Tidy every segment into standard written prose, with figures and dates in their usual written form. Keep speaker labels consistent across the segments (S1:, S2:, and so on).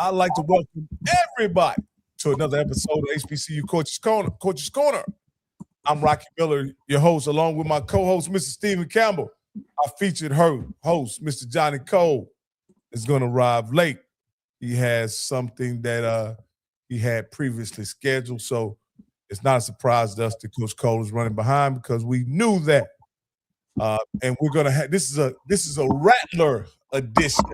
S1: I'd like to welcome everybody to another episode of HBCU Coaches Corner. I'm Rocky Miller, your host, along with my co-host, Mr. Stephen Campbell. Our featured host, Mr. Johnnie Cole, is going to arrive late. He has something that he had previously scheduled, so it's not a surprise to us that Coach Cole is running behind because we knew that. And we're going to have this is a Rattler edition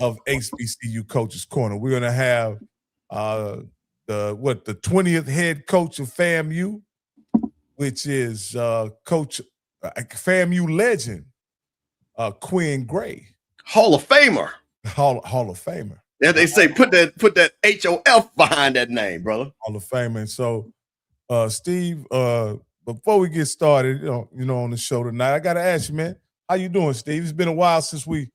S1: of HBCU Coaches Corner. We're going to have the 20th head coach of FAMU, which is Coach FAMU legend Quinn Gray,
S2: Hall of Famer.
S1: Hall of Famer.
S2: Yeah, they say put that HOF behind that name, brother.
S1: Hall of Famer. And so, Steve, before we get started, you know, on the show tonight, I got to ask you, man, how you doing, Steve? It's been a while since we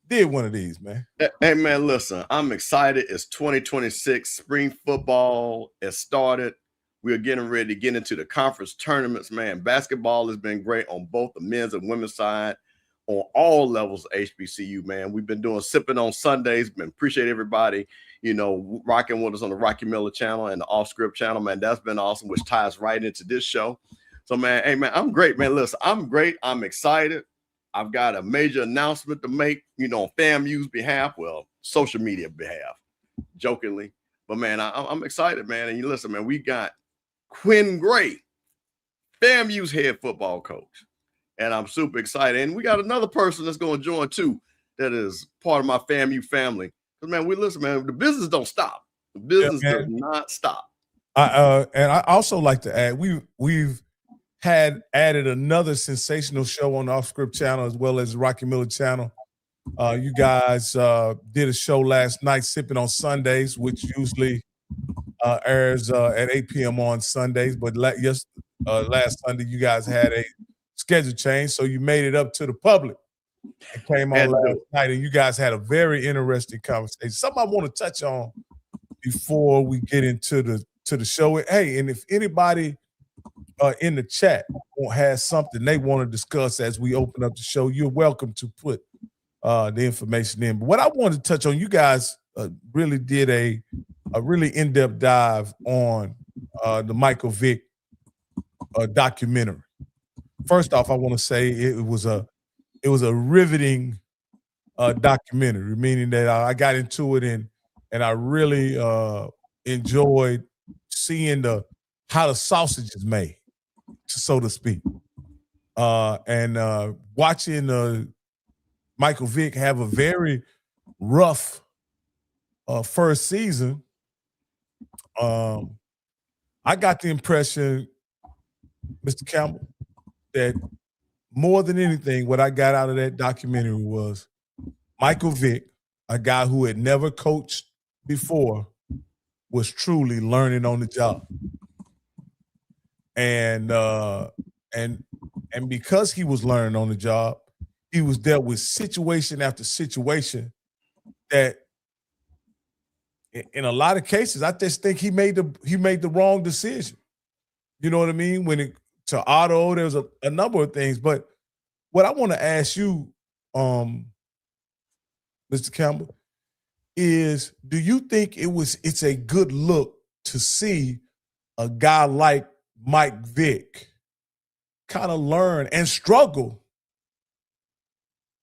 S1: did one of these, man.
S2: Hey, man, listen, I'm excited. It's 2026. Spring football has started. We are getting ready to get into the conference tournaments, man. Basketball has been great on both the men's and women's side, on all levels of HBCU, man. We've been doing Sipping on Sundays. Appreciate everybody, you know, rocking with us on the Rocky Miller channel and the Off Script channel, man. That's been awesome, which ties right into this show. So, man, hey, man, I'm great, man. Listen, I'm great. I'm excited. I've got a major announcement to make, you know, on FAMU's behalf, well, social media behalf, jokingly. But, man, I'm excited, man. And you listen, man, we got Quinn Gray, FAMU's head football coach. And I'm super excited. And we got another person that's going to join, too, that is part of my FAMU family. Because, man, listen, man, the business don't stop. The business does not stop.
S1: And I also like to add, we've had added another sensational show on the Off Script channel as well as the Rocky Miller channel. You guys did a show last night, Sipping on Sundays, which usually airs at 8 p.m. on Sundays. But last Sunday, you guys had a schedule change, so you made it up to the public. It came on last night, and you guys had a very interesting conversation. Something I want to touch on before we get into the show. Hey, and if anybody in the chat has something they want to discuss as we open up the show, you're welcome to put the information in. But what I wanted to touch on, you guys really did a really in-depth dive on the Michael Vick documentary. First off, I want to say it was a riveting documentary, meaning that I got into it and I really enjoyed seeing how the sausage is made, so to speak, and watching Michael Vick have a very rough first season. I got the impression, Mr. Campbell, that more than anything, what I got out of that documentary was Michael Vick, a guy who had never coached before, was truly learning on the job. And because he was learning on the job, he was dealt with situation after situation that in a lot of cases, I just think he made the wrong decision. You know what I mean? When it to Otto, there's a number of things. But what I want to ask you, Mr. Campbell, is do you think it's a good look to see a guy like Mike Vick kind of learn and struggle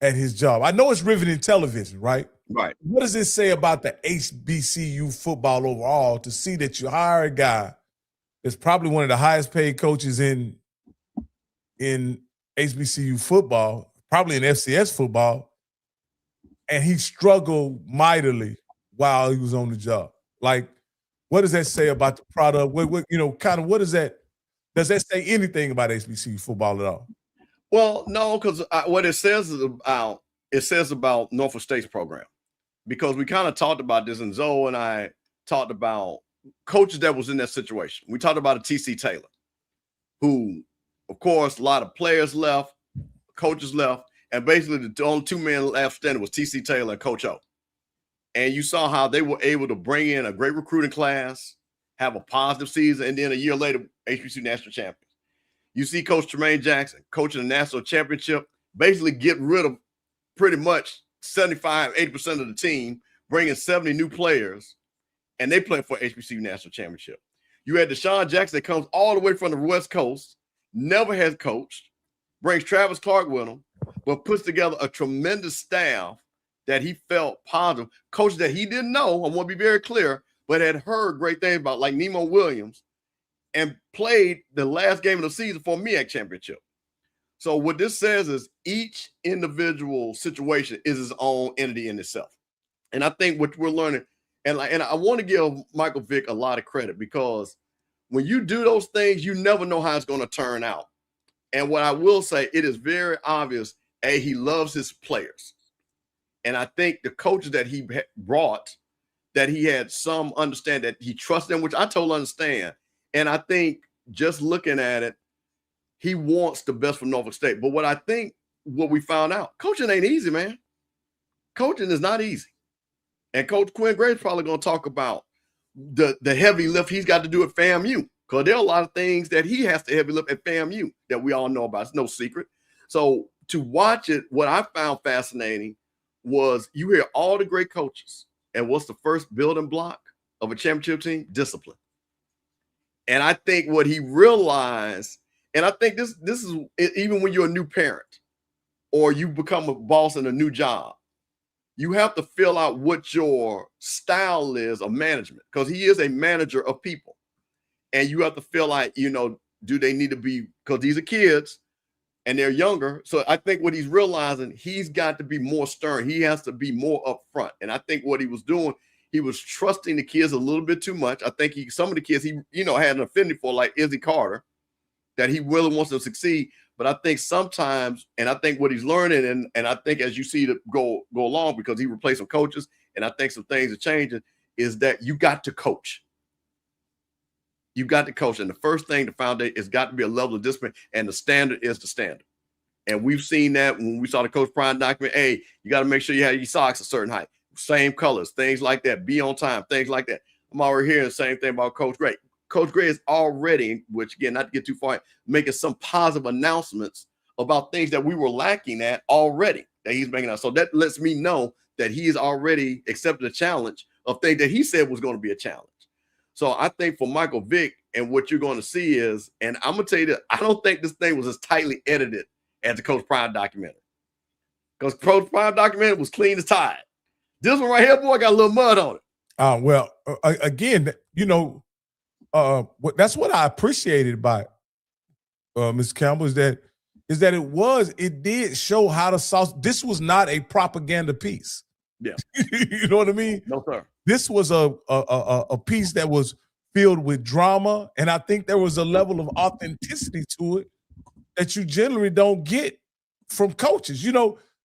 S1: at his job? I know it's riveting television, right?
S2: Right.
S1: What does it say about the HBCU football overall to see that you hire a guy that's probably one of the highest paid coaches in HBCU football, probably in FCS football, and he struggled mightily while he was on the job? Like, what does that say about the product? What kind of what does that say anything about HBCU football at all?
S2: Well, no, because what it says about Norfolk State's program, because we kind of talked about this, and Zoe and I talked about coaches that was in that situation. We talked about a TC Taylor, who, of course, a lot of players left, coaches left, and basically the only two men left standing was TC Taylor and Coach O. And you saw how they were able to bring in a great recruiting class, have a positive season, and then a year later, HBCU national champions. You see Coach Tremaine Jackson coaching the national championship, basically get rid of pretty much 75-80% of the team, bringing 70 new players, and they play for HBCU national championship. You had Deshaun Jackson that comes all the way from the West Coast, never has coached, brings Travis Clark with him, but puts together a tremendous staff that he felt positive. Coaches that he didn't know, I want to be very clear, but had heard great things about, like Nemo Williams, and played the last game of the season for a MEAC championship. So what this says is each individual situation is its own entity in itself. And I think what we're learning, and I want to give Michael Vick a lot of credit, because when you do those things, you never know how it's going to turn out. And what I will say, it is very obvious, he loves his players. And I think the coaches that he brought, that he had some understand that he trusts them, which I totally understand. And I think just looking at it, he wants the best for Norfolk State. But what we found out, coaching ain't easy, man. Coaching is not easy. And Coach Quinn Gray is probably going to talk about the heavy lift he's got to do at FAMU, because there are a lot of things that he has to heavy lift at FAMU that we all know about. It's no secret. So to watch it, what I found fascinating was you hear all the great coaches, and what's the first building block of a championship team? Discipline. And I think what he realized, and I think this is even when you're a new parent or you become a boss in a new job, you have to fill out what your style is of management, because he is a manager of people. And you have to feel like, do they need to be, because these are kids and they're younger. So I think what he's realizing, he's got to be more stern. He has to be more upfront. And I think what he was doing, he was trusting the kids a little bit too much. I think some of the kids he had an affinity for, like Izzy Carter, that he really wants to succeed. But I think sometimes, and I think what he's learning, and I think as you see it go along, because he replaced some coaches, and I think some things are changing, is that you got to coach. You got to coach. And the first thing, the foundation, has got to be a level of discipline, and the standard is the standard. And we've seen that when we saw the Coach Prime document. Hey, you got to make sure you have your socks a certain height, same colors, things like that, be on time, things like that. I'm already hearing the same thing about Coach Gray. Coach Gray is already, which again, not to get too far, making some positive announcements about things that we were lacking at already, that he's making out. So that lets me know that he has already accepted a challenge of things that he said was going to be a challenge. So I think for Michael Vick, and what you're going to see is, and I'm going to tell you that I don't think this thing was as tightly edited as the Coach Prime documentary. Because Coach Prime documentary was clean as tide. This one right here, boy, got a little mud on it.
S1: Well, again, that's what I appreciated about Mr. Campbell, is that it did show how the sauce. This was not a propaganda piece.
S2: Yeah.
S1: You know what I mean?
S2: No, sir.
S1: This was a piece that was filled with drama, and I think there was a level of authenticity to it that you generally don't get from coaches.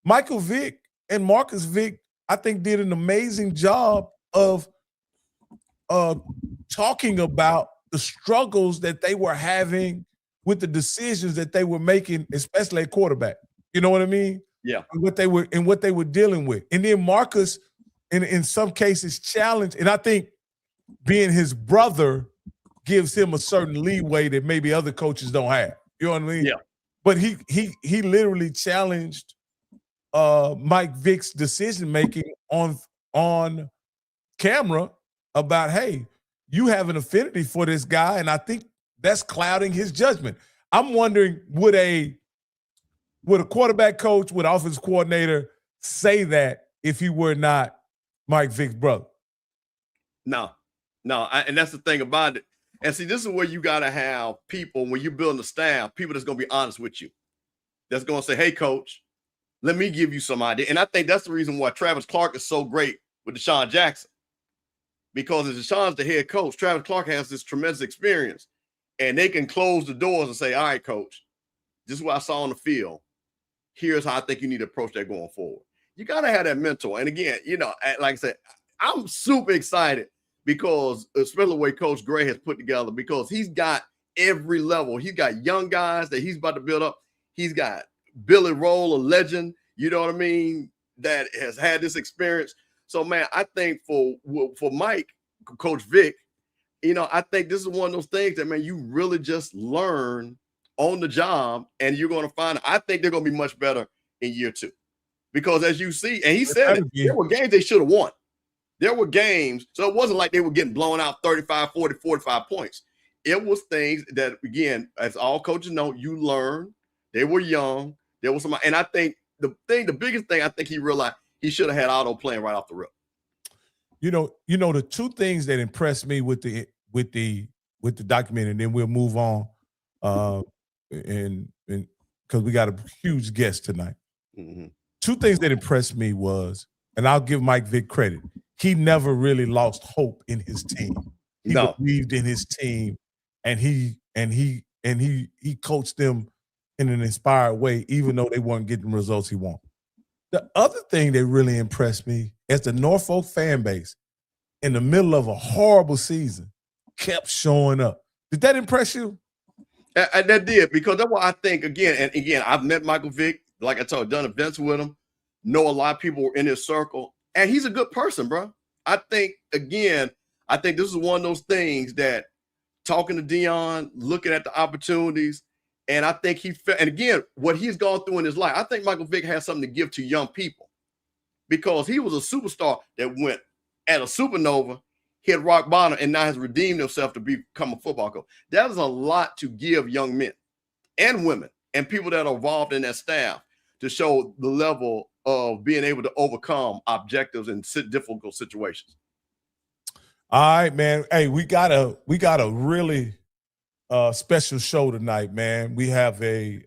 S1: Michael Vick and Marcus Vick, I think, did an amazing job of talking about the struggles that they were having with the decisions that they were making, especially at quarterback. You know what I mean?
S2: Yeah.
S1: And what they were dealing with. And then Marcus, in some cases, challenged, and I think being his brother gives him a certain leeway that maybe other coaches don't have. You know what I mean?
S2: Yeah.
S1: But he literally challenged Mike Vick's decision making on camera about, hey, you have an affinity for this guy, and I think that's clouding his judgment. I'm wondering, would a quarterback coach, would offensive coordinator say that if he were not Mike Vick's brother?
S2: No. And that's the thing about it. And see, this is where you got to have people, when you're building a staff, people that's going to be honest with you. That's going to say, hey, coach, let me give you some idea. And I think that's the reason why Travis Clark is so great with Deshaun Jackson. Because as Deshaun's the head coach, Travis Clark has this tremendous experience. And they can close the doors and say, all right, coach, this is what I saw on the field. Here's how I think you need to approach that going forward. You got to have that mentor. And again, like I said, I'm super excited because especially the way Coach Gray has put together, because he's got every level. He's got young guys that he's about to build up. He's got Billy Roll, a legend, you know what I mean, that has had this experience. So, man, I think for Mike, Coach Vick, I think this is one of those things that, man, you really just learn on the job, and you're going to find, I think they're going to be much better in year 2. Because as you see, and he said it, there were games they should have won. There were games, so it wasn't like they were getting blown out 35, 40, 45 points. It was things that, again, as all coaches know, you learn. They were young. There was some, and I think the biggest thing I think he realized, he should have had Otto playing right off the rip.
S1: The two things that impressed me with the documentary, and then we'll move on, and because we got a huge guest tonight.
S2: Mm-hmm.
S1: Two things that impressed me was, and I'll give Mike Vick credit, he never really lost hope in his team. He believed in his team, and he coached them in an inspired way, even though they weren't getting the results he wanted. The other thing that really impressed me is the Norfolk fan base, in the middle of a horrible season, kept showing up. Did that impress you?
S2: That did, because that's what I think, again, I've met Michael Vick, like I told you, done events with him, know a lot of people in his circle, and he's a good person, bro. I think this is one of those things that, talking to Dion, looking at the opportunities, and I think and again, what he's gone through in his life, I think Michael Vick has something to give to young people, because he was a superstar that went at a supernova, hit rock bottom, and now has redeemed himself to become a football coach. That is a lot to give young men and women and people that are involved in that staff, to show the level of being able to overcome objectives in difficult situations.
S1: All right, man. Hey, we got a really special show tonight, man. We have a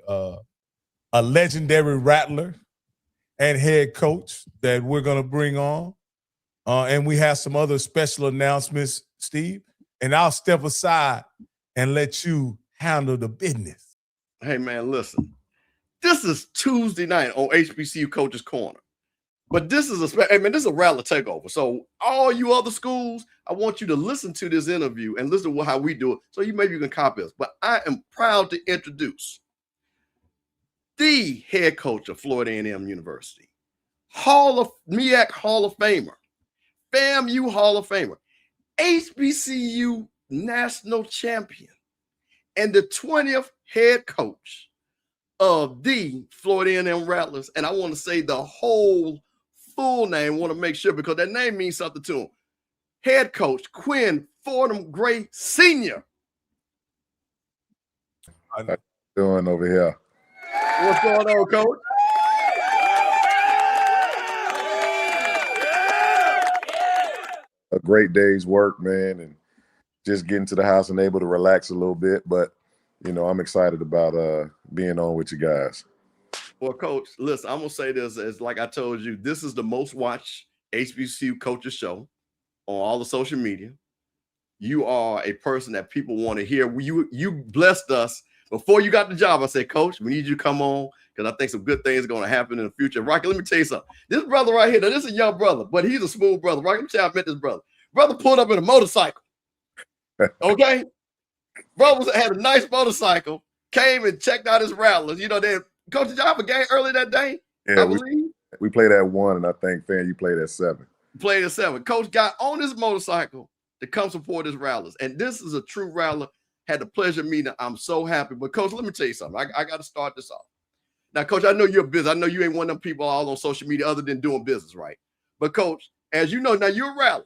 S1: legendary Rattler and head coach that we're going to bring on. And we have some other special announcements, Steve. And I'll step aside and let you handle the business.
S2: Hey, man, listen. This is Tuesday night on HBCU Coaches Corner. But this is this is a Rattler takeover. So all you other schools, I want you to listen to this interview and listen to how we do it. So maybe you can copy us. But I am proud to introduce the head coach of Florida A&M University, MEAC Hall of Famer, FAMU Hall of Famer, HBCU National Champion, and the 20th head coach of the Florida A&M Rattlers. And I want to say the whole full name, want to make sure, because that name means something to him. Head coach Quinn Gray Sr.
S3: How you doing over here?
S2: What's going on, coach?
S3: A great day's work, man, and just getting to the house and able to relax a little bit. But, I'm excited about being on with you guys.
S2: Well, Coach, listen, I'm going to say this, as like I told you, this is the most watched HBCU coaches show on all the social media. You are a person that people want to hear. You blessed us. Before you got the job, I said, Coach, we need you to come on, because I think some good things are going to happen in the future. Rocky, let me tell you something. This brother right here, now, this is a young brother, but he's a smooth brother. Rocky, let me tell you, I met this brother. Brother pulled up in a motorcycle. Okay? Brother had a nice motorcycle, came and checked out his Rattlers. Coach, did y'all have a game early that day?
S3: Yeah,
S2: I believe.
S3: We played at 1, and I think, Fan, you played at 7.
S2: Played at 7. Coach got on his motorcycle to come support his Rattlers. And this is a true Rattler. Had the pleasure of meeting. I'm so happy. But, Coach, let me tell you something. I got to start this off. Now, Coach, I know you're busy. I know you ain't one of them people all on social media other than doing business, right? But, Coach, as you know, now you're a Rattler.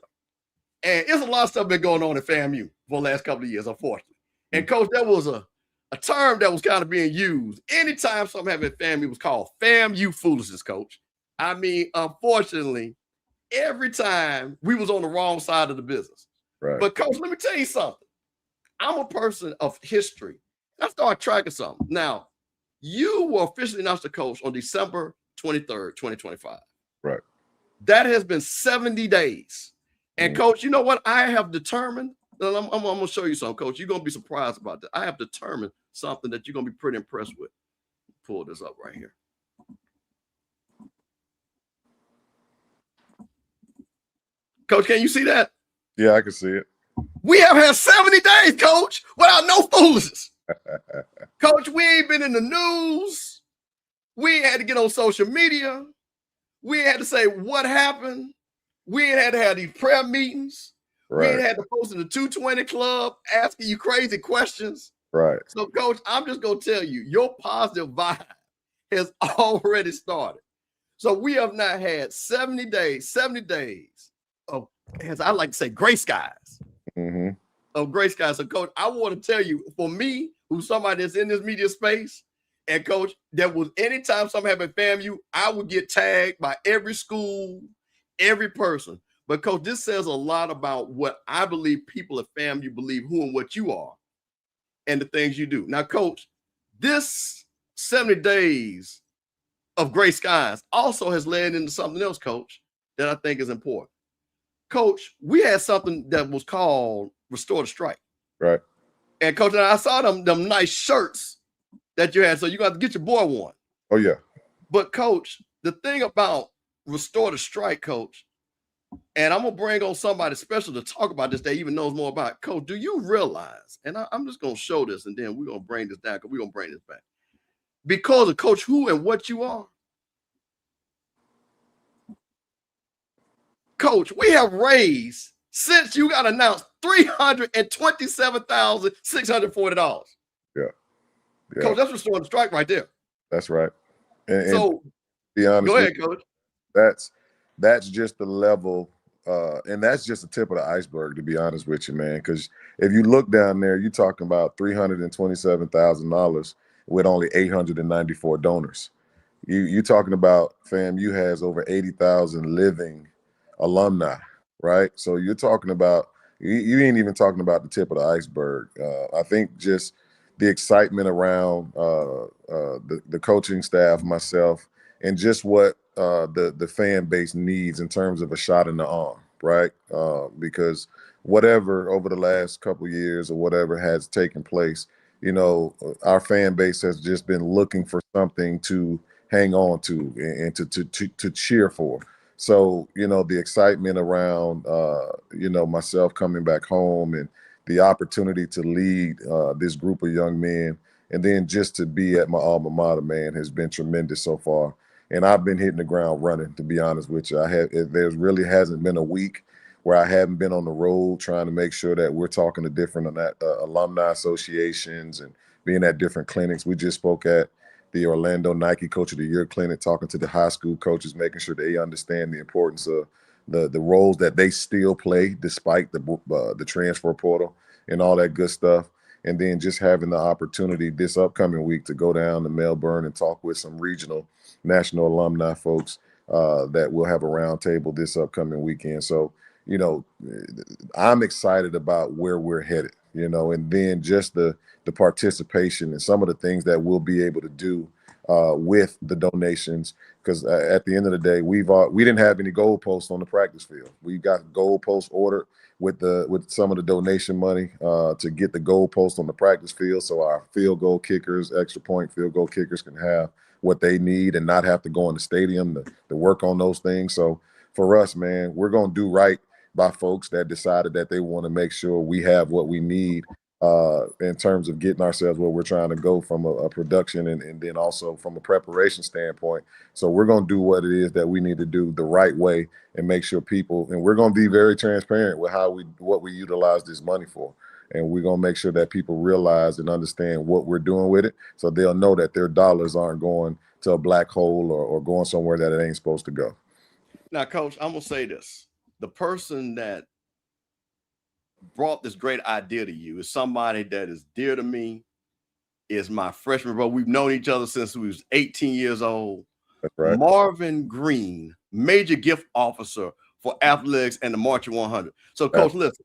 S2: And there's a lot of stuff been going on at FAMU for the last couple of years, unfortunately. And, Coach, there was a a term that was kind of being used. Anytime something happened at FAMU, it was called FAMU foolishness, Coach. I mean, unfortunately, every time we was on the wrong side of the business.
S3: Right.
S2: But Coach, let me tell you something. I'm a person of history. I started tracking something. Now, you were officially announced the coach on December 23rd, 2025.
S3: Right.
S2: That has been 70 days. And Coach, you know what? I have determined, and I'm going to show you something, Coach. You're going to be surprised about that. I have determined something that you're going to be pretty impressed with. Pull this up right here. Coach, can you see that?
S3: Yeah, I can see it.
S2: We have had 70 days, Coach, without no foolishness. Coach, we ain't been in the news. We ain't had to get on social media. We ain't had to say what happened. We ain't had to have these prayer meetings.
S3: Right.
S2: We ain't had to post in the 220 club asking you crazy questions.
S3: Right.
S2: So, Coach, I'm just going to tell you, your positive vibe has already started. So we have not had 70 days of, as I like to say, gray skies.
S3: Mm-hmm.
S2: Of gray skies. So, Coach, I want to tell you, for me, who's somebody that's in this media space, and Coach, that was anytime something happened at FAMU, I would get tagged by every school, every person. But Coach, this says a lot about what I believe people at FAMU believe who and what you are and the things you do. Now, Coach, this 70 days of gray skies also has led into something else, Coach, that I think is important. Coach, we had something that was called Restore the Strike.
S3: Right.
S2: And Coach, I saw them nice shirts that you had, so you got to get your boy one.
S3: Oh, yeah.
S2: But Coach, the thing about Restore the Strike, Coach, and I'm going to bring on somebody special to talk about this that even knows more about it. Coach, do you realize, and I'm just going to show this, and then we're going to bring this down because we're going to bring this back. Because of Coach who and what you are, Coach, we have raised, since you got announced, $327,640.
S3: Yeah.
S2: Coach, that's Restoring the Strike right there.
S3: That's right. And
S2: so,
S3: to be honest,
S2: go ahead, Coach.
S3: That's just the level, and that's just the tip of the iceberg, to be honest with you, man. Because if you look down there, you're talking about $327,000 with only 894 donors. You're talking about FAMU has over 80,000 living alumni, right? So you're talking about, you ain't even talking about the tip of the iceberg. I think just the excitement around the coaching staff, myself, and just what the fan base needs in terms of a shot in the arm, right? Because whatever over the last couple of years or whatever has taken place, you know, our fan base has just been looking for something to hang on to and to cheer for. So, you know, the excitement around, you know, myself coming back home and the opportunity to lead this group of young men, and then just to be at my alma mater, man, has been tremendous so far. And I've been hitting the ground running, to be honest with you. There really hasn't been a week where I haven't been on the road trying to make sure that we're talking to different alumni associations and being at different clinics. We just spoke at the Orlando Nike Coach of the Year clinic, talking to the high school coaches, making sure they understand the importance of the roles that they still play despite the transfer portal and all that good stuff. And then just having the opportunity this upcoming week to go down to Melbourne and talk with some regional national alumni folks that will have a roundtable this upcoming weekend. So, you know, I'm excited about where we're headed, you know, and then just the participation and some of the things that we'll be able to do with the donations. Because at the end of the day, we didn't have any goalposts on the practice field. We got goalposts ordered with some of the donation money to get the goalposts on the practice field, so our field goal kickers, extra point field goal kickers, can have what they need and not have to go in the stadium to work on those things. So for us, man, we're gonna do right by folks that decided that they want to make sure we have what we need in terms of getting ourselves where we're trying to go from a production and then also from a preparation standpoint. So we're going to do what it is that we need to do the right way and make sure people, and we're going to be very transparent with what we utilize this money for. And we're going to make sure that people realize and understand what we're doing with it, so they'll know that their dollars aren't going to a black hole or going somewhere that it ain't supposed to go.
S2: Now, Coach, I'm going to say this. The person that brought this great idea to you is somebody that is dear to me, is my freshman brother. We've known each other since we was 18 years old.
S3: That's right.
S2: Marvin Green, major gift officer for athletics and the Marching 100. So, Coach, listen,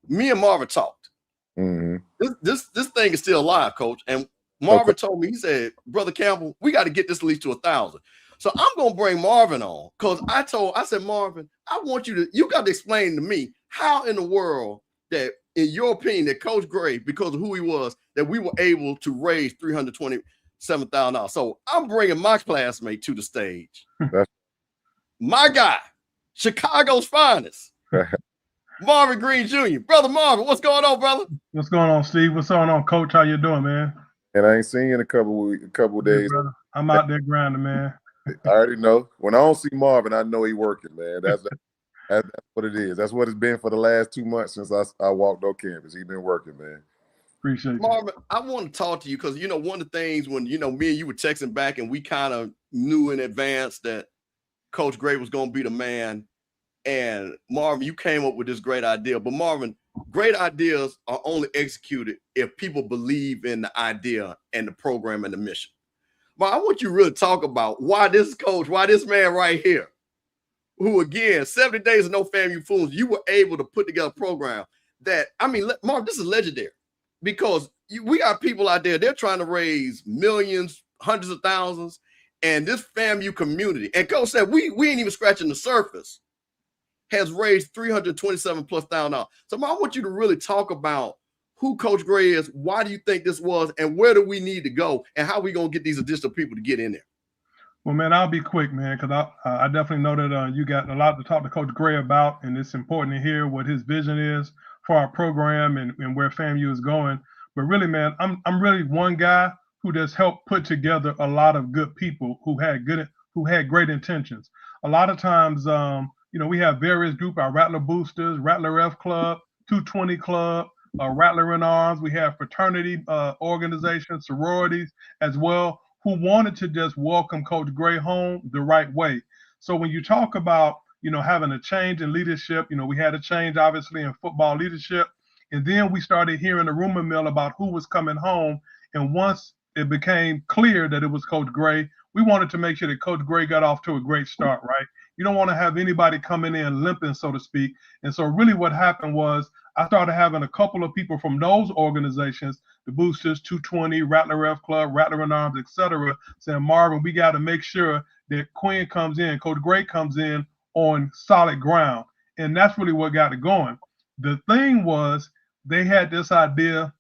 S2: me and Marvin talked. This thing is still alive, Coach. And Marvin told me, he said, Brother Campbell, we got to get this at least to 1,000. So I'm gonna bring Marvin on because I said, Marvin, I want you got to explain to me how in the world that, in your opinion, that Coach Gray, because of who he was, that we were able to raise $327,000. So I'm bringing my classmate to the stage. My guy, Chicago's finest, Marvin Green Jr. Brother Marvin, what's going on, brother?
S4: What's going on, Steve? What's going on, Coach? How you doing, man?
S3: And I ain't seen you in a couple of days.
S4: Brother. I'm out there grinding, man.
S3: I already know. When I don't see Marvin, I know he working, man. That's what it is. That's what it's been for the last 2 months since I walked on campus. He's been working, man.
S4: Appreciate it.
S2: Marvin, I want to talk to you because, one of the things when, me and you were texting back and we kind of knew in advance that Coach Gray was going to be the man. And Marvin, you came up with this great idea. But Marvin, great ideas are only executed if people believe in the idea and the program and the mission. But I want you to really talk about why this man right here, who again, 70 days of no FAMU fools, you were able to put together a program that, Marvin, this is legendary because we got people out there, they're trying to raise millions, hundreds of thousands, and this FAMU community, and Coach said, we ain't even scratching the surface, has raised $327,000+. So I want you to really talk about who Coach Gray is, why do you think this was, and where do we need to go, and how are we going to get these additional people to get in there?
S4: Well, man, I'll be quick, man, because I definitely know that you got a lot to talk to Coach Gray about, and it's important to hear what his vision is for our program and where FAMU is going. But really, man, I'm really one guy who just helped put together a lot of good people who had great intentions. A lot of times, we have various groups, our Rattler Boosters, Rattler F Club, 220 Club, Rattler in Arms. We have fraternity organizations, sororities as well, who wanted to just welcome Coach Gray home the right way. So when you talk about, having a change in leadership, we had a change obviously in football leadership. And then we started hearing the rumor mill about who was coming home. And once it became clear that it was Coach Gray, we wanted to make sure that Coach Gray got off to a great start, right? You don't want to have anybody coming in limping, so to speak. And so really what happened was I started having a couple of people from those organizations, the Boosters, 220, Rattler F Club, Rattler in Arms, etc., saying, Marvin, we got to make sure that Quinn comes in, Coach Gray comes in on solid ground. And that's really what got it going. The thing was they had this idea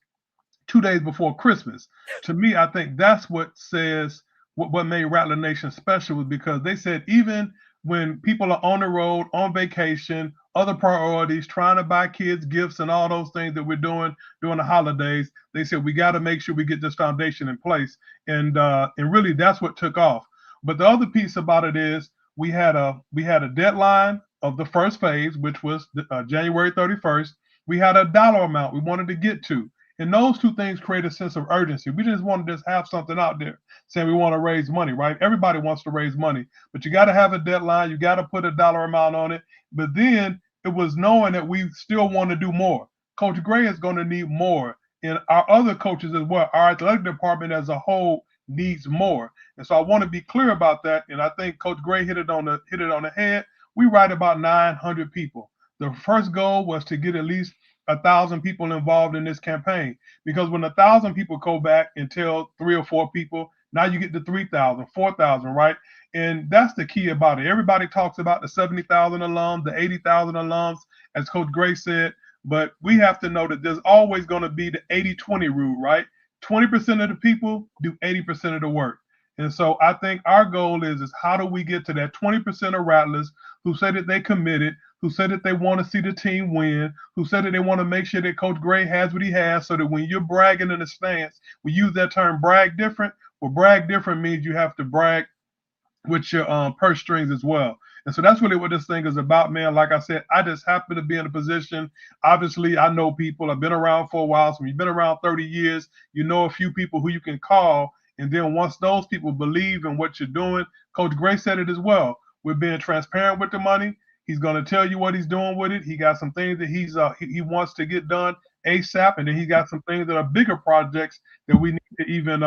S4: 2 days before Christmas. To me, I think that's what says what made Rattler Nation special, was because they said even when people are on the road, on vacation, other priorities, trying to buy kids gifts and all those things that we're doing during the holidays, they said we got to make sure we get this foundation in place. And really that's what took off. But the other piece about it is we had a deadline of the first phase, which was January 31st. We had a dollar amount we wanted to get to. And those two things create a sense of urgency. We just want to just have something out there saying we want to raise money, right? Everybody wants to raise money, but you got to have a deadline. You got to put a dollar amount on it. But then it was knowing that we still want to do more. Coach Gray is going to need more, and our other coaches as well. Our athletic department as a whole needs more. And so I want to be clear about that. And I think Coach Gray hit it on the head. We write about 900 people. The first goal was to get at least 1,000 people involved in this campaign, because when 1,000 people go back and tell 3 or 4 people, now you get to 3,000, 4,000, right? And that's the key about it. Everybody talks about the 70,000 alums, the 80,000 alums, as Coach Gray said, but we have to know that there's always going to be the 80-20 rule, right? 20% of the people do 80% of the work. And so I think our goal is how do we get to that 20% of Rattlers who say that they committed, who said that they want to see the team win, who said that they want to make sure that Coach Gray has what he has, so that when you're bragging in the stands, we use that term brag different. Well, brag different means you have to brag with your purse strings as well. And so that's really what this thing is about, man. Like I said, I just happen to be in a position. Obviously, I know people. I've been around for a while. So when you've been around 30 years, you know a few people who you can call. And then once those people believe in what you're doing, Coach Gray said it as well. We're being transparent with the money. He's going to tell you what he's doing with it. He got some things that he wants to get done. ASAP, and then he got some things that are bigger projects that we need to even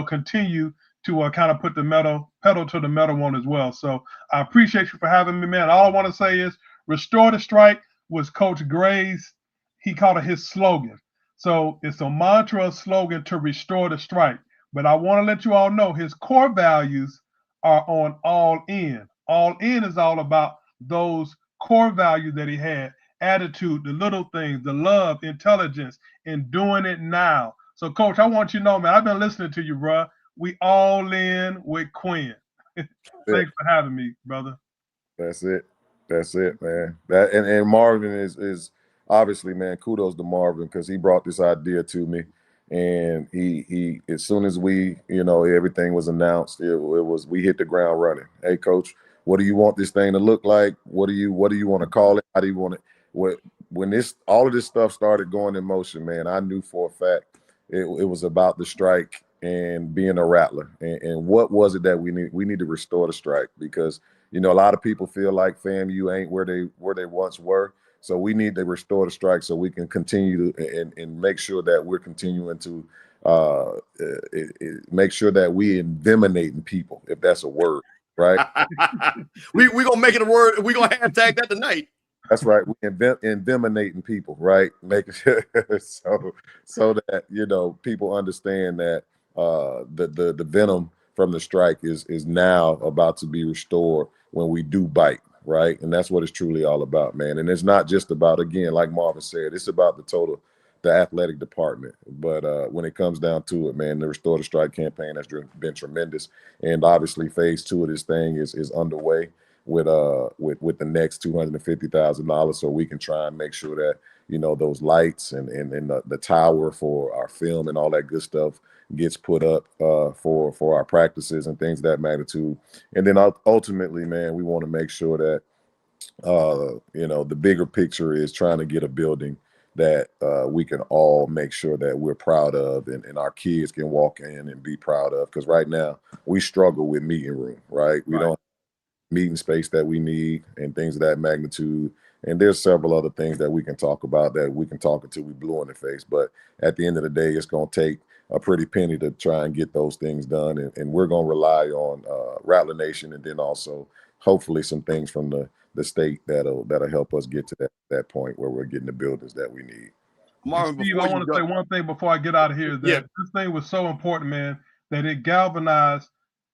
S4: continue to kind of put the pedal to the metal on as well. So I appreciate you for having me, man. All I want to say is restore the strike was Coach Gray's, he called it his slogan. So it's a mantra slogan to restore the strike. But I want to let you all know his core values are on all in. All in is all about those core values that he had: attitude, the little things, the love, intelligence, and doing it now. So, Coach, I want you to know, man, I've been listening to you, bro. We all in with Quinn. Thanks for having me, brother.
S3: That's it. That's it, man. That and Marvin is obviously, man, kudos to Marvin because he brought this idea to me. And he as soon as we, everything was announced, it was we hit the ground running. Hey, Coach, what do you want this thing to look like? What do you want to call it? How do you want it? When all of this stuff started going in motion, man, I knew for a fact it was about the strike and being a Rattler. And what was it that we need? We need to restore the strike because a lot of people feel like FAMU ain't where they once were. So we need to restore the strike so we can continue to and make sure that we're continuing to make sure that we inviminating people, if that's a word, right?
S2: We're gonna make it a word. We're gonna hashtag that tonight.
S3: That's right. We inviminating people, right? Making sure so that people understand that the venom from the strike is now about to be restored when we do bite. Right. And that's what it's truly all about, man. And it's not just about, again, like Marvin said, it's about the athletic department. But when it comes down to it, man, the Restore the Strike campaign has been tremendous. And obviously phase 2 of this thing is underway with the next $250,000. So we can try and make sure that, those lights and the tower for our film and all that good stuff gets put up for our practices and things of that magnitude. And then ultimately, man, we want to make sure that the bigger picture is trying to get a building that we can all make sure that we're proud of and our kids can walk in and be proud of. Because right now we struggle with meeting room, right? We don't have meeting space that we need and things of that magnitude. And there's several other things that we can talk about that we can talk until we blue in the face. But at the end of the day, it's going to take a pretty penny to try and get those things done. And we're going to rely on Rattler Nation and then also hopefully some things from the state that'll help us get to that point where we're getting the buildings that we need.
S4: Marvin, Steve, I want to say one thing before I get out of here. This thing was so important, man, that it galvanized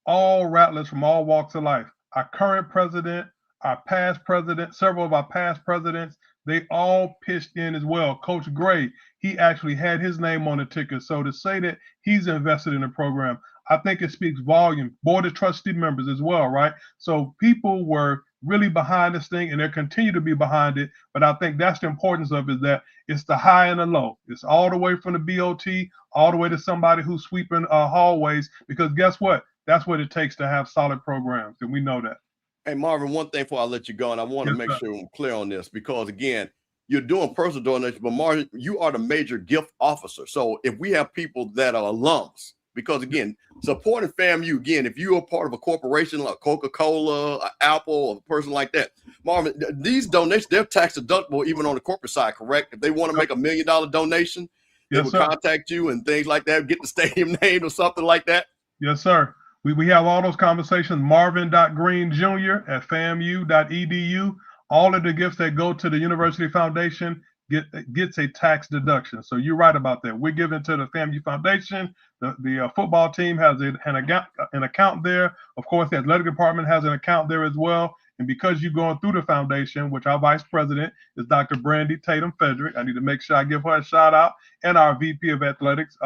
S4: all Rattlers from all walks of life. Our current president, our past president, several of our past presidents, they all pitched in as well. Coach Gray, he actually had his name on the ticket. So to say that he's invested in the program, I think it speaks volume. Board of trustee members as well, right? So people were really behind this thing and they continue to be behind it. But I think that's the importance of it, is that it's the high and the low. It's all the way from the BOT all the way to somebody who's sweeping hallways, because guess what? That's what it takes to have solid programs, and we know that.
S2: Hey, Marvin, one thing before I let you go, and I want to make sure I'm clear on this, because, again, you're doing personal donations, but, Marvin, you are the major gift officer. So if we have people that are alums, because, again, supporting FAMU, again, if you're a part of a corporation like Coca-Cola, Apple, or a person like that, Marvin, these donations, they're tax deductible even on the corporate side, correct? If they want to make $1 million donation, they will contact you and things like that, get the stadium named or something like that?
S4: Yes, sir. We have all those conversations. Marvin.greenjr@famu.edu. All of the gifts that go to the University Foundation gets a tax deduction. So you're right about that. We're giving to the FAMU Foundation. The football team has an account there. Of course, the athletic department has an account there as well. And because you're going through the foundation, which our vice president is Dr. Brandy Tatum Frederick, I need to make sure I give her a shout out, and our VP of athletics,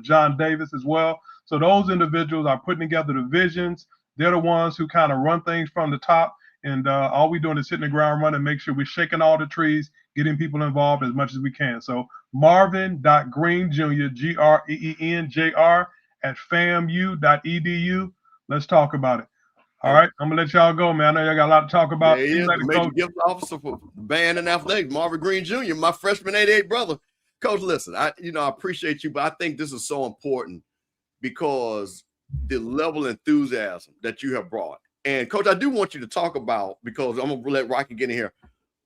S4: John Davis as well. So those individuals are putting together the visions. They're the ones who kind of run things from the top. And all we're doing is hitting the ground running, make sure we're shaking all the trees, getting people involved as much as we can. So Marvin.greenjr, GREENJR@famu.edu. Let's talk about it. All right, I'm gonna let y'all go, man. I know y'all got a lot to talk about.
S2: Yeah, he is the major gift officer for band and athletics, Marvin Green Jr., my freshman 88 brother. Coach, listen, I appreciate you, but I think this is so important because the level of enthusiasm that you have brought. And Coach, I do want you to talk about, because I'm gonna let Rocky get in here,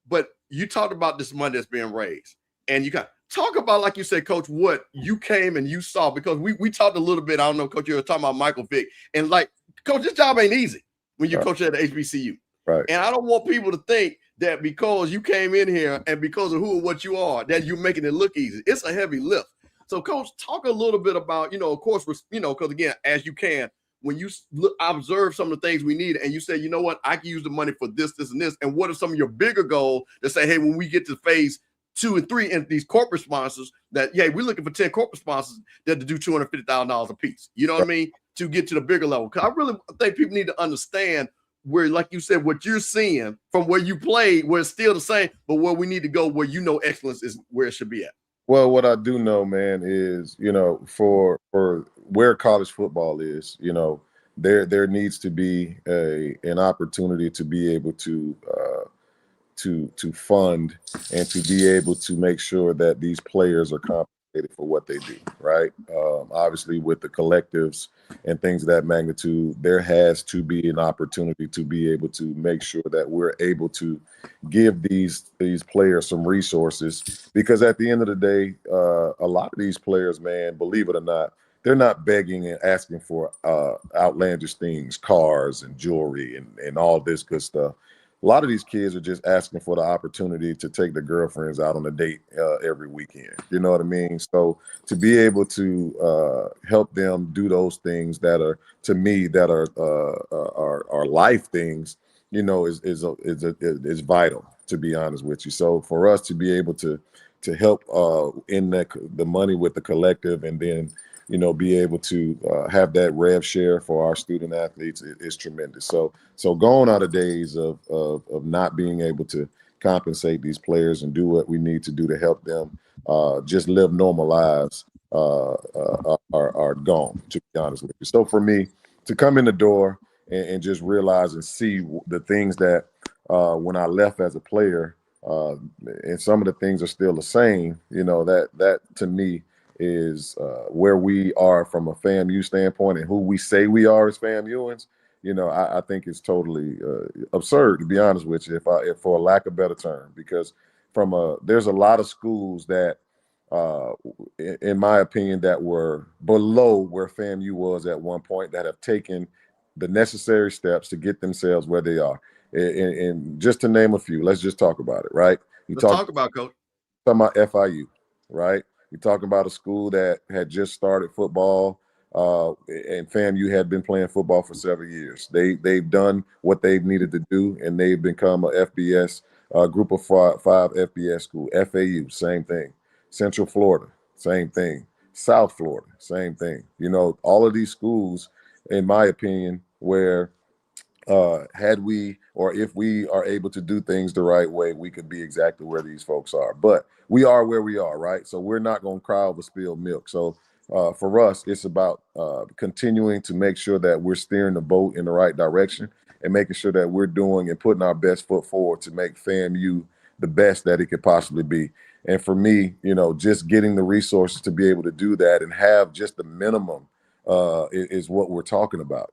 S2: but you talked about this money that's being raised. and you got talk about, like you said, Coach, what you came and you saw, because we talked a little bit. I don't know, Coach, you were talking about Michael Vick, and like, Coach, this job ain't easy when you're coaching at the HBCU.
S3: Right.
S2: And I don't want people to think that because you came in here and because of who and what you are, that you're making it look easy. It's a heavy lift. So, Coach, talk a little bit about, of course, because again, as you can, when you observe some of the things we need, and you say, you know what, I can use the money for this, this, and this. And what are some of your bigger goals to say, hey, when we get to phase 2 and 3 and these corporate sponsors, that, yeah, we're looking for 10 corporate sponsors that to do $250,000 a piece. You know what I mean? To get to the bigger level. Because I really think people need to understand where, like you said, what you're seeing from where you played, where it's still the same, but where we need to go, where excellence is where it should be at.
S3: Well, what I do know, man, is, for where college football is, there needs to be an opportunity to be able to fund and to be able to make sure that these players are compensated for what they do, right? Obviously, with the collectives and things of that magnitude, there has to be an opportunity to be able to make sure that we're able to give these players some resources, because at the end of the day, a lot of these players, man, believe it or not, they're not begging and asking for outlandish things, cars and jewelry and all this good stuff. A lot of these kids are just asking for the opportunity to take their girlfriends out on a date every weekend. You know what I mean? So to be able to help them do those things that are, to me, that are life things, is vital, to be honest with you. So for us to be able to help in the money with the collective, and then be able to have that rev share for our student athletes is tremendous. So gone are the days of not being able to compensate these players and do what we need to do to help them just live normal lives are gone, to be honest with you. So for me to come in the door and just realize and see the things that when I left as a player, and some of the things are still the same, that to me is where we are from a FAMU standpoint, and who we say we are as FAMUans. I think it's totally absurd, to be honest with you, if for a lack of better term, because there's a lot of schools that, in my opinion, that were below where FAMU was at one point, that have taken the necessary steps to get themselves where they are. And just to name a few, let's just talk about it, right?
S2: Let's talk about, Coach.
S3: Talking about FIU, right? You're talking about a school that had just started football, and FAMU had been playing football for several years. They've done what they've needed to do, and they've become a FBS, group of five FBS school. FAU, same thing. Central Florida, same thing. South Florida, same thing. All of these schools, in my opinion, where had we, or if we are able to do things the right way, we could be exactly where these folks are. But we are where we are, right? So we're not going to cry over spilled milk. So for us, it's about continuing to make sure that we're steering the boat in the right direction, and making sure that we're doing and putting our best foot forward to make FAMU the best that it could possibly be. And for me, just getting the resources to be able to do that and have just the minimum is what we're talking about.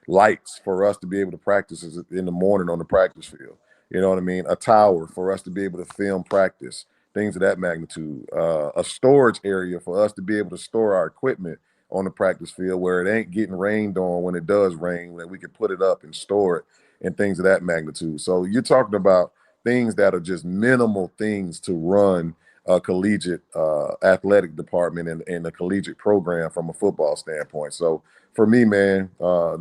S3: Lights for us to be able to practice in the morning on the practice field. You know what I mean? A tower for us to be able to film practice, things of that magnitude. A storage area for us to be able to store our equipment on the practice field, where it ain't getting rained on when it does rain, that we can put it up and store it, and things of that magnitude. So you're talking about things that are just minimal things to run a collegiate athletic department and a collegiate program from a football standpoint. So for me, man,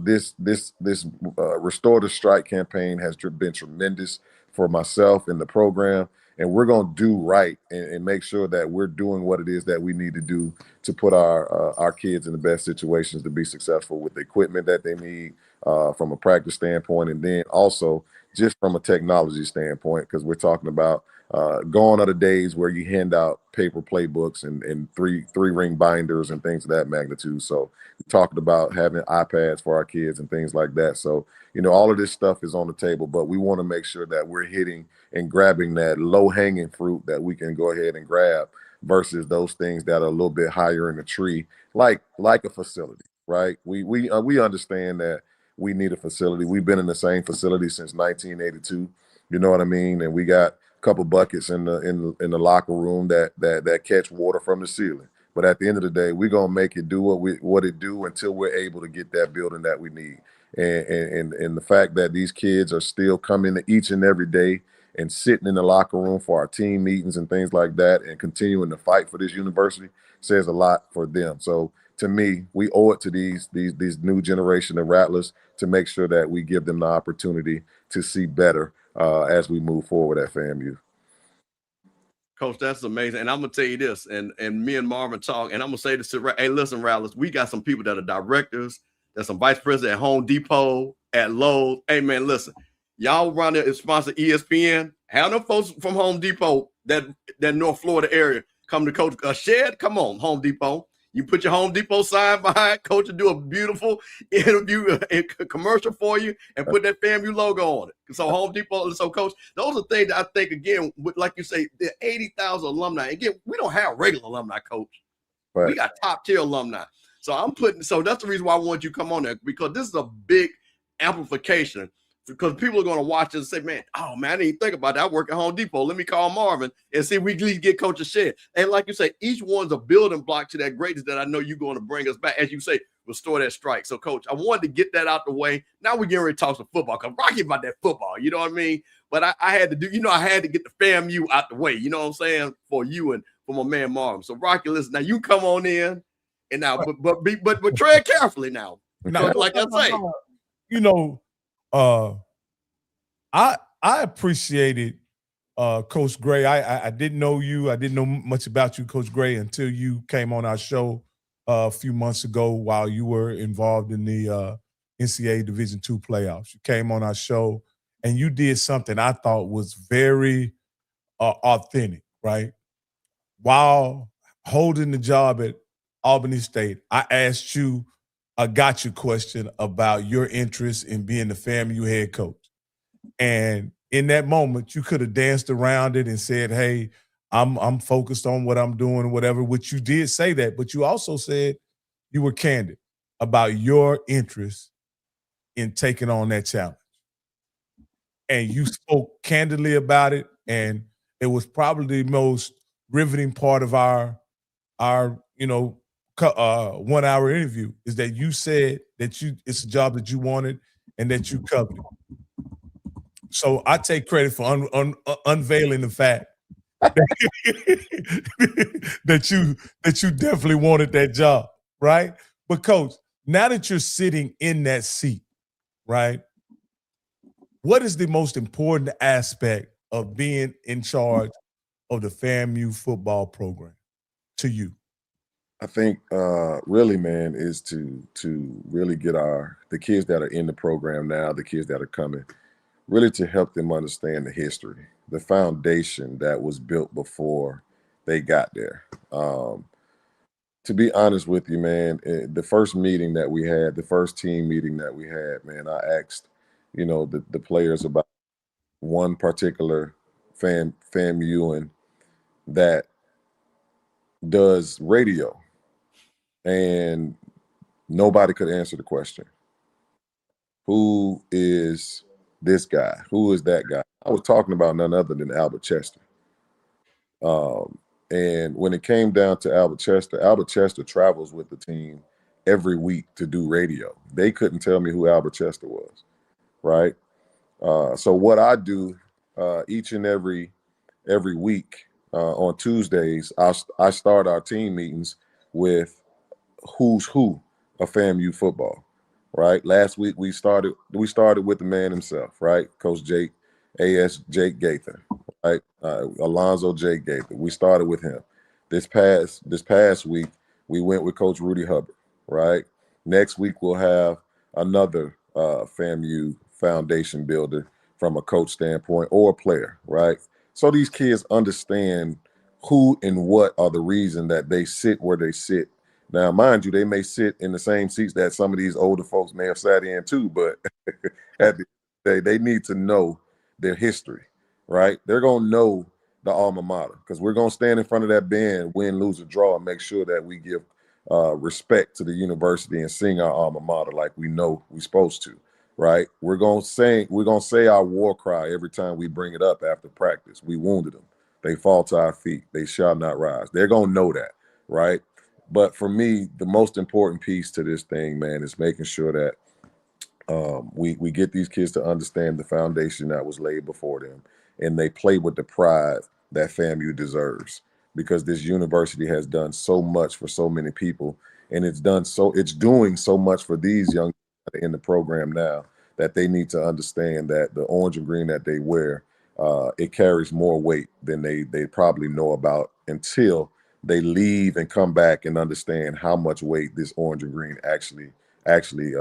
S3: this Restore the Strike campaign has been tremendous for myself and the program. And we're going to do right and make sure that we're doing what it is that we need to do to put our kids in the best situations to be successful with the equipment that they need from a practice standpoint, and then also just from a technology standpoint, because we're talking about gone are the days where you hand out paper playbooks and three ring binders and things of that magnitude. So we talked about having iPads for our kids and things like that. So, all of this stuff is on the table, but we want to make sure that we're hitting and grabbing that low hanging fruit that we can go ahead and grab, versus those things that are a little bit higher in the tree, like a facility, right? We understand that we need a facility. We've been in the same facility since 1982. You know what I mean? And we got couple buckets in the locker room that catch water from the ceiling. But at the end of the day, we're gonna make it do what it do until we're able to get that building that we need. And the fact that these kids are still coming each and every day and sitting in the locker room for our team meetings and things like that, and continuing to fight for this university says a lot for them. So to me, we owe it to these new generation of Rattlers to make sure that we give them the opportunity to see better as we move forward at FAMU.
S2: Coach, that's amazing. And I'm gonna tell you this, and me and Marvin talk, and I'm gonna say this to, hey, listen, Rattlers, we got some people that are directors, there's some vice president at Home Depot, at Lowe's. Hey man, listen, y'all around there sponsor ESPN. Have them folks from Home Depot, that North Florida area, come to Coach Shed. Come on, Home Depot. You put your Home Depot sign behind Coach and do a beautiful interview commercial for you and put that FAMU logo on it. So Home Depot, so Coach, those are things that I think, again, like you say, the 80,000 alumni. Again, we don't have regular alumni, Coach.
S3: Right.
S2: We got top tier alumni. So so that's the reason why I want you to come on there, because this is a big amplification. Because people are going to watch this and say, man, oh, man, I didn't even think about that. I work at Home Depot. Let me call Marvin and see if we can get Coach a shed. And like you say, each one's a building block to that greatness that I know you're going to bring us back. As you say, restore that strike. So, Coach, I wanted to get that out the way. Now we're getting ready to talk some football, because Rocky about that football. You know what I mean? But I had to do, I had to get the FAMU out the way. You know what I'm saying? For you and for my man Marvin. So, Rocky, listen, now you come on in. And now, but tread carefully now. Because like I say.
S1: I appreciated Coach Gray. I didn't know you. I didn't know much about you, Coach Gray, until you came on our show a few months ago while you were involved in the NCAA Division II playoffs. You came on our show and you did something I thought was very authentic, right? While holding the job at Albany State, I asked you a gotcha question about your interest in being the FAMU head coach. And in that moment, you could have danced around it and said, hey, I'm focused on what I'm doing, whatever, which you did say that, but you also said you were candid about your interest in taking on that challenge. And you spoke candidly about it, and it was probably the most riveting part of our 1 hour interview, is that you said that it's a job that you wanted and that you covered. So I take credit for unveiling the fact that you definitely wanted that job, right? But Coach, now that you're sitting in that seat, right, what is the most important aspect of being in charge of the FAMU football program to you?
S3: I think really, man, is to really get the kids that are in the program now, the kids that are coming, really to help them understand the history, the foundation that was built before they got there. To be honest with you, man, the first meeting that we had, the first team meeting that we had, man, I asked, the players about one particular FAMUan that does radio, and nobody could answer the question. Who is this guy? Who is that guy? I was talking about none other than Albert Chester. And when it came down to Albert Chester travels with the team every week to do radio. They couldn't tell me who Albert Chester was, right? So what I do each and every week on Tuesdays, I start our team meetings with who's who of FAMU football. Right. Last week we started with the man himself, right? Coach Jake Gaither, right? Alonzo Jake Gaither. We started with him. This past week we went with Coach Rudy Hubbard, right? Next week we'll have another FAMU foundation builder from a coach standpoint or a player, right? So these kids understand who and what are the reason that they sit where they sit. Now, mind you, they may sit in the same seats that some of these older folks may have sat in too, but at the day, they need to know their history, right? They're going to know the alma mater, because we're going to stand in front of that band, win, lose, or draw, and make sure that we give respect to the university and sing our alma mater like we know we're supposed to. right? We're gonna say our war cry every time we bring it up after practice. We wounded them. They fall to our feet. They shall not rise. They're gonna know that, right? But for me, the most important piece to this thing, man, is making sure that we get these kids to understand the foundation that was laid before them, and they play with the pride that FAMU deserves, because this university has done so much for so many people, and it's doing so much for these young people in the program now, that they need to understand that the orange and green that they wear, it carries more weight than they probably know about until they leave and come back and understand how much weight this orange and green actually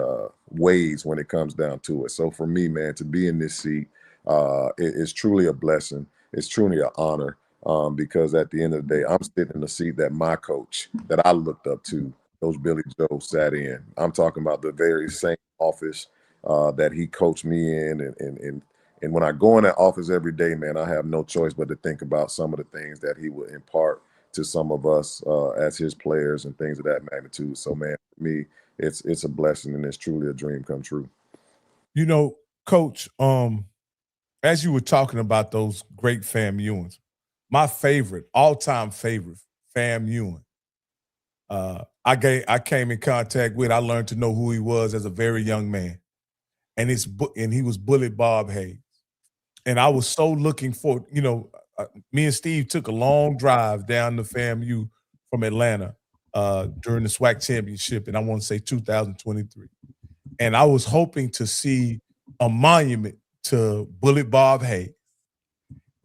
S3: weighs when it comes down to it. So for me, man, to be in this seat, it's truly a blessing. It's truly an honor, because at the end of the day, I'm sitting in the seat that my coach, that I looked up to, Coach Billy Joe, sat in. I'm talking about the very same office that he coached me in, and when I go in that office every day, man, I have no choice but to think about some of the things that he would impart to some of us as his players and things of that magnitude. So, man, for me, it's a blessing, and it's truly a dream come true.
S1: You know, Coach, as you were talking about those great FAMUans, my favorite, all-time favorite FAMUan, I came in contact with, I learned to know who he was as a very young man. And he was Bully Bob Hayes. And I was so looking for, me and Steve took a long drive down to FAMU from Atlanta during the SWAC championship, and I want to say 2023. And I was hoping to see a monument to Bully Bob Hayes.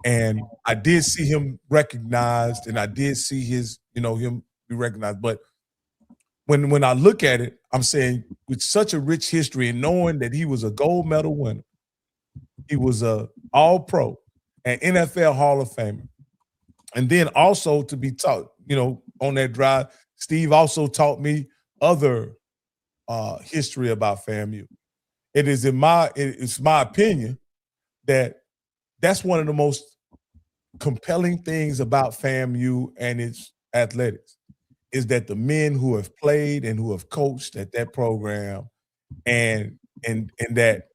S1: And I did see him recognized, and I did see him be recognized. But when I look at it, I'm saying with such a rich history and knowing that he was a gold medal winner, he was a All-Pro, an NFL Hall of Famer, and then also to be taught, on that drive, Steve also taught me other history about FAMU. It's my opinion that that's one of the most compelling things about FAMU and its athletics, is that the men who have played and who have coached at that program, and that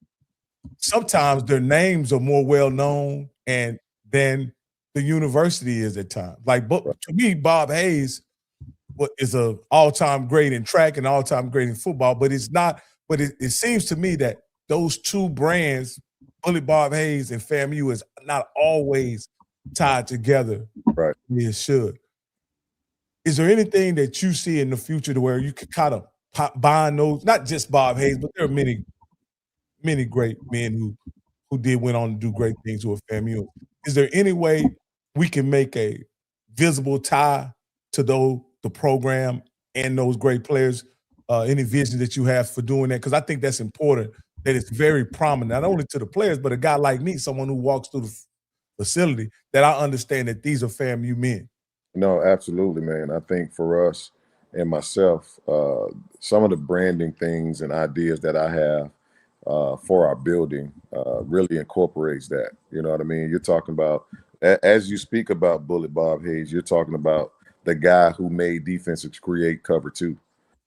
S1: sometimes their names are more well known than the university is at times. But to me, Bob Hayes is an all-time great in track and all-time great in football, but it's not. But it seems to me that those two brands, Bully Bob Hayes and FAMU, is not always tied together.
S3: Right.
S1: It should. Is there anything that you see in the future to where you could kind of bind those, not just Bob Hayes, but there are many, many great men who went on to do great things with FAMU. Is there any way we can make a visible tie to the program and those great players? Any vision that you have for doing that? Because I think that's important, that it's very prominent, not only to the players, but a guy like me, someone who walks through the facility, that I understand that these are FAMU men.
S3: No, absolutely, man. I think for us and myself, some of the branding things and ideas that I have for our building really incorporates that. You know what I mean? You're talking about, as you speak about Bully Bob Hayes, you're talking about the guy who made defenses create cover two,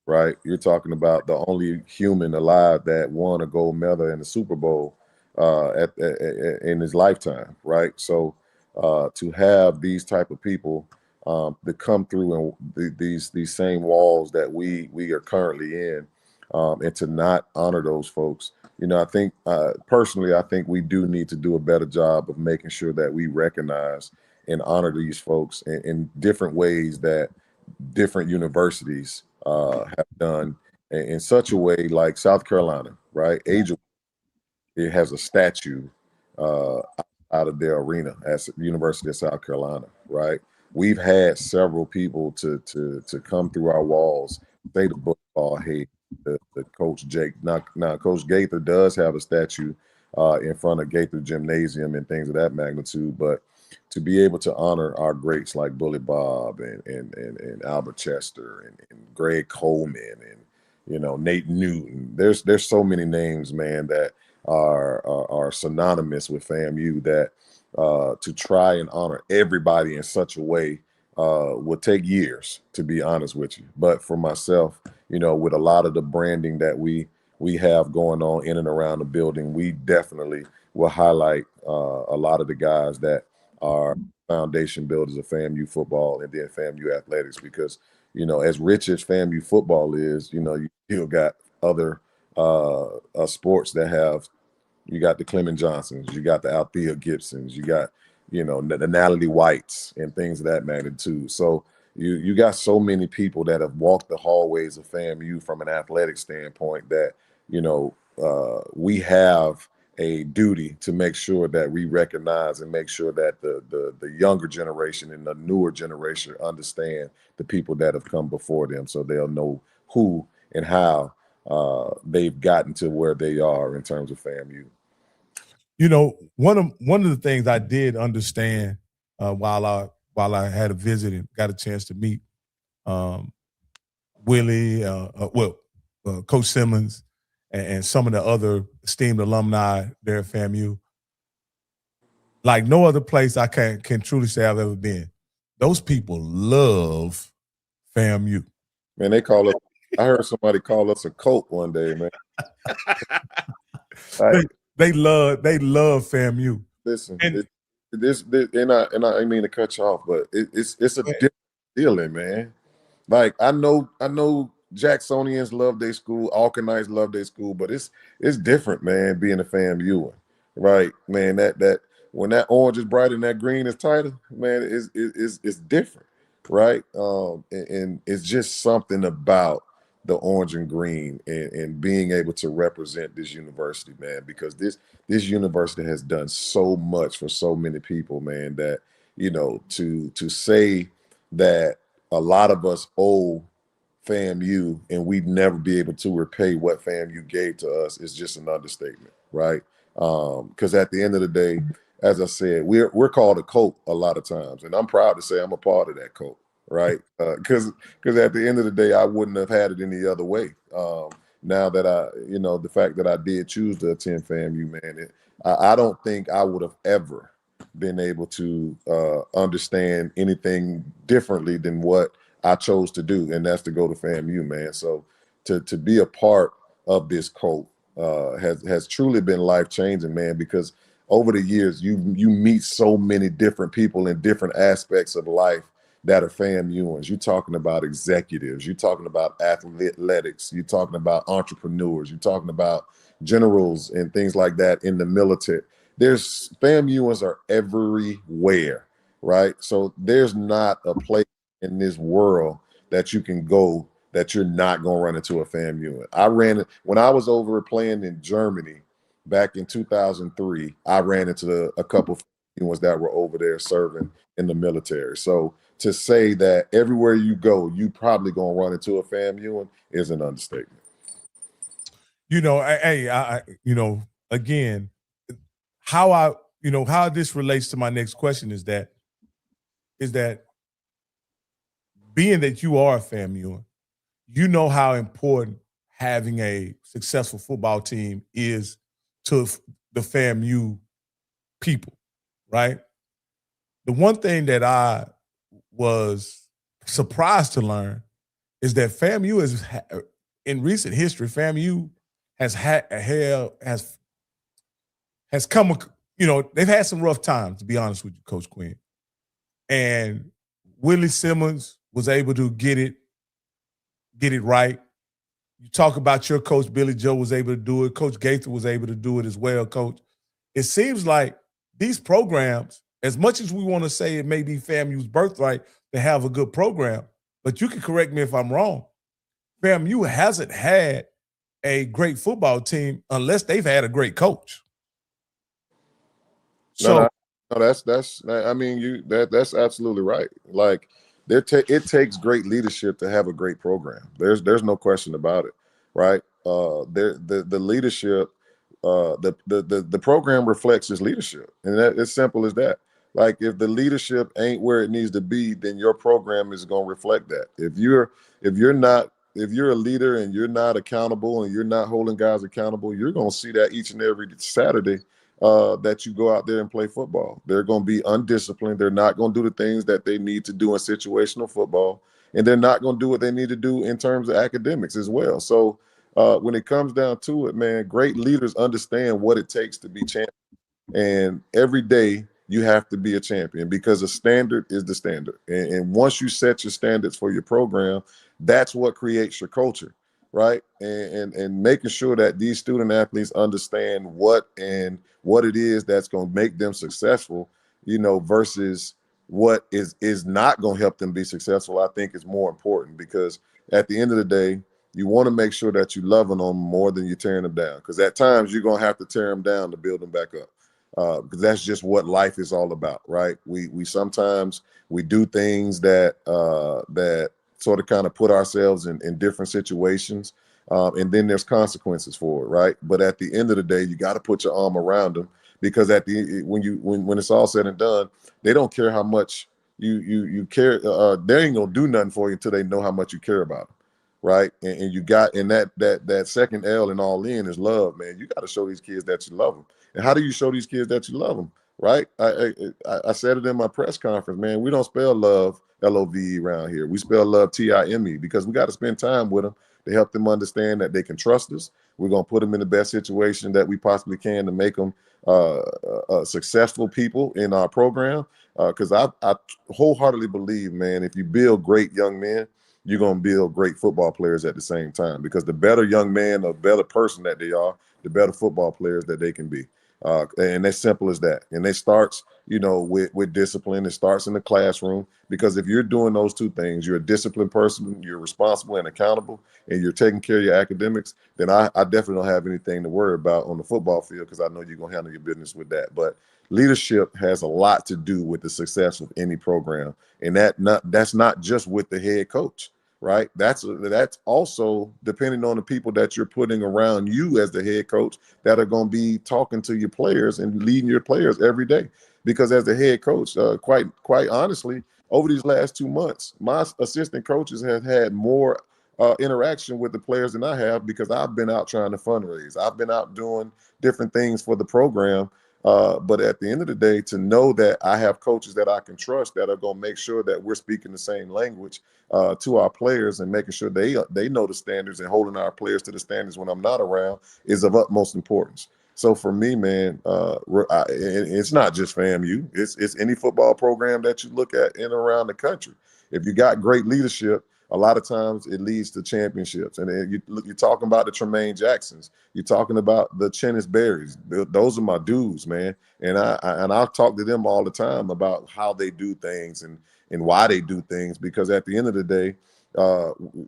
S3: right? You're talking about the only human alive that won a gold medal in the Super Bowl in his lifetime, right? So to have these type of people that come through and these same walls that we are currently in, and to not honor those folks, I think personally, I think we do need to do a better job of making sure that we recognize and honor these folks in different ways that different universities have done in such a way, like South Carolina, right? It has a statue out of their arena at the University of South Carolina, right? We've had several people to come through our walls, say the football, hey, the Coach Jake. Now Coach Gaither does have a statue in front of Gaither Gymnasium and things of that magnitude, but to be able to honor our greats like Bully Bob and Albert Chester and Greg Coleman and Nate Newton. There's so many names, man, that are synonymous with FAMU that to try and honor everybody in such a way would take years, to be honest with you. But for myself, with a lot of the branding that we're we have going on in and around the building, we definitely will highlight a lot of the guys that are foundation builders of FAMU football and then FAMU athletics, because, you know, as rich as FAMU football is, you know, you still got other sports that have, you got the Clement Johnsons, you got the Althea Gibsons, you got, you know, the Natalie Whites and things of that magnitude. So you got so many people that have walked the hallways of FAMU from an athletic standpoint that, you know, we have a duty to make sure that we recognize and make sure that the younger generation and the newer generation understand the people that have come before them, so they'll know who and how they've gotten to where they are in terms of FAMU.
S1: You know, one of the things I did understand while I had a visit and got a chance to meet Willie, Coach Simmons, and some of the other esteemed alumni there at FAMU, like no other place I can truly say I've ever been. Those people love FAMU.
S3: Man, they call us. I heard somebody call us a cult one day, man.
S1: They love FAMU.
S3: Listen, and I mean to cut you off, but it's a different feeling, man. Like I know Jacksonians love their school, Alkanites love their school, but it's different, man, being a FAMU, right? Man, that when that orange is bright and that green is tighter, man, it's different, right? And it's just something about the orange and green and being able to represent this university, man, because this university has done so much for so many people, man, that, you know, to say that a lot of us owe FAMU and we'd never be able to repay what FAMU gave to us is just an understatement, right? Because at the end of the day, as I said, we're called a cult a lot of times, and I'm proud to say I'm a part of that cult, right? Because at the end of the day, I wouldn't have had it any other way. Now that you know, the fact that I did choose to attend FAMU, man, I don't think I would have ever been able to understand anything differently than what I chose to do, and that's to go to FAMU, man. So to be a part of this cult has truly been life-changing, man, because over the years you meet so many different people in different aspects of life that are FAMUans. You're talking about executives, you're talking about athletics, you're talking about entrepreneurs, you're talking about generals and things like that in the military. There's FAMUans are everywhere, right? So there's not a place in this world that you can go that you're not going to run into a FAMU. I ran it when I was over playing in Germany back in 2003. I ran into a couple of FAMUans that were over there serving in the military. So to say that everywhere you go, you probably going to run into a FAMU is an understatement.
S1: You know, you know, again, how this relates to my next question is that being that you are a FAMU, you know how important having a successful football team is to the FAMU people, right? The one thing that I was surprised to learn is that FAMU is, in recent history, FAMU has come, you know, they've had some rough times, to be honest with you, Coach Quinn. And Willie Simmons was able to get it right. You talk about your coach, Billy Joe, was able to do it. Coach Gaither was able to do it as well, Coach. It seems like these programs, as much as we want to say it may be FAMU's birthright to have a good program, but you can correct me if I'm wrong, FAMU hasn't had a great football team unless they've had a great coach. So
S3: that's I mean, that's absolutely right. Like it takes great leadership to have a great program. There's no question about it, right? The leadership, the program reflects its leadership, and that it's simple as that. Like if the leadership ain't where it needs to be, then your program is going to reflect that. If you're a leader and you're not accountable and you're not holding guys accountable, you're going to see that each and every Saturday that you go out there and play football. They're going to be undisciplined. They're not going to do the things that they need to do in situational football, and they're not going to do what they need to do in terms of academics as well. So when it comes down to it, man, great leaders understand what it takes to be champion. And every day you have to be a champion because a standard is the standard. And once you set your standards for your program, that's what creates your culture, right? And making sure that these student athletes understand what it is that's going to make them successful, versus what is not going to help them be successful, I think is more important, because at the end of the day, you want to make sure that you're loving them more than you're tearing them down, because at times you're going to have to tear them down to build them back up. Because that's just what life is all about, right? We sometimes we do things that sort of kind of put ourselves in different situations, and then there's consequences for it, right? But at the end of the day, you got to put your arm around them, because when it's all said and done, they don't care how much you care. They ain't gonna do nothing for you until they know how much you care about them, right? And you got, and that second L in all in is love, man. You got to show these kids that you love them. And how do you show these kids that you love them, right? I said it in my press conference, man. We don't spell love L-O-V-E around here. We spell love T-I-M-E, because we got to spend time with them to help them understand that they can trust us. We're going to put them in the best situation that we possibly can to make them successful people in our program. Because I wholeheartedly believe, man, if you build great young men, you're going to build great football players at the same time, because the better young man or better person that they are, the better football players that they can be. And as simple as that. And it starts, with discipline. It starts in the classroom, because if you're doing those two things, you're a disciplined person, you're responsible and accountable, and you're taking care of your academics, then I definitely don't have anything to worry about on the football field, because I know you're going to handle your business with that. But leadership has a lot to do with the success of any program. And that's not just with the head coach, right? That's also depending on the people that you're putting around you as the head coach, that are going to be talking to your players and leading your players every day. Because as the head coach, quite honestly, over these last 2 months, my assistant coaches have had more interaction with the players than I have, because I've been out trying to fundraise. I've been out doing different things for the program. But at the end of the day, to know that I have coaches that I can trust, that are going to make sure that we're speaking the same language to our players, and making sure they know the standards, and holding our players to the standards when I'm not around, is of utmost importance. So for me, man, it's not just FAMU. It's any football program that you look at in and around the country. If you got great leadership, a lot of times it leads to championships. And you're talking about the Tremaine Jacksons. You're talking about the Chennis Berries. Those are my dudes, man. And I talk to them all the time about how they do things and why they do things, because at the end of the day,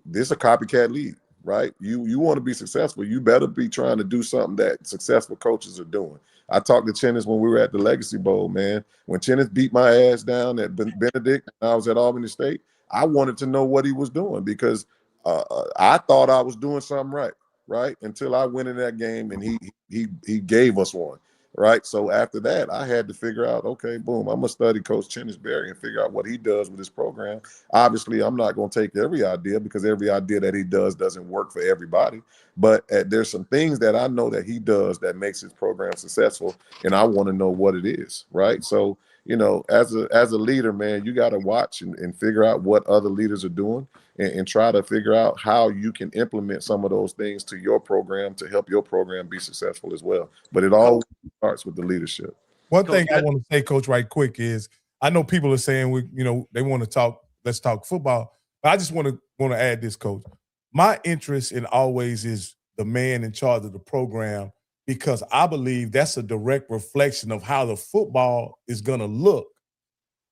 S3: this is a copycat league, right? You want to be successful, you better be trying to do something that successful coaches are doing. I talked to Chennis when we were at the Legacy Bowl, man. When Chennis beat my ass down at Benedict, and I was at Albany State, I wanted to know what he was doing, because I thought I was doing something right? Until I went in that game and he gave us one, right? So after that, I had to figure out, okay, boom, I'm gonna study Coach Chennis Berry and figure out what he does with his program. Obviously, I'm not gonna take every idea, because every idea that he does doesn't work for everybody. But there's some things that I know that he does that makes his program successful, and I want to know what it is, right? So, as a leader, man, you got to watch and figure out what other leaders are doing, and try to figure out how you can implement some of those things to your program to help your program be successful as well. But it all starts with the leadership.
S1: One thing I want to say, Coach, right quick is, I know people are saying they want to talk, let's talk football, but I just want to add this, Coach. My interest in always is the man in charge of the program, because I believe that's a direct reflection of how the football is going to look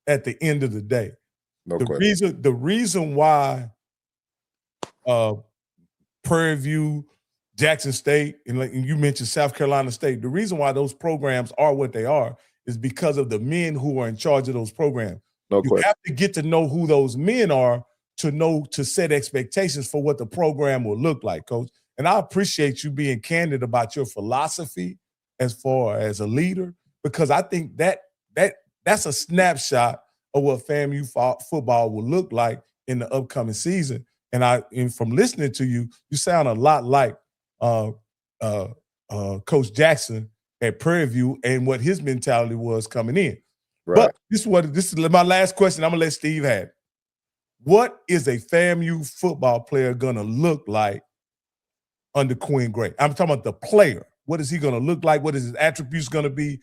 S1: at the end of the day. The reason why Prairie View, Jackson State, and you mentioned South Carolina State, the reason why those programs are what they are is because of the men who are in charge of those programs. You have to get to know who those men are to set expectations for what the program will look like, Coach. And I appreciate you being candid about your philosophy as far as a leader, because I think that's a snapshot of what FAMU football will look like in the upcoming season. And from listening to you, you sound a lot like Coach Jackson at Prairie View and what his mentality was coming in. Right. But this is my last question. I'm gonna let Steve have it. What is a FAMU football player gonna look like under Quinn Gray? I'm talking about the player. What is he going to look like? What is his attributes going to be?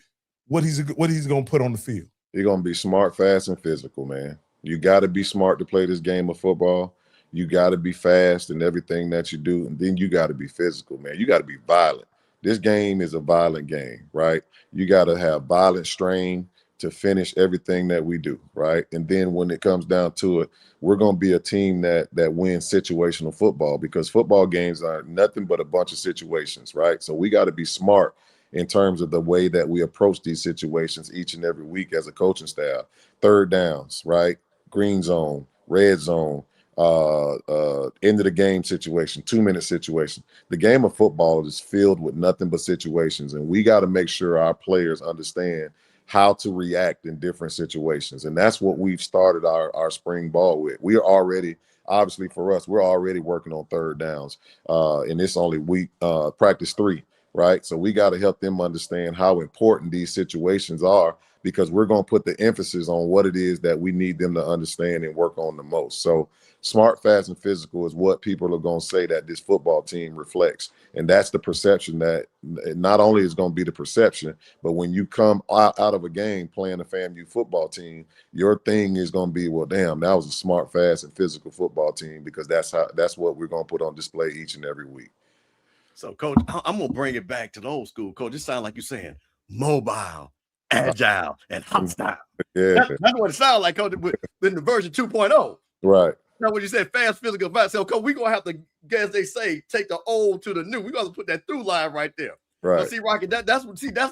S1: What he's going to put on the field?
S3: You're going to be smart, fast, and physical, man. You got to be smart to play this game of football. You got to be fast in everything that you do, and then you got to be physical, man. You got to be violent. This game is a violent game, right? You got to have violent strain to finish everything that we do, right? And then when it comes down to it, we're going to be a team that wins situational football, because football games are nothing but a bunch of situations, right? So we got to be smart in terms of the way that we approach these situations each and every week as a coaching staff. Third downs, right? Green zone, red zone, end of the game situation, 2-minute situation. The game of football is filled with nothing but situations, and we got to make sure our players understand how to react in different situations. And that's what we've started our spring ball with. We are already, obviously for us, we're already working on third downs, and it's only week practice 3, right? So we got to help them understand how important these situations are, because we're going to put the emphasis on what it is that we need them to understand and work on the most. So smart, fast, and physical is what people are going to say that this football team reflects. And that's the perception that not only is going to be the perception, but when you come out of a game playing a FAMU football team, your thing is going to be, well, damn, that was a smart, fast, and physical football team, because that's what we're going to put on display each and every week.
S2: So, Coach, I'm going to bring it back to the old school, Coach. It sounds like you're saying mobile, agile, and hostile.
S3: Yeah.
S2: That's what it sounds like, Coach, in the version 2.0.
S3: Right.
S2: Now, when you said fast, physical, fast, so Coach, we're going to have to, as they say, take the old to the new. We're going to put that through line right there.
S3: Right.
S2: See, Rocky, that's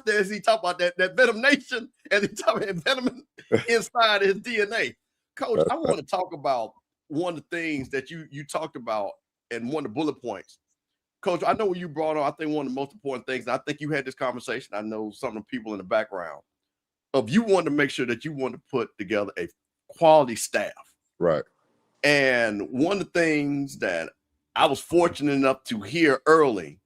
S2: there. He talk about that Venom Nation, and he talk about venom inside his DNA. Coach, I want to talk about one of the things that you talked about and one of the bullet points. Coach, I know when you brought on, I think one of the most important things, and I think you had this conversation, I know some of the people in the background, of you wanted to make sure that you want to put together a quality staff.
S3: Right.
S2: And one of the things that I was fortunate enough to hear early,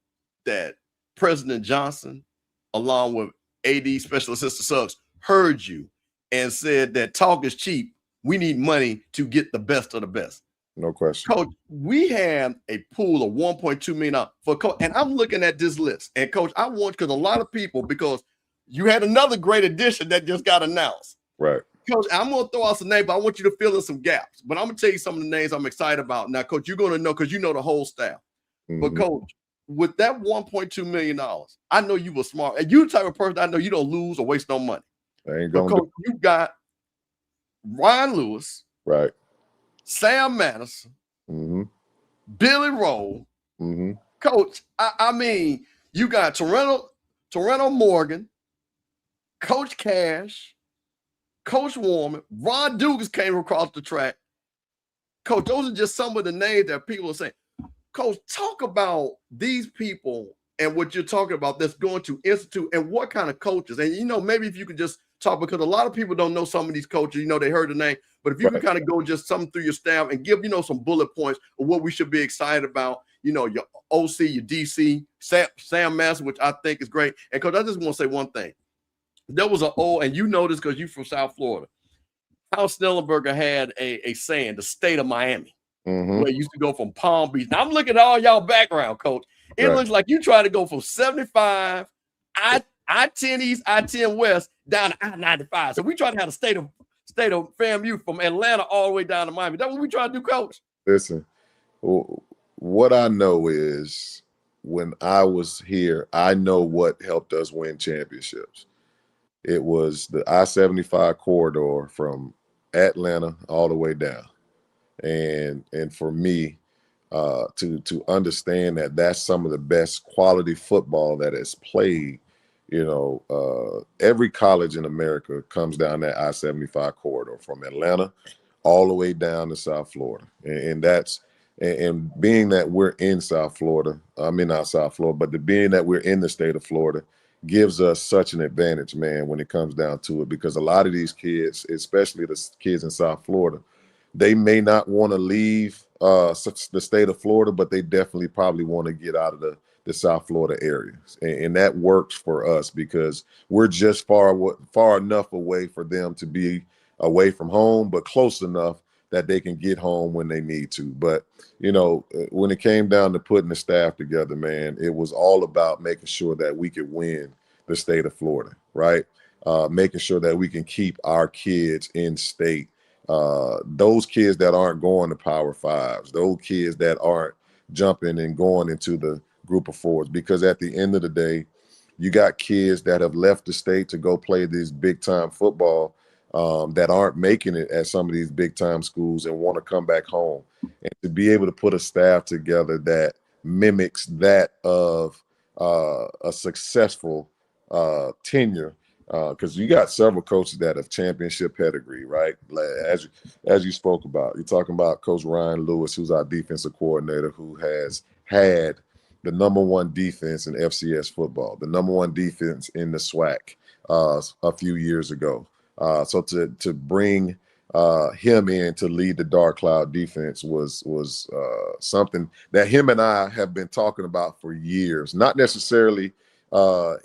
S2: that President Johnson, along with AD Special Assistant Suggs, heard you and said that talk is cheap. We need money to get the best of the best.
S3: No question.
S2: Coach, we have a pool of $1.2 million for Coach, and I'm looking at this list. And Coach, I want, because a lot of people, because you had another great addition that just got announced.
S3: Right.
S2: Coach, I'm going to throw out some names, but I want you to fill in some gaps. But I'm going to tell you some of the names I'm excited about. Now, Coach, you're going to know, because you know the whole staff. Mm-hmm. But Coach, with that $1.2 million, I know you were smart. And you the type of person I know you don't lose or waste no money.
S3: But
S2: Coach, you got Ryan Lewis.
S3: Right.
S2: Sam Madison, Billy Rowe. Coach, I mean, you got Toronto Morgan, Coach Cash, Coach Warman, Ron Dugas came across the track. Coach, those are just some of the names that people are saying. Coach, talk about these people and what you're talking about that's going to institute, and what kind of coaches. And, you know, maybe if you could just talk, because a lot of people don't know some of these coaches, you know, they heard the name, but if you can kind of go just some through your staff and give, you know, some bullet points of what we should be excited about, you know, your OC, your DC, Sam Madison, which I think is great. And Coach, I just want to say one thing. There was and you know this because you're from South Florida. Hal Snellenberger had a saying, the state of Miami, where it used to go from Palm Beach. Now I'm looking at all y'all background, Coach. It looks like you try to go from 75, I-10 East, I-10 West, down to I-95. So we try to have the state of FAMU from Atlanta all the way down to Miami. That's what we try to do, Coach.
S3: Listen, what I know is when I was here, I know what helped us win championships. It was the I-75 corridor from Atlanta all the way down. And for me, to understand that that's some of the best quality football that is played, you know, every college in America comes down that I-75 corridor from Atlanta all the way down to South Florida. And that's, and being that we're in South Florida, I mean, not South Florida, but being that we're in the state of Florida gives us such an advantage, man, when it comes down to it, because a lot of these kids, especially the kids in South Florida, they may not want to leave the state of Florida, but they definitely probably want to get out of the South Florida areas. And that works for us because we're just far enough away for them to be away from home, but close enough that they can get home when they need to. But, you know, when it came down to putting the staff together, man, it was all about making sure that we could win the state of Florida, right? Making sure that we can keep our kids in state. Those kids that aren't going to Power Fives, those kids that aren't jumping and going into the group of fours, because at the end of the day, you got kids that have left the state to go play this big time football that aren't making it at some of these big time schools and want to come back home. And to be able to put a staff together that mimics that of a successful tenure, because you got several coaches that have championship pedigree, right? As you spoke about, you're talking about Coach Ryan Lewis, who's our defensive coordinator, who has had the #1 defense in FCS football, the #1 defense in the SWAC a few years ago. So to bring him in to lead the Dark Cloud defense was something that him and I have been talking about for years, not necessarily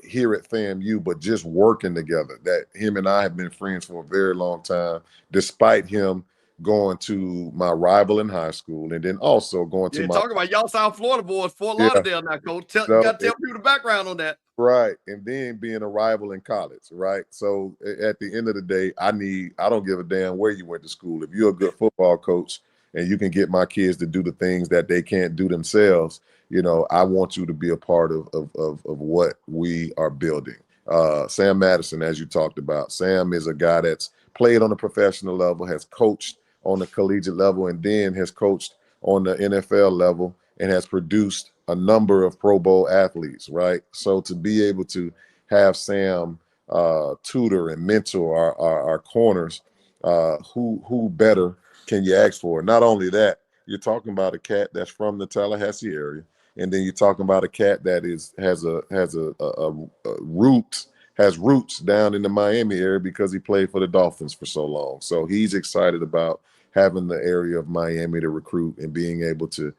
S3: here at FAMU, but just working together. That him and I have been friends for a very long time, despite him going to my rival in high school and then also going to my
S2: talking about y'all South Florida boys, Fort
S3: Yeah.
S2: Lauderdale now, Coach. You got to tell people the background on that.
S3: Right. And then being a rival in college, right? So at the end of the day, I don't give a damn where you went to school. If you're a good football coach and you can get my kids to do the things that they can't do themselves, you know, I want you to be a part of what we are building. Sam Madison, as you talked about, Sam is a guy that's played on a professional level, has coached on the collegiate level, and then has coached on the NFL level and has produced a number of Pro Bowl athletes, right? So to be able to have Sam tutor and mentor our corners, who better can you ask for? Not only that, you're talking about a cat that's from the Tallahassee area, and then you're talking about a cat that has roots down in the Miami area because he played for the Dolphins for so long. So he's excited about having the area of Miami to recruit and being able to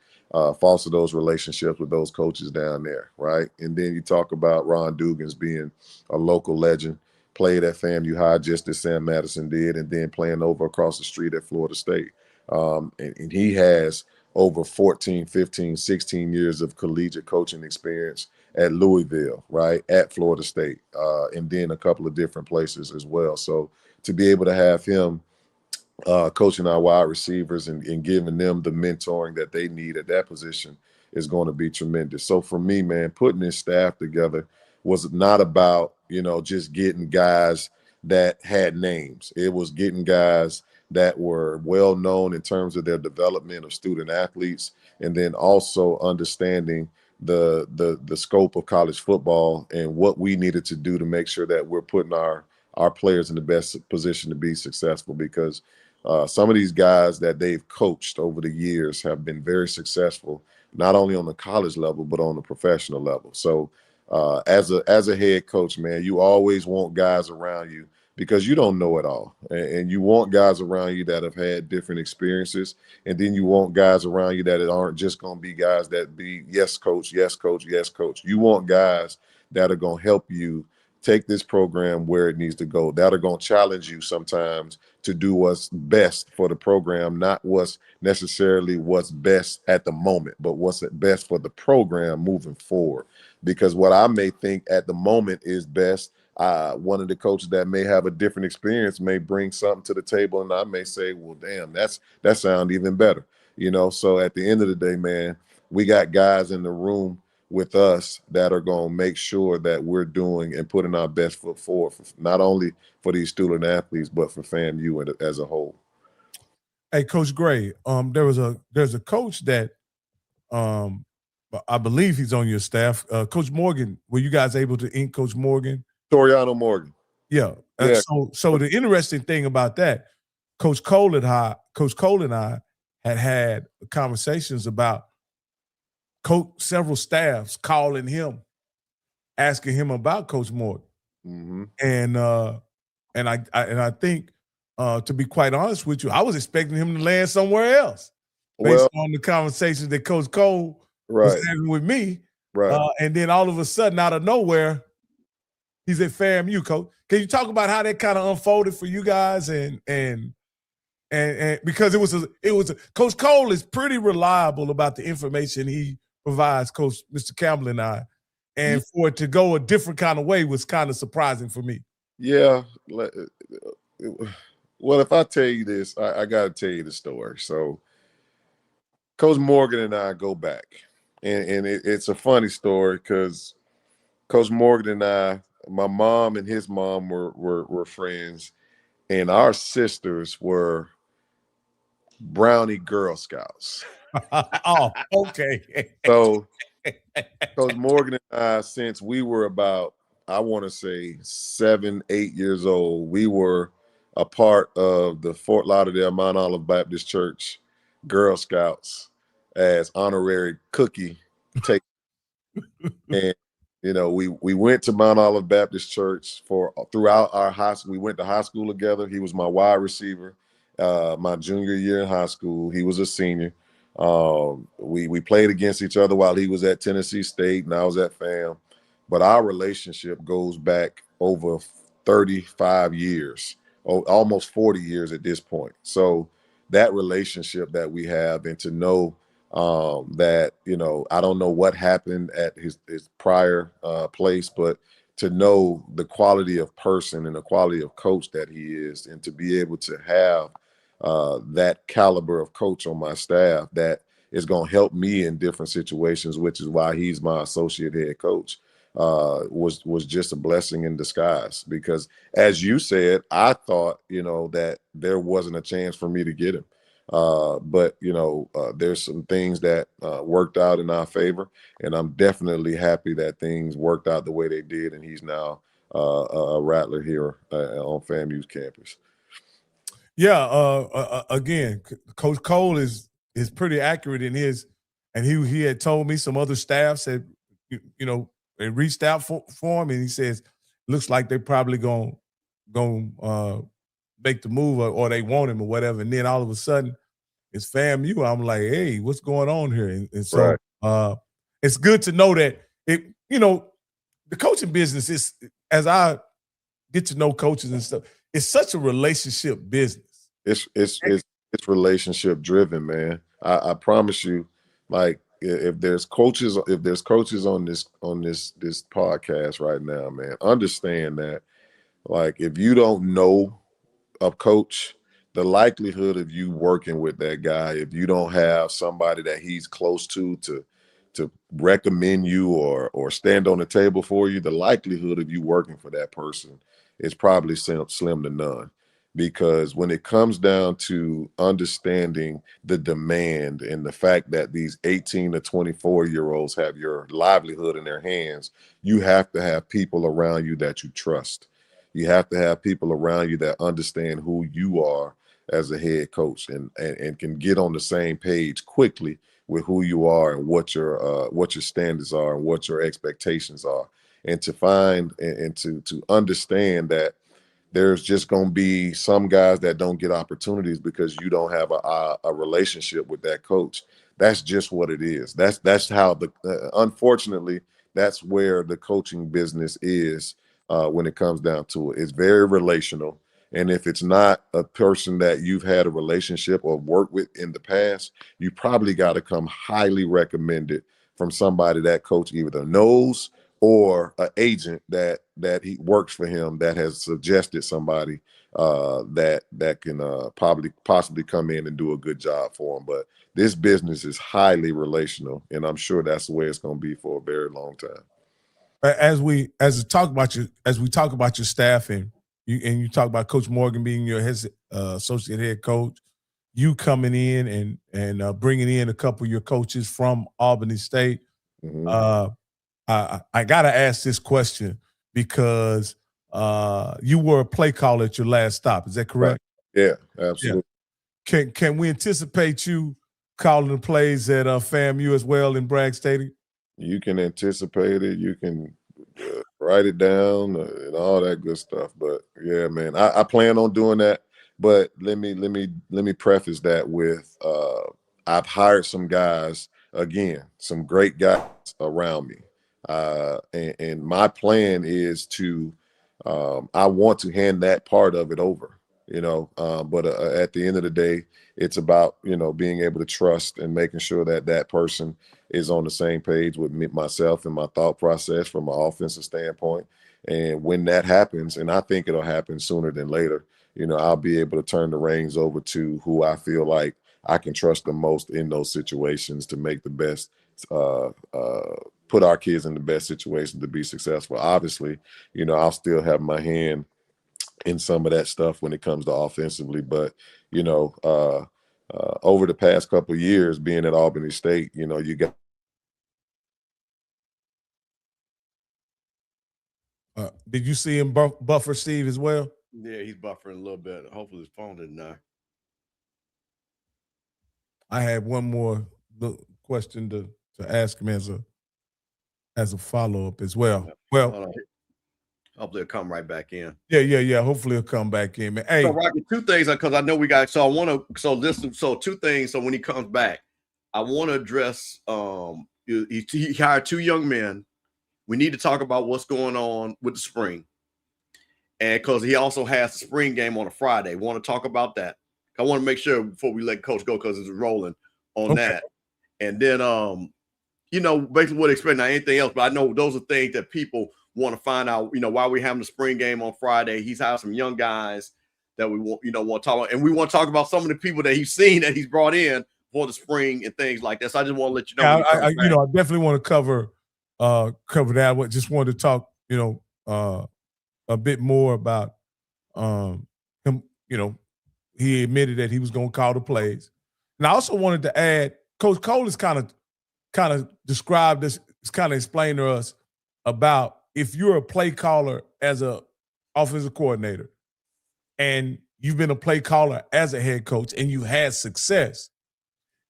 S3: foster those relationships with those coaches down there, right? And then you talk about Ron Dugans being a local legend, played at FAMU High just as Sam Madison did, and then playing over across the street at Florida State. And he has over 14, 15, 16 years of collegiate coaching experience at Louisville, right, at Florida State, and then a couple of different places as well. So to be able to have him coaching our wide receivers and giving them the mentoring that they need at that position is going to be tremendous. So for me, man, putting this staff together was not about, you know, just getting guys that had names. It was getting guys that were well known in terms of their development of student athletes, and then also understanding the scope of college football and what we needed to do to make sure that we're putting our players in the best position to be successful, because some of these guys that they've coached over the years have been very successful, not only on the college level, but on the professional level. So as a head coach, man, you always want guys around you because you don't know it all. And you want guys around you that have had different experiences. And then you want guys around you that aren't just going to be guys that be, yes, coach, yes, coach, yes, coach. You want guys that are going to help you take this program where it needs to go, that are going to challenge you sometimes to do what's best for the program, not what's necessarily what's best at the moment, but what's best for the program moving forward. Because what I may think at the moment is best, one of the coaches that may have a different experience may bring something to the table, and I may say, well, damn, that sounds even better. You know, so at the end of the day, man, we got guys in the room with us that are going to make sure that we're doing and putting our best foot forward, not only for these student athletes, but for FAMU as a whole.
S1: Hey, Coach Gray, there's a coach that I believe he's on your staff, Coach Morgan. Were you guys able to ink Coach Morgan?
S3: Toriano Morgan.
S1: Yeah. So the interesting thing about that, Coach Cole and I had conversations about several staffs calling him, asking him about Coach Morgan.
S3: Mm-hmm.
S1: And I think, to be quite honest with you, I was expecting him to land somewhere else based on the conversations that Coach Cole was having with me.
S3: Right.
S1: And then all of a sudden, out of nowhere, he's at FAMU, Coach. Can you talk about how that kind of unfolded for you guys and and because it was Coach Cole is pretty reliable about the information he provides, Mr. Campbell and I, and for it to go a different kind of way was kind of surprising for me.
S3: Yeah. Well, if I tell you this, I got to tell you the story. So Coach Morgan and I go back, and it's a funny story because Coach Morgan and I, my mom and his mom were friends, and our sisters were Brownie Girl Scouts.
S1: Oh, okay.
S3: So Coach Morgan and I, since we were about, I want to say 7, 8 years old, we were a part of the Fort Lauderdale Mount Olive Baptist Church Girl Scouts as honorary cookie take. And we went to Mount Olive Baptist Church throughout our high school. We went to high school together. He was my wide receiver my junior year in high school. He was a senior. We played against each other while he was at Tennessee State and I was at FAM. But our relationship goes back over 35 years, almost 40 years at this point. So that relationship that we have, and to know that, I don't know what happened at his prior place, but to know the quality of person and the quality of coach that he is, and to be able to have that caliber of coach on my staff that is going to help me in different situations, which is why he's my associate head coach, was just a blessing in disguise. Because as you said, I thought, that there wasn't a chance for me to get him. But there's some things that worked out in our favor, and I'm definitely happy that things worked out the way they did, and he's now a Rattler here on FAMU's campus.
S1: Yeah. Again, Coach Cole is pretty accurate in his, and he had told me some other staff said, they reached out for him, and he says, looks like they probably gonna make the move, or they want him or whatever, and then all of a sudden it's FAMU. I'm like, hey, what's going on here? And so it's good to know that the coaching business is, as I get to know coaches and stuff, it's such a relationship business.
S3: It's relationship driven, man. I promise you, like if there's coaches on this podcast right now, man, understand that, like, if you don't know a coach, the likelihood of you working with that guy, if you don't have somebody that he's close to recommend you or stand on the table for you, the likelihood of you working for that person is probably slim to none. Because when it comes down to understanding the demand and the fact that these 18 to 24-year-olds have your livelihood in their hands, you have to have people around you that you trust. You have to have people around you that understand who you are as a head coach and can get on the same page quickly with who you are and what your standards are and what your expectations are. And to find and to understand that there's just going to be some guys that don't get opportunities because you don't have a relationship with that coach. That's just what it is. That's how unfortunately, that's where the coaching business is when it comes down to it. It's very relational. And if it's not a person that you've had a relationship or worked with in the past, you probably got to come highly recommended from somebody that coach either knows or an agent that he works for him that has suggested somebody that can possibly come in and do a good job for him. But this business is highly relational, and I'm sure that's the way it's going to be for a very long time.
S1: As we talk about your staff, and you talk about Coach Morgan being your associate head coach, you coming in and bringing in a couple of your coaches from Albany State.
S3: Mm-hmm.
S1: I got to ask this question because you were a play caller at your last stop. Is that correct?
S3: Right. Yeah, absolutely.
S1: Yeah. Can we anticipate you calling the plays at FAMU as well in Bragg Stadium?
S3: You can anticipate it. You can write it down and all that good stuff. But yeah, man, I plan on doing that. But let me preface that with I've hired some guys, again, some great guys around me. And my plan is to I want to hand that part of it over. you know. But at the end of the day, it's about, you know, being able to trust and making sure that that person is on the same page with me, myself, and my thought process from an offensive standpoint. And when that happens, and I think it'll happen sooner than later, you know, I'll be able to turn the reins over to who I feel like I can trust the most in those situations to make the best, put our kids in the best situation to be successful. Obviously, you know, I'll still have my hand in some of that stuff when it comes to offensively, but you know, over the past couple of years being at Albany State, you know, you got.
S1: Did you see him buffer Steve as well?
S2: Yeah, he's buffering a little bit. Hopefully his phone didn't die.
S1: I had one more question to ask him as a follow-up as well. Well,
S2: hopefully it'll come right back in.
S1: Yeah. Hopefully it'll come back in, man. Hey,
S2: so Rocky, two things, because I know we got. So I want to. So listen. So two things. So when he comes back, I want to address. He hired 2 young men. We need to talk about what's going on with the spring, and because he also has the spring game on a Friday. Want to talk about that? I want to make sure before we let Coach go, because it's rolling on that. And then, you know, basically what to expect, not anything else, but I know those are things that people want to find out, you know, why we're having the spring game on Friday. He's hired some young guys that we want, you know, want to talk about. And we want to talk about some of the people that he's seen that he's brought in for the spring and things like that. So I just want to let you know.
S1: Yeah, I definitely want to cover that. I just wanted to talk, you know, a bit more about him, you know. He admitted that he was going to call the plays. And I also wanted to add, Coach Cole has kind of described this, kind of explained to us about if you're a play caller as a offensive coordinator and you've been a play caller as a head coach and you had success,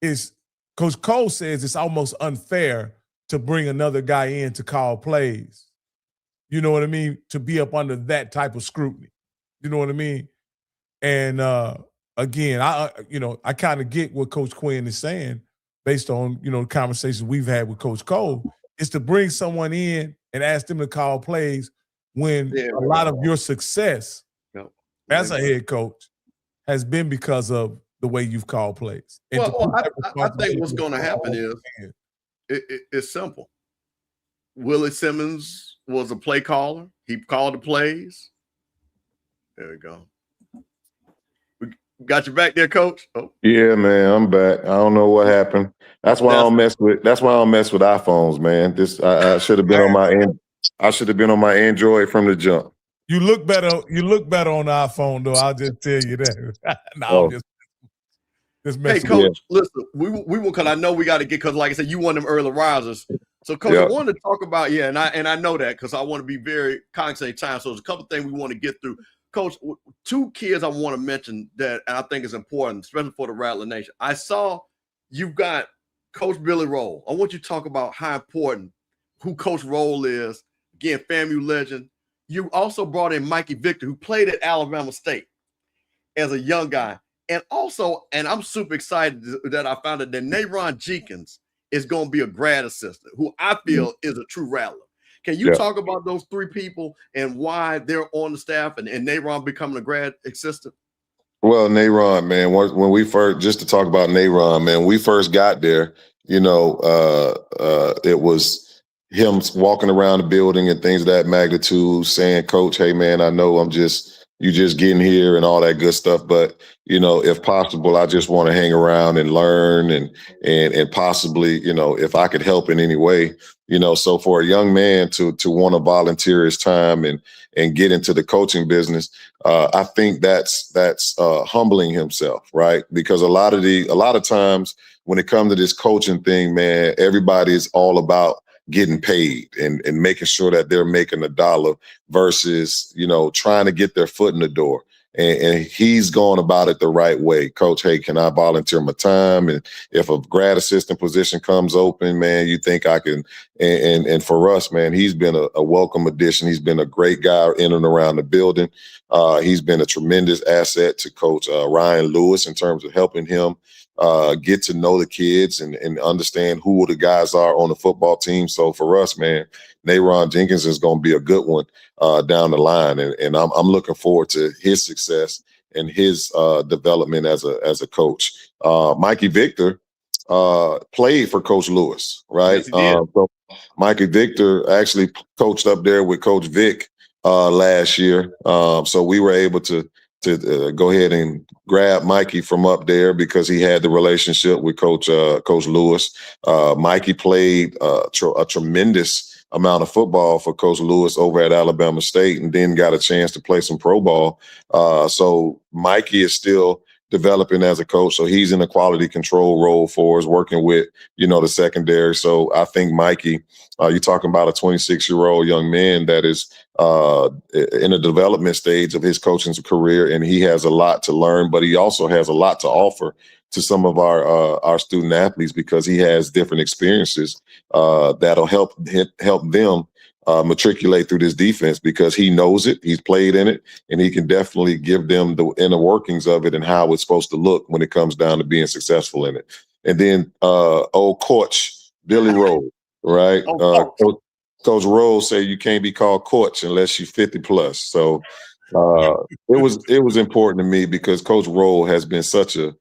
S1: is Coach Cole says it's almost unfair to bring another guy in to call plays. You know what I mean? To be up under that type of scrutiny. You know what I mean? And again, I kind of get what Coach Quinn is saying based on, you know, the conversations we've had with Coach Cole, is to bring someone in and ask them to call plays when a lot of your success as a head coach has been because of the way you've called plays. And
S2: I think what's going to happen is it's simple. Willie Simmons was a play caller. He called the plays. There we go. Got you back there, Coach? Oh.
S3: Yeah, man, I'm back. I don't know what happened. That's why I don't mess with iPhones, man. I should have been on my Android from the jump.
S1: You look better on the iPhone, though. I'll just tell you that. Just
S2: hey, Coach, listen, we will, because I know we got to get, because like I said, you one of them early risers. So, Coach, I wanted to talk about, and I know that because I want to be very cognizant of time. So there's a couple things we want to get through. Coach, 2 kids I want to mention that I think is important, especially for the Rattler Nation. I saw you've got Coach Billy Roll. I want you to talk about how important who Coach Roll is. Again, FAMU legend. You also brought in Mikey Victor, who played at Alabama State as a young guy. And also, and I'm super excited that I found out that Nayron Jenkins is going to be a grad assistant, who I feel is a true Rattler. Can you talk about those 3 people and why they're on the staff and Nayron becoming a grad assistant?
S3: Well, Nayron, man, when we first, just to talk about Nayron, man, we first got there, you know, it was him walking around the building and things of that magnitude, saying, Coach, hey, man, I know you just getting here and all that good stuff. But, you know, if possible, I just want to hang around and learn and possibly, you know, if I could help in any way, you know. So for a young man to want to volunteer his time and get into the coaching business, I think that's humbling himself, right? Because a lot of times when it comes to this coaching thing, man, everybody is all about getting paid and making sure that they're making $1 versus, you know, trying to get their foot in the door. And he's going about it the right way. Coach, hey, can I volunteer my time? And if a grad assistant position comes open, man, you think I can? And for us, man, he's been a welcome addition. He's been a great guy in and around the building. He's been a tremendous asset to Coach Ryan Lewis in terms of helping him get to know the kids and understand who the guys are on the football team. So for us, man, Nayron Jenkins is going to be a good one down the line. And I'm looking forward to his success his development as a coach. Mikey Victor played for Coach Lewis, right?
S2: Yes, he did.
S3: So Mikey Victor actually coached up there with Coach Vic last year. So we were able to go ahead and grab Mikey from up there because he had the relationship with Coach Lewis. Mikey played a tremendous amount of football for Coach Lewis over at Alabama State, and then got a chance to play some pro ball. So Mikey is still developing as a coach. So he's in a quality control role for us, working with, the secondary. So I think Mikey, you're talking about a 26-year-old young man that is in a development stage of his coaching career, and he has a lot to learn, but he also has a lot to offer to some of our student athletes because he has different experiences that'll help them matriculate through this defense because he knows it, he's played in it, and he can definitely give them the inner workings of it and how it's supposed to look when it comes down to being successful in it. And then old coach Billy Rowe, right? Coach Rowe say you can't be called coach unless you're 50 plus. So it was important to me because Coach Rowe has been such a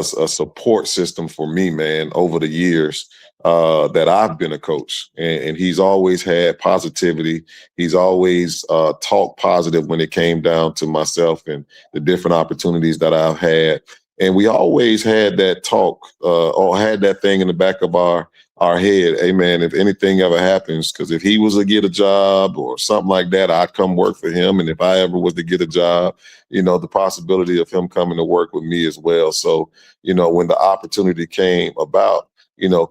S3: support system for me, man, over the years that I've been a coach. And he's always had positivity. He's always talked positive when it came down to myself and the different opportunities that I've had. And we always had that talk or had that thing in the back of our head. Hey, man, if anything ever happens, because if he was to get a job or something like that, I'd come work for him. And if I ever was to get a job, the possibility of him coming to work with me as well. So, when the opportunity came about,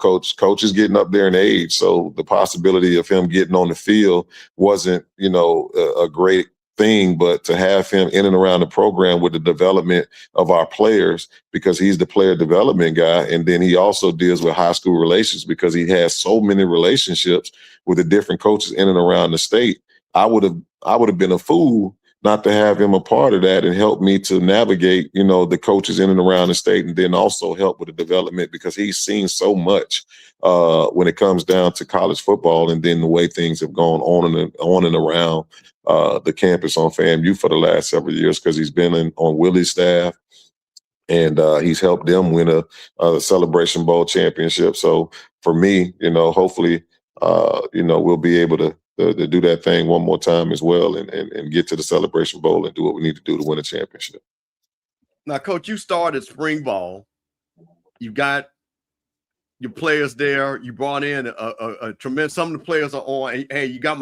S3: coach is getting up there in age. So the possibility of him getting on the field wasn't, a great thing, but to have him in and around the program with the development of our players, because he's the player development guy. And then he also deals with high school relations because he has so many relationships with the different coaches in and around the state. I would have been a fool not to have him a part of that and help me to navigate, the coaches in and around the state, and then also help with the development because he's seen so much when it comes down to college football and then the way things have gone on and around the campus on FAMU for the last several years because he's been on Willie's staff and he's helped them win a Celebration Bowl championship. So for me, hopefully, we'll be able to do that thing one more time as well and get to the Celebration Bowl and do what we need to do to win a championship.
S2: Now, Coach, you started spring ball. You got your players there. You brought in a tremendous. Some of the players are on. Hey, you got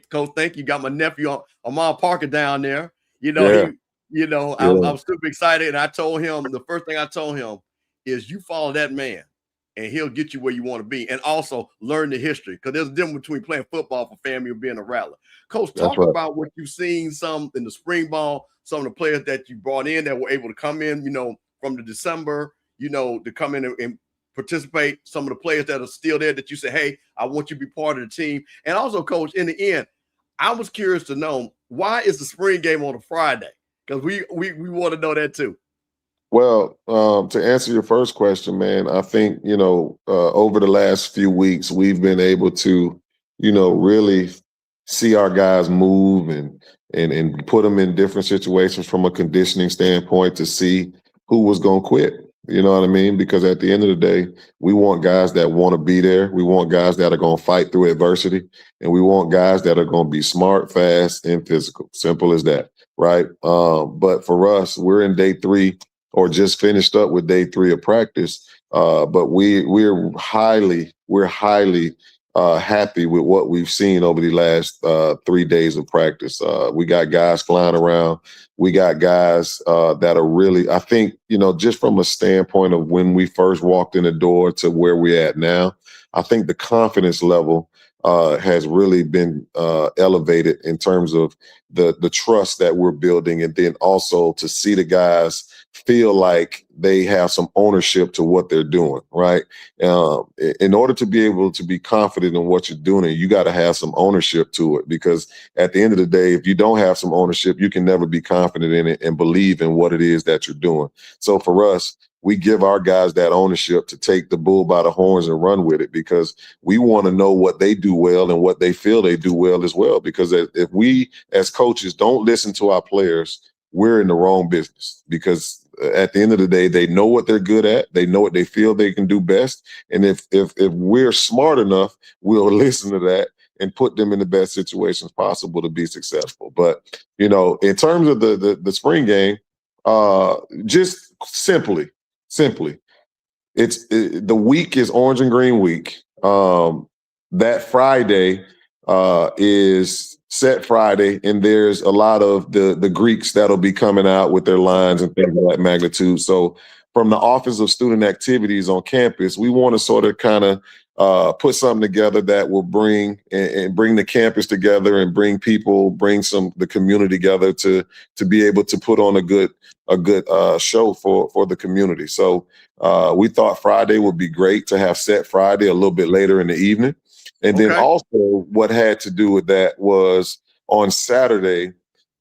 S2: Coach. Thank you. Got my nephew Amar Parker down there.
S3: Yeah.
S2: I was super excited, and I told him the first thing I told him is you follow that man, and he'll get you where you want to be, and also learn the history because there's a difference between playing football for FAMU and being a Rattler. Coach, talk about what you've seen some in the spring ball. Some of the players that you brought in that were able to come in, from the December, to come in and participate. Some of the players that are still there that you say, hey, I want you to be part of the team. And also, Coach, in the end, I was curious to know, why is the spring game on a Friday? Because we want to know that too.
S3: Well, to answer your first question, man, I think, over the last few weeks, we've been able to, really see our guys move and put them in different situations from a conditioning standpoint to see who was going to quit. You know what I mean? Because at the end of the day, we want guys that want to be there. We want guys that are going to fight through adversity. And we want guys that are going to be smart, fast, and physical. Simple as that, right? But for us, we're in day 3 or just finished up with day 3 of practice. But we're highly happy with what we've seen over the last 3 days of practice. We got guys flying around. We got guys that are really, I think, just from a standpoint of when we first walked in the door to where we're at now, I think the confidence level has really been elevated in terms of the trust that we're building, and then also to see the guys feel like they have some ownership to what they're doing, right? In order to be able to be confident in what you're doing, you got to have some ownership to it, because at the end of the day, if you don't have some ownership, you can never be confident in it and believe in what it is that you're doing. So for us, we give our guys that ownership to take the bull by the horns and run with it, because we want to know what they do well and what they feel they do well as well. Because if we as coaches don't listen to our players, we're in the wrong business, because at the end of the day, they know what they're good at. They know what they feel they can do best. And if we're smart enough, we'll listen to that and put them in the best situations possible to be successful. But, you know, in terms of the spring game, just simply, the week is Orange and Green week. That Friday is Set Friday, and there's a lot of the Greeks that'll be coming out with their lines and things of that magnitude. So from the Office of Student Activities on campus, we want to sort of kind of put something together that will bring the campus together and bring the community together to be able to put on a good show for the community. So we thought Friday would be great to have Set Friday a little bit later in the evening. And then also what had to do with that was on Saturday,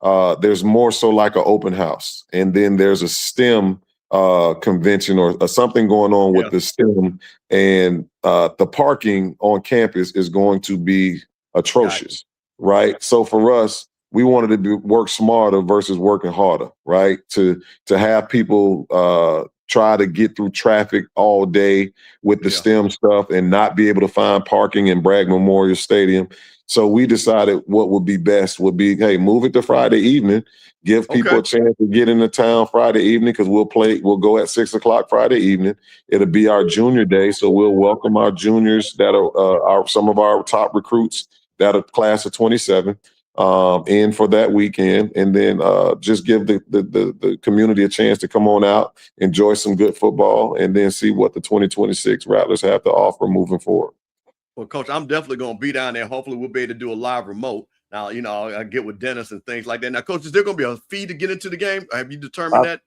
S3: there's more so like an open house. And then there's a STEM convention or something going on with the STEM, and the parking on campus is going to be atrocious, right? So for us, we wanted to work smarter versus working harder, right? To have people try to get through traffic all day with the STEM stuff and not be able to find parking in Bragg Memorial Stadium. So we decided what would be best would be, hey, move it to Friday evening, give people a chance to get into town Friday evening, because we'll go at 6 o'clock Friday evening. It'll be our junior day. So we'll welcome our juniors that are some of our top recruits that are class of 27. In for that weekend, and then just give the community a chance to come on out, enjoy some good football, and then see what the 2026 Rattlers have to offer moving forward.
S2: Well, Coach, I'm definitely going to be down there. Hopefully we'll be able to do a live remote. Now, you know, I get with Dennis and things like that. Now, Coach, is there going to be a fee to get into the game? Have you determined that?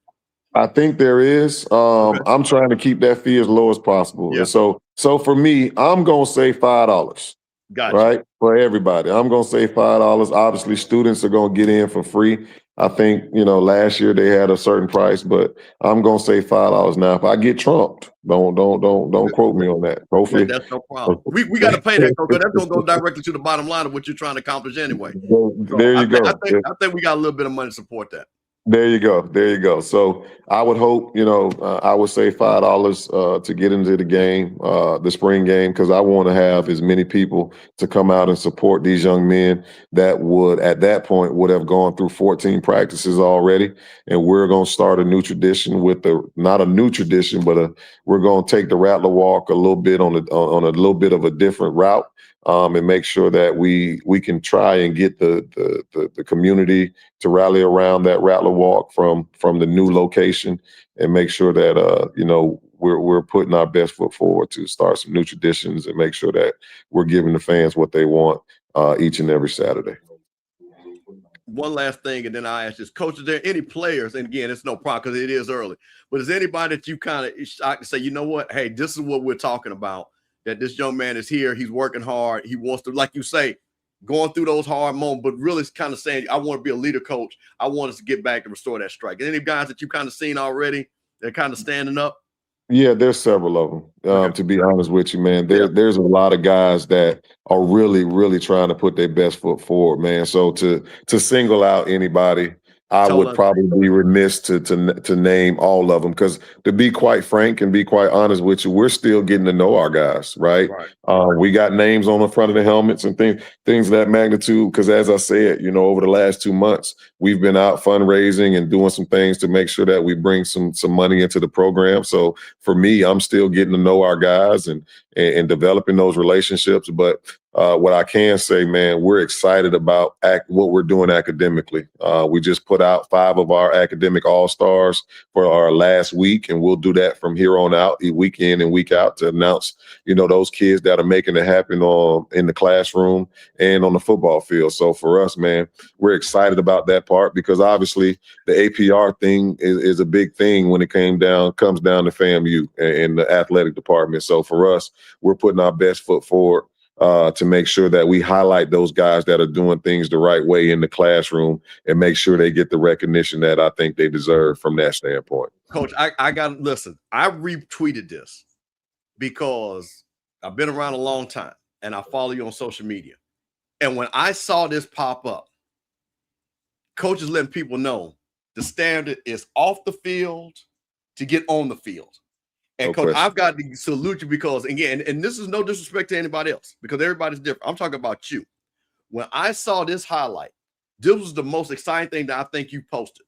S3: I think there is. I'm trying to keep that fee as low as possible.
S2: Yeah.
S3: And so for me, I'm going to say $5.
S2: Gotcha.
S3: Right? For everybody. I'm going to say $5. Obviously, students are going to get in for free. I think, you know, last year they had a certain price, but I'm going to say $5 now. If I get trumped, don't quote me on that. Hopefully.
S2: That's no problem. We got to pay that, Coach. That's going to go directly to the bottom line of what you're trying to accomplish anyway.
S3: There you go.
S2: I think we got a little bit of money to support that.
S3: There you go. So I would hope, you know, I would say $5 to get into the game, the spring game, because I want to have as many people to come out and support these young men that would, at that point, would have gone through 14 practices already. And we're going to start a new tradition not a new tradition, but we're going to take the Rattler Walk a little bit on a little bit of a different route. And make sure that we can try and get the community to rally around that Rattler Walk from the new location, and make sure that you know, we're putting our best foot forward to start some new traditions and make sure that we're giving the fans what they want each and every Saturday.
S2: One last thing, and then I ask this, Coach, is there any players, and again, it's no problem because it is early, but is anybody that you kind of say, you know what, hey, this is what we're talking about, that this young man is here, he's working hard, he wants to, like you say, going through those hard moments, but really kind of saying, I want to be a leader, Coach. I want us to get back and restore that strike. Any guys that you kind of seen already that kind of standing up?
S3: Yeah, there's several of them. To be honest with you, man, there's a lot of guys that are really, really trying to put their best foot forward, man. So to single out anybody, I would probably be remiss to name all of them, because to be quite frank and be quite honest with you, we're still getting to know our guys, right? We got names on the front of the helmets and things of that magnitude, because as I said, you know, over the last 2 months, we've been out fundraising and doing some things to make sure that we bring some money into the program. So for me, I'm still getting to know our guys and developing those relationships. But what I can say, man, we're excited about what we're doing academically. We just put out 5 of our academic all-stars for our last week, and we'll do that from here on out, week in and week out, to announce, you know, those kids that are making it happen in the classroom and on the football field. So for us, man, we're excited about that part, because obviously the APR thing is a big thing when it comes down to FAMU and the athletic department. So for us, we're putting our best foot forward to make sure that we highlight those guys that are doing things the right way in the classroom and make sure they get the recognition that I think they deserve from that standpoint.
S2: Coach, I got to listen. I retweeted this because I've been around a long time and I follow you on social media. And when I saw this pop up, Coach is letting people know the standard is off the field to get on the field. And
S3: No
S2: Coach,
S3: question.
S2: I've got to salute you because, again, and this is no disrespect to anybody else because everybody's different. I'm talking about you. When I saw this highlight, this was the most exciting thing that I think you posted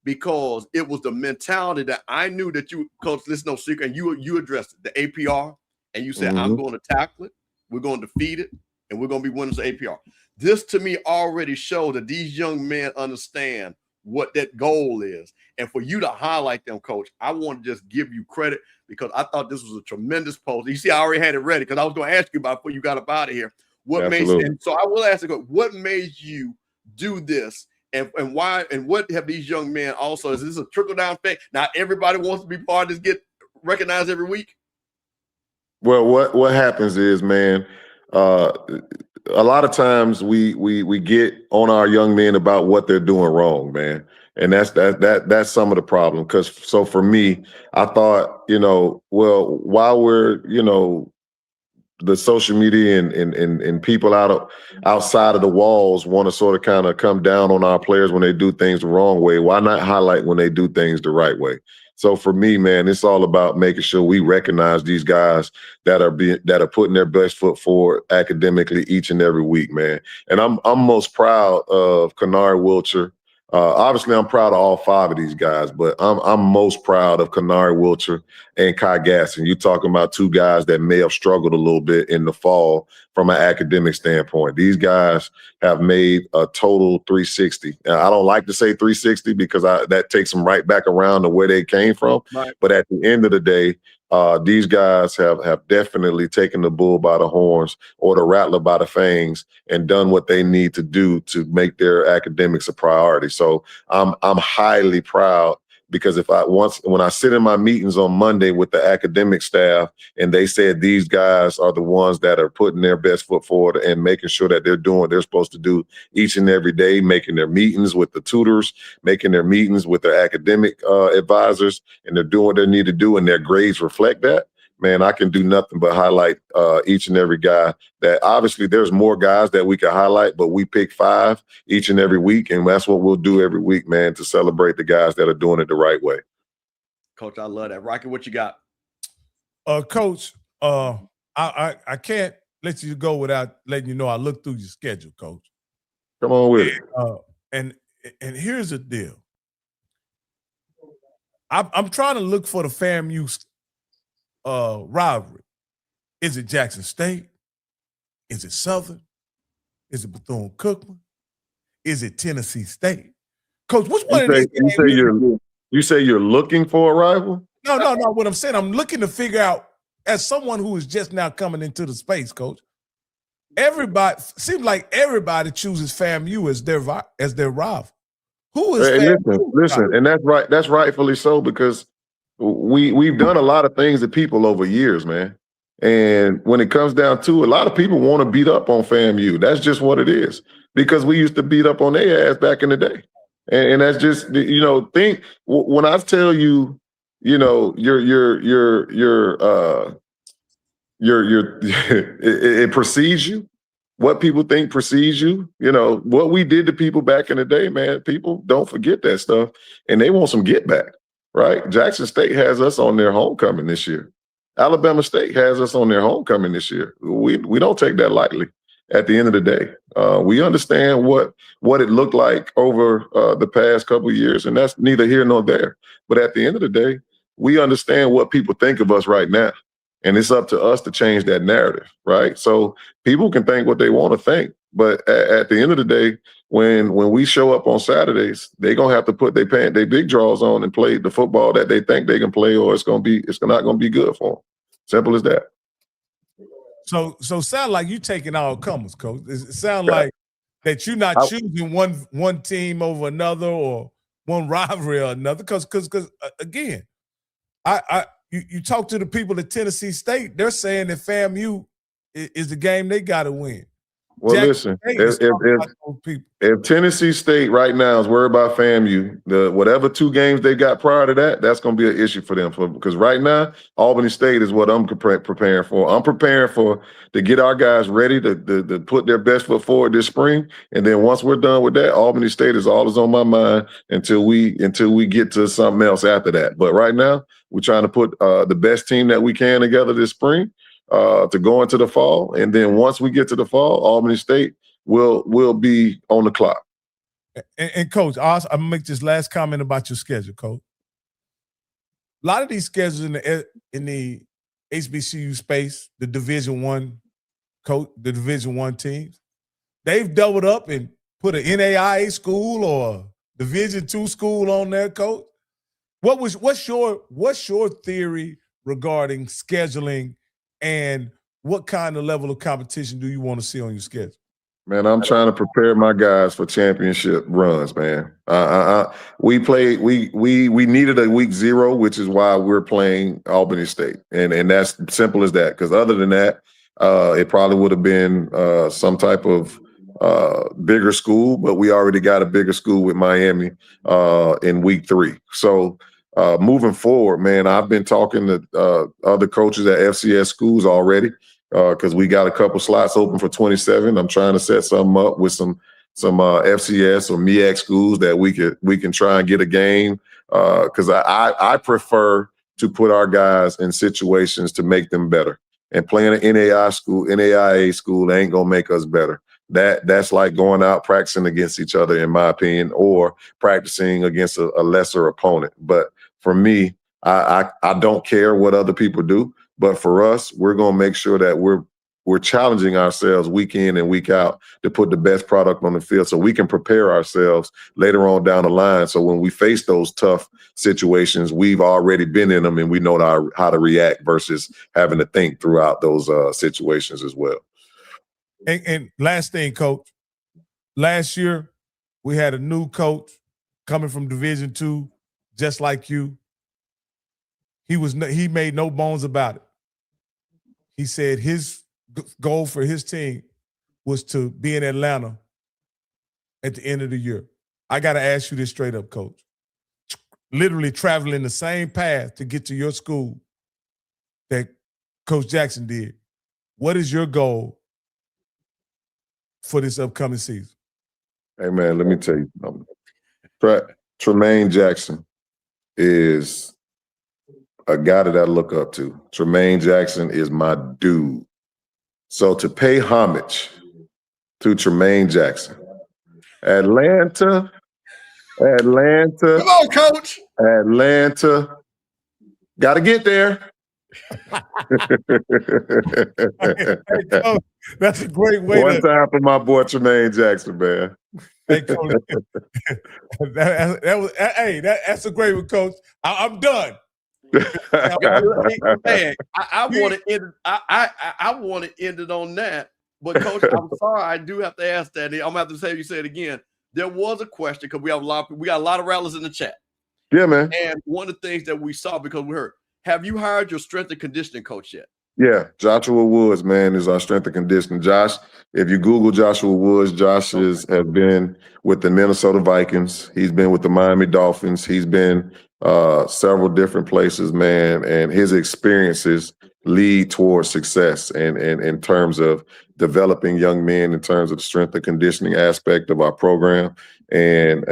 S2: because it was the mentality that I knew that you, Coach, this is no secret, and you addressed it, the APR, and you said, I'm going to tackle it, we're going to defeat it, and we're going to be winners of APR. This to me already showed that these young men understand what that goal is. And for you to highlight them, Coach, I want to just give you credit because I thought this was a tremendous post. You see, I already had it ready because I was going to ask you about it before you got up out of here. What made you, and so I will ask you, what made you do this? And why, and what have these young men also, is this a trickle-down effect? Not everybody wants to be part of this, get recognized every week?
S3: Well, what happens is, man, a lot of times we get on our young men about what they're doing wrong, man. And that's some of the problem. Because so for me, I thought, well, while we're, the social media and people outside of the walls want to sort of kind of come down on our players when they do things the wrong way, why not highlight when they do things the right way? So for me, man, it's all about making sure we recognize these guys that are putting their best foot forward academically each and every week, man. And I'm most proud of Kennard Wilcher. Obviously, I'm proud of all 5 of these guys, but I'm most proud of Kennard Wilcher and Kai Gasson. You're talking about 2 guys that may have struggled a little bit in the fall from an academic standpoint. These guys have made a total 360. Now, I don't like to say 360 because that takes them right back around to where they came from. Right. But at the end of the day, these guys have definitely taken the bull by the horns or the rattler by the fangs and done what they need to do to make their academics a priority. So I'm highly proud because when I sit in my meetings on Monday with the academic staff and they said these guys are the ones that are putting their best foot forward and making sure that they're doing what they're supposed to do each and every day, making their meetings with the tutors, making their meetings with their academic advisors, and they're doing what they need to do and their grades reflect that, man, I can do nothing but highlight each and every guy. That obviously there's more guys that we can highlight, but we pick 5 each and every week, and that's what we'll do every week, man, to celebrate the guys that are doing it the right way.
S2: Coach, I love that. Rocky, what you got?
S1: Coach, I can't let you go without letting you know I looked through your schedule, Coach.
S3: Come on with it.
S1: And here's the deal. I'm trying to look for the FAMU rivalry. Is it Jackson State? Is it Southern? Is it Bethune-Cookman? Is it Tennessee State? Coach, which one of these games?
S3: You say you're looking for a rival?
S1: No. What I'm saying, I'm looking to figure out, as someone who is just now coming into the space, Coach, seems like everybody chooses FAMU as their rival. Who is FAMU?
S3: Listen, and that's right. That's rightfully so because we've done a lot of things to people over years, man. And when it comes down to it, a lot of people want to beat up on FAMU. That's just what it is because we used to beat up on their ass back in the day. And that's just, think when I tell you, it precedes you. What people think precedes you. What we did to people back in the day, man, people don't forget that stuff and they want some get back, right? Jackson State has us on their homecoming this year. Alabama State has us on their homecoming this year. We don't take that lightly at the end of the day. We understand what it looked like over the past couple of years, and that's neither here nor there. But at the end of the day, we understand what people think of us right now. And it's up to us to change that narrative, right? So people can think what they want to think. But at the end of the day, when we show up on Saturdays, they're going to have to put their big draws on and play the football that they think they can play, or it's not going to be good for them. Simple as that.
S1: So sound like you taking all comers, Coach. It sound like that you're not choosing one team over another or one rivalry or another. Because again, you talk to the people at Tennessee State, they're saying that FAMU is the game they got to win.
S3: Well,
S1: Jackson
S3: listen,
S1: State is talking about those people.
S3: if Tennessee State right now is worried about FAMU, whatever 2 games they got prior to that, that's going to be an issue for them. Because right now, Albany State is what I'm preparing for. I'm preparing to get our guys ready to put their best foot forward this spring. And then once we're done with that, Albany State is all that's on my mind until we get to something else after that. But right now, we're trying to put the best team that we can together this spring to go into the fall. And then once we get to the fall, Albany State will be on the clock.
S1: And Coach, I'm gonna make this last comment about your schedule, Coach. A lot of these schedules in the HBCU space, the Division I teams, they've doubled up and put an NAIA school or a Division II school on there, Coach. What's your theory regarding scheduling, and what kind of level of competition do you want to see on your schedule?
S3: Man, I'm trying to prepare my guys for championship runs, man. We needed a week 0, which is why we're playing Albany State. And that's simple as that. Because other than that, it probably would have been some type of bigger school, but we already got a bigger school with Miami in week 3. So moving forward, man, I've been talking to other coaches at FCS schools already. Because we got a couple slots open for 27. I'm trying to set something up with some FCS or MEAC schools that we can try and get a game. Because I prefer to put our guys in situations to make them better. And playing an NAIA school ain't gonna make us better. That's like going out practicing against each other, in my opinion, or practicing against a lesser opponent. But for me, I don't care what other people do. But for us, we're going to make sure that we're challenging ourselves week in and week out to put the best product on the field so we can prepare ourselves later on down the line. So when we face those tough situations, we've already been in them and we know how to react versus having to think throughout those situations as well.
S1: And last thing, Coach, last year we had a new coach coming from Division II, just like you. He made no bones about it. He said his goal for his team was to be in Atlanta at the end of the year. I got to ask you this straight up, Coach. Literally traveling the same path to get to your school that Coach Jackson did. What is your goal for this upcoming season?
S3: Hey, man, let me tell you something. Tremaine Jackson is a guy that I look up to. Tremaine Jackson is my dude. So to pay homage to Tremaine Jackson, Atlanta.
S2: Come on, Coach.
S3: Atlanta. Got to get there.
S1: Hey, Coach, that's a great way.
S3: One time for my boy Tremaine Jackson, man.
S1: Hey, Coach, that's a great one, Coach. I'm done.
S2: Man, I want to end. I want to end it on that. But Coach, I'm sorry, I do have to ask that. I'm gonna have to say you said it again. There was a question because we got a lot of Rattlers in the chat.
S3: Yeah, man.
S2: And one of the things that we saw because we heard, have you hired your strength and conditioning coach yet?
S3: Yeah, Joshua Woods, man, is our strength and conditioning. Josh, if you Google Joshua Woods, Josh has been with the Minnesota Vikings. He's been with the Miami Dolphins. He's been several different places, man, and his experiences lead towards success and in terms of developing young men, in terms of the strength and conditioning aspect of our program. And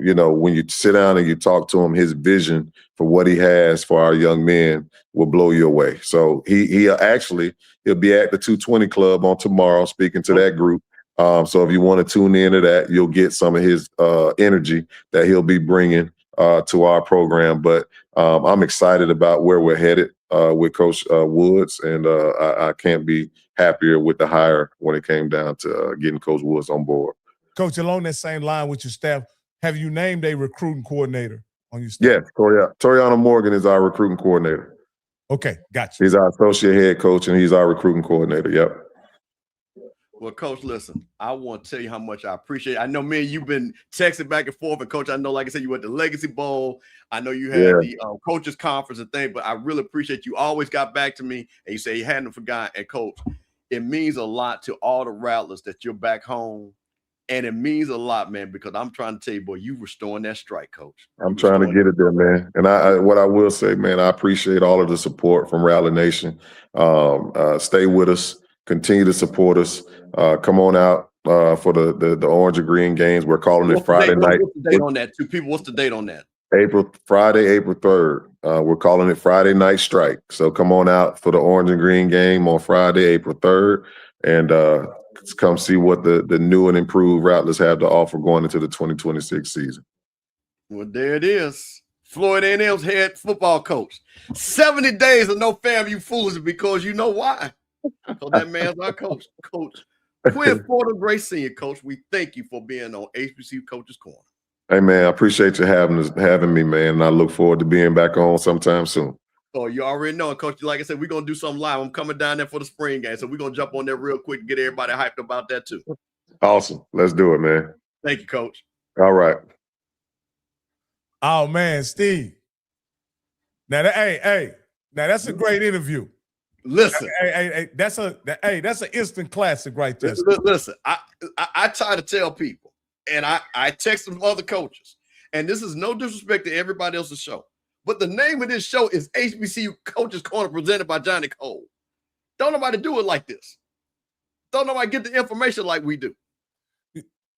S3: you know, when you sit down and you talk to him, his vision for what he has for our young men will blow you away. So he'll be at the 220 Club on tomorrow, speaking to that group. So if you want to tune into that, you'll get some of his energy that he'll be bringing to our program. But I'm excited about where we're headed with Coach Woods, and I can't be happier with the hire when it came down to getting Coach Woods on board.
S1: Coach, along that same line with your staff, have you named a recruiting coordinator on your staff?
S3: Yes, Toriana Morgan is our recruiting coordinator.
S1: Okay, gotcha.
S3: He's our associate head coach, and he's our recruiting coordinator. Yep.
S2: Well, Coach, listen, I want to tell you how much I appreciate it. I know, man, you've been texting back and forth, and Coach, I know, like I said, you went to Legacy Bowl. I know you had the coaches conference and thing, but I really appreciate you always got back to me, and you say you hadn't forgotten. And Coach, it means a lot to all the Rattlers that you're back home. And it means a lot, man, because I'm trying to tell you, boy, you restoring that strike, Coach.
S3: I'm trying to get it there, man. And what I will say, man, I appreciate all of the support from Rattler Nation. Stay with us. Continue to support us. Come on out for the orange and green games. We're calling it Friday night.
S2: What's the date on that, too? People, what's the date on that?
S3: Friday, April 3rd. We're calling it Friday Night Strike. So come on out for the orange and green game on Friday, April 3rd. And come see what the new and improved Rattlers have to offer going into the 2026 season.
S2: Well, there it is. Florida A&M's head football coach. 70 days of no FAMU fools because you know why. Because that man's our coach. Coach Quinn Gray Sr. Coach, we thank you for being on HBCU Coaches Corner.
S3: Hey, man, I appreciate you having me, man. And I look forward to being back on sometime soon.
S2: Oh, you already know, Coach. Like I said, we're going to do something live. I'm coming down there for the spring game. So we're going to jump on there real quick and get everybody hyped about that, too.
S3: Awesome. Let's do it, man.
S2: Thank you, Coach.
S3: All right.
S1: Oh, man, Steve. Now, now that's a great interview.
S2: Listen.
S1: Hey, that's an instant classic right there.
S2: Listen, I try to tell people, and I text some other coaches, and this is no disrespect to everybody else's show. But the name of this show is HBCU Coaches Corner presented by Johnnie Cole. Don't nobody do it like this. Don't nobody get the information like we do.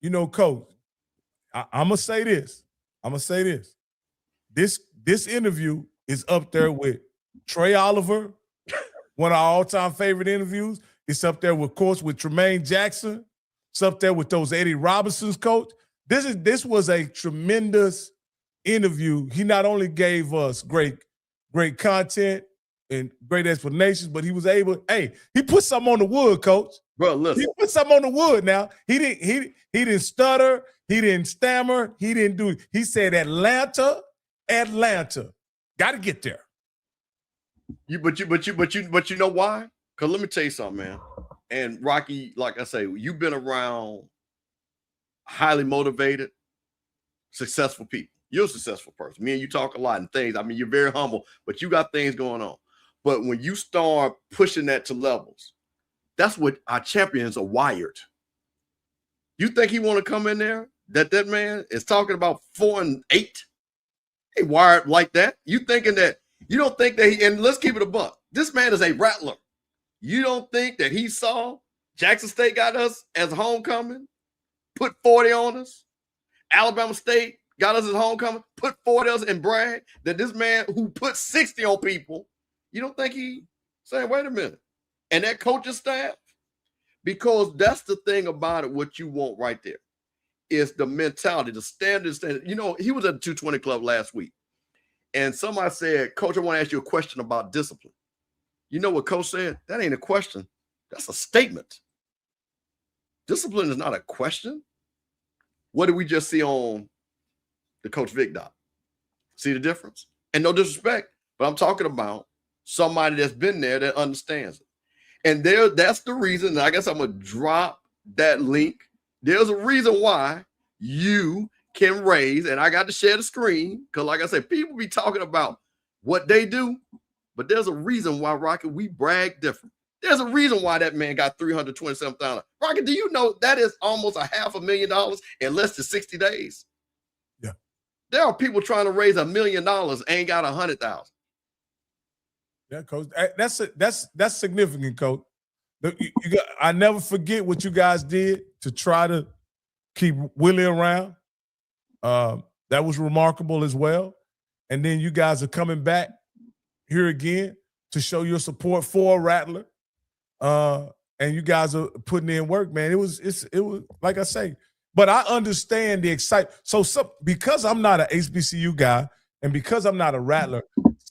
S1: You know, Coach, I'm going to say this. This interview is up there with Trey Oliver, one of our all-time favorite interviews. It's up there, with course, with Tremaine Jackson. It's up there with those Eddie Robinson's, Coach. This was a tremendous interview. He not only gave us great content and great explanations, but he was able. Hey, he put something on the wood, Coach.
S2: Bro, listen.
S1: He put something on the wood. Now he didn't stutter. He didn't stammer. He didn't do it. He said Atlanta. Got to get there.
S2: But you know why? Because let me tell you something, man. And Rocky, like I say, you've been around highly motivated, successful people. You're a successful person. Me and you talk a lot and things. I mean, you're very humble, but you got things going on. But when you start pushing that to levels, that's what our champions are wired. You think he want to come in there? That man is talking about 4 and 8? He wired like that? You thinking that? You don't think that and let's keep it a buck. This man is a Rattler. You don't think that he saw Jackson State got us as homecoming, put 40 on us? Alabama State got us as homecoming, put 40 on us and brag that this man who put 60 on people, you don't think he saying, wait a minute. And that coaching staff, because that's the thing about it, what you want right there is the mentality, the standard. You know, he was at the 220 Club last week. And somebody said, Coach, I want to ask you a question about discipline. You know what Coach said? That ain't a question. That's a statement. Discipline is not a question. What did we just see on the Coach Vic doc? See the difference? And no disrespect, but I'm talking about somebody that's been there that understands it. And that's the reason, and I guess I'm going to drop that link. There's a reason why you can raise, and I got to share the screen because, like I said, people be talking about what they do, but there's a reason why, Rocket, we brag different. There's a reason why that man got $327,000. Rocket, do you know that is almost $500,000 in less than 60 days?
S1: Yeah.
S2: There are people trying to raise $1 million, ain't got 100,000.
S1: Yeah, Coach. That's significant, Coach. I never forget what you guys did to try to keep Willie around. That was remarkable as well. And then you guys are coming back here again to show your support for Rattler. And you guys are putting in work, man. It was like I say, but I understand the excitement. So because I'm not an HBCU guy and because I'm not a Rattler,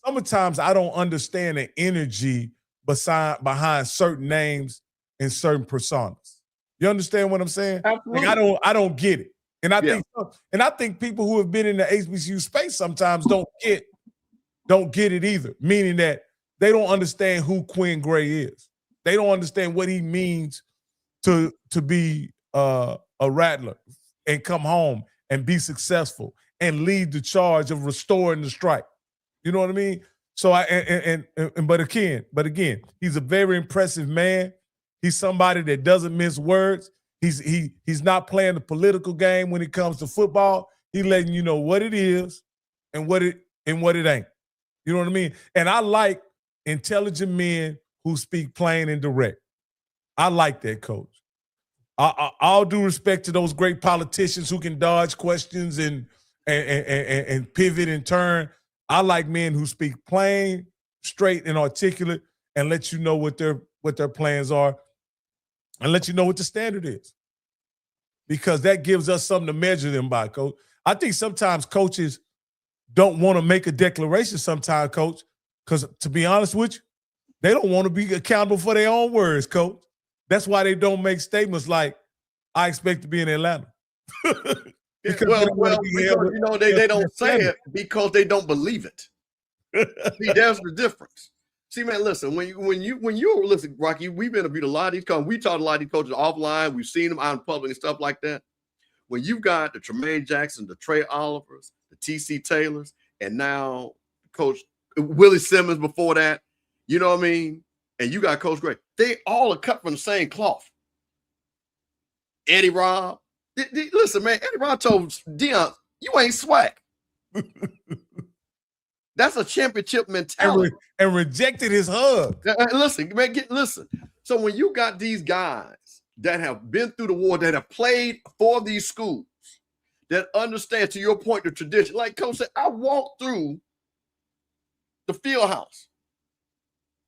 S1: sometimes I don't understand the energy behind certain names and certain personas. You understand what I'm saying?
S2: Absolutely.
S1: Like I don't get it. And I think people who have been in the HBCU space sometimes don't get it either, meaning that they don't understand who Quinn Gray is. They don't understand what he means to be a Rattler and come home and be successful and lead the charge of restoring the strike. You know what I mean? So but again, he's a very impressive man. He's somebody that doesn't mince words. He's not playing the political game when it comes to football. He's letting you know what it is and what it ain't. You know what I mean? And I like intelligent men who speak plain and direct. I like that, Coach. All due respect to those great politicians who can dodge questions and pivot and turn. I like men who speak plain, straight, and articulate, and let you know what their plans are, and let you know what the standard is, because that gives us something to measure them by, Coach. I think sometimes coaches don't want to make a declaration sometimes, Coach, because to be honest with you, they don't want to be accountable for their own words, Coach. That's why they don't make statements like, I expect to be in Atlanta.
S2: because they don't say it because they don't believe it. See, there's the difference. See, man, listen, when you listen, Rocky, we've interviewed a lot of these coaches. We taught a lot of these coaches offline. We've seen them out in public and stuff like that. When you've got the Tremaine Jackson, the Trey Olivers, the TC Taylors, and now Coach Willie Simmons before that, you know what I mean? And you got Coach Gray. They all are cut from the same cloth. Eddie Robb. Listen, man, Eddie Robb told Deion, you ain't swag. That's a championship mentality.
S1: And rejected his hug.
S2: Listen, man, listen. So when you got these guys that have been through the war, that have played for these schools, that understand, to your point, the tradition. Like Coach said, I walked through the field house.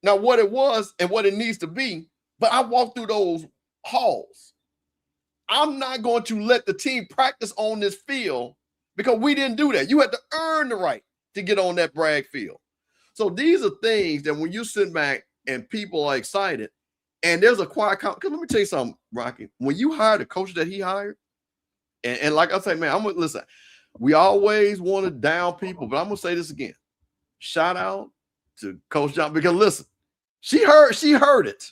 S2: Now, what it was and what it needs to be, but I walked through those halls. I'm not going to let the team practice on this field because we didn't do that. You had to earn the right to get on that brag field. So these are things that when you sit back and people are excited, and there's a quiet count. Because let me tell you something, Rocky. When you hire the coach that he hired, and like I say, man, I'm gonna listen. We always want to down people, but I'm gonna say this again. Shout out to Coach John, because listen, she heard it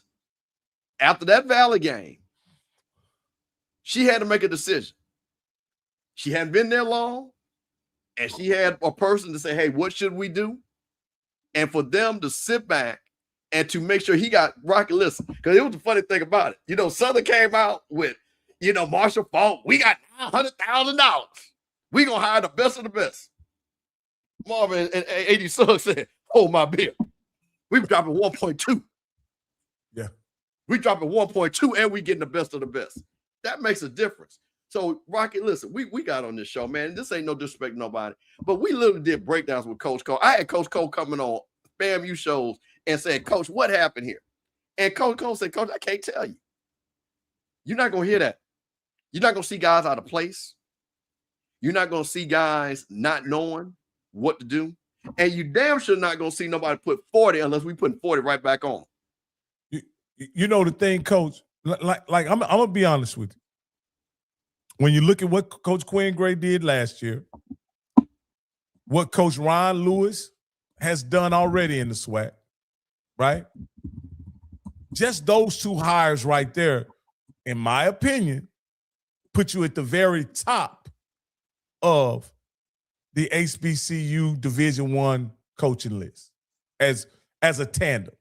S2: after that Valley game. She had to make a decision. She hadn't been there long, and she had a person to say, hey, what should we do? And for them to sit back and to make sure he got Rocky, listen, because it was the funny thing about it. You know, Southern came out with, Marshall Falk, we got $100,000. We going to hire the best of the best. Marvin and A.D. Suggs said, hold my beer. We dropping 1.2.
S1: Yeah.
S2: We dropping 1.2 and we getting the best of the best. That makes a difference. So, Rocky, listen, we got on this show, man. This ain't no disrespect to nobody, but we literally did breakdowns with Coach Cole. I had Coach Cole coming on FAMU shows and saying, Coach, what happened here? And Coach Cole said, Coach, I can't tell you. You're not going to hear that. You're not going to see guys out of place. You're not going to see guys not knowing what to do. And you damn sure not going to see nobody put 40 unless we put 40 right back on.
S1: You know the thing, Coach, like I'm going to be honest with you. When you look at what Coach Quinn Gray did last year, what Coach Ron Lewis has done already in the SWAC, right? Just those two hires right there, in my opinion, put you at the very top of the HBCU Division I coaching list as a tandem.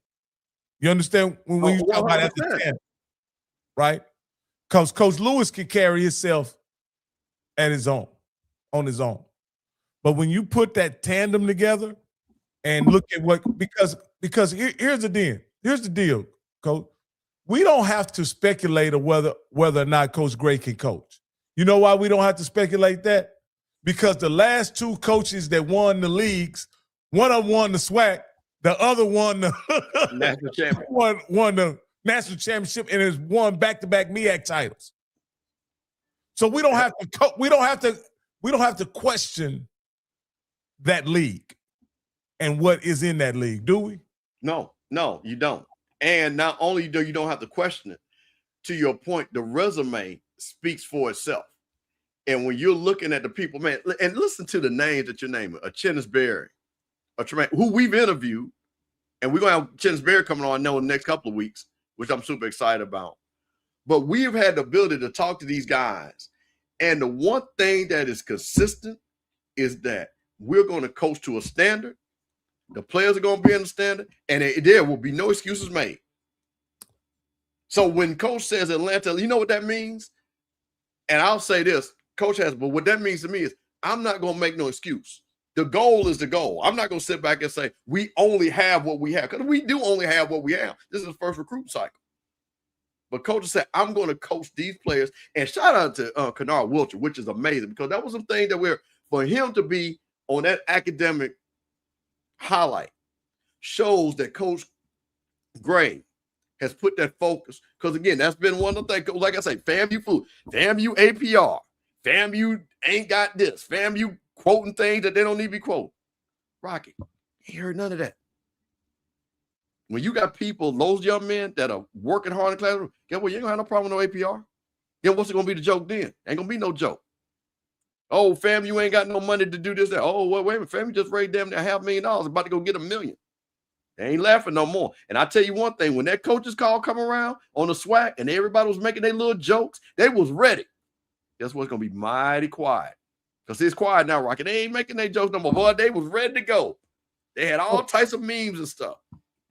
S1: You understand when you talk about as a tandem, right? Because Coach Lewis can carry himself on his own. But when you put that tandem together and look at what, because here's the deal, Coach. We don't have to speculate on whether or not Coach Gray can coach. You know why we don't have to speculate that? Because the last two coaches that won the leagues, one of them won the SWAC, the other won the
S2: national championship.
S1: won the national championship and has won back-to-back MEAC titles. So we don't have to question that league and what is in that league, do we?
S2: No, you don't. And not only do you don't have to question it, to your point, the resume speaks for itself. And when you're looking at the people, man, and listen to the names that you're naming, a Chennis Berry, a Tremaine, who we've interviewed, and we're going to have Chennis Berry coming on in the next couple of weeks, which I'm super excited about. But we've had the ability to talk to these guys. And the one thing that is consistent is that we're going to coach to a standard. The players are going to be in the standard, and there will be no excuses made. So when Coach says Atlanta, you know what that means? And I'll say this, Coach has, but what that means to me is I'm not going to make no excuse. The goal is the goal. I'm not going to sit back and say we only have what we have, because we do only have what we have. This is the first recruit cycle. But Coach said, I'm going to coach these players. And shout out to Kennard Wilcher, which is amazing, because that was some thing that for him to be on that academic highlight shows that Coach Gray has put that focus. Because, again, that's been one of the things. Like I say, FAMU food, FAMU APR, FAMU ain't got this, FAMU quoting things that they don't need to be quoting. Rocky, ain't heard none of that. When you got people, those young men that are working hard in the classroom, guess what? You ain't gonna have no problem with no APR. Then what's it gonna be the joke then? Ain't gonna be no joke. Oh, fam, you ain't got no money to do this. That. Oh, wait a minute, fam, you just raised them $500,000, about to go get $1 million. They ain't laughing no more. And I tell you one thing, when that coach's call come around on the SWAC and everybody was making their little jokes, they was ready. Guess what's gonna be mighty quiet. Because it's quiet now, Rocky. They ain't making their jokes no more. Boy, they was ready to go. They had all types of memes and stuff.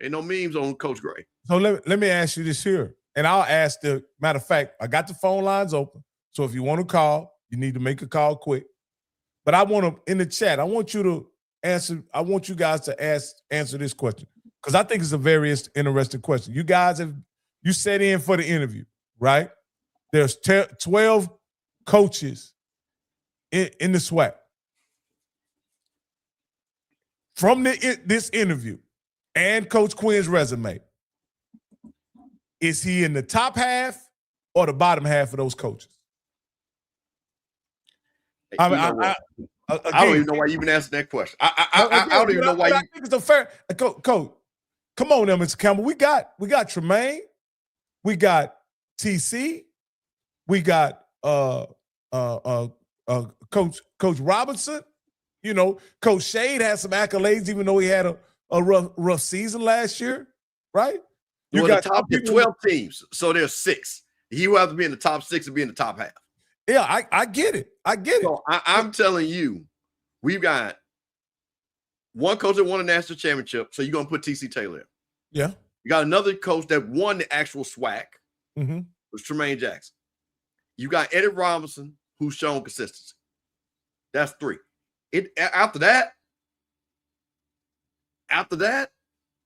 S2: Ain't no memes on Coach Gray.
S1: So let me ask you this here. And I'll ask matter of fact, I got the phone lines open. So if you want to call, you need to make a call quick. But I want to, in the chat, I want you to answer, I want you guys to answer this question. Because I think it's a very interesting question. You guys you set in for the interview, right? There's 12 coaches in the SWAC. From this interview and Coach Quinn's resume, is he in the top half or the bottom half of those coaches?
S2: I don't even know why you even asked that question. I don't even know why
S1: I think it's a fair coach. Come on, now, Mr. Campbell. We got Tremaine, we got TC, we got Coach Robinson. You know, Coach Shade has some accolades, even though he had a rough season last year, right?
S2: You got the top 12 teams, so there's 6. He will have to be in the top 6 and be in the top half.
S1: Yeah, I get it.
S2: So I'm telling you, we've got one coach that won a national championship, so you're going to put TC Taylor in.
S1: Yeah.
S2: You got another coach that won the actual SWAC,
S1: was
S2: Tremaine Jackson. You got Eddie Robinson, who's shown consistency. That's 3. After that,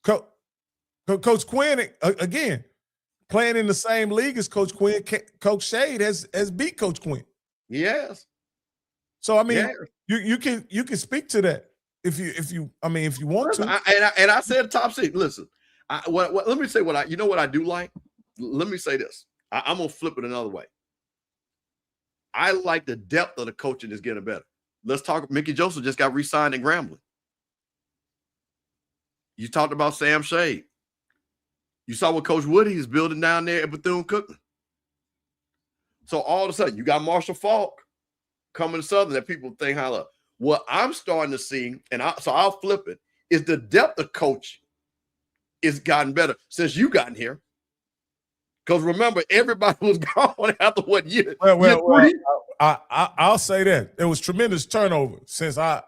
S1: Coach Quinn, again, playing in the same league as Coach Quinn, Coach Shade has beat Coach Quinn.
S2: Yes.
S1: So I mean, you can speak to that if you want to.
S2: And I said top 6. Listen, let me say what I do like. Let me say this. I'm gonna flip it another way. I like the depth of the coaching is getting better. Let's talk. Mickey Joseph just got re-signed in Grambling. You talked about Sam Shade. You saw what Coach Woody is building down there at Bethune-Cookman. So all of a sudden, you got Marshall Falk coming to Southern that people think high up. What I'm starting to see, so I'll flip it, is the depth of coach is gotten better since you gotten here. Because remember, everybody was gone after what year?
S1: Well, I'll say that there was tremendous turnover since I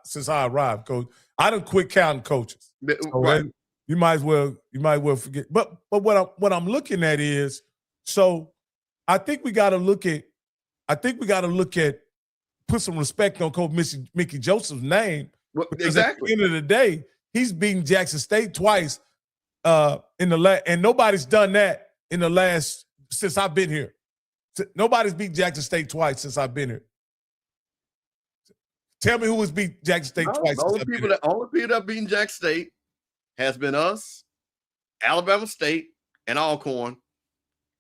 S1: arrived, Coach. I done quit counting coaches. So
S2: right.
S1: You might as well forget. But what I'm looking at is, so I think we got to look at put some respect on Coach Mickey Joseph's name.
S2: Exactly.
S1: At the end of the day, he's beaten Jackson State twice and nobody's done that since I've been here. Nobody's beat Jackson State twice since I've been here. Tell me who has beat Jackson State twice.
S2: The only people that have beaten Jackson State has been us, Alabama State, and Alcorn,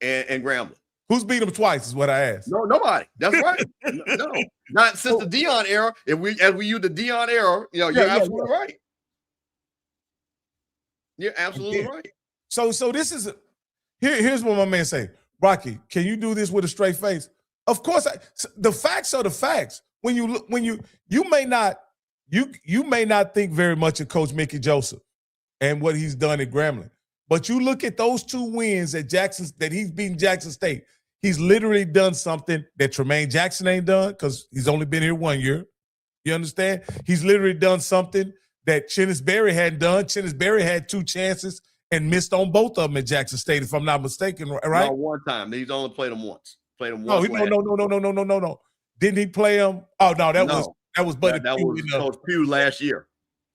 S2: and Grambling.
S1: Who's beat them twice is what I asked.
S2: No, nobody. That's right. No, not since the Dion era. As we use the Dion era, you're absolutely right. You're absolutely right.
S1: So this is here's what my man say. Rocky, can you do this with a straight face? Of course. The facts are the facts. When you may not think very much of Coach Mickey Joseph and what he's done at Grambling, but you look at those 2 wins that he's beaten Jackson State. He's literally done something that Tremaine Jackson ain't done because he's only been here 1 year. You understand? He's literally done something that Chennis Berry hadn't done. Chennis Berry had 2 chances and missed on both of them at Jackson State, if I'm not mistaken, right?
S2: No, one time. He's only played them once. Played them
S1: No,
S2: once.
S1: no. Didn't he play him? Oh no, that was Buddy
S2: that
S1: Pugh
S2: was Coach Pugh last year.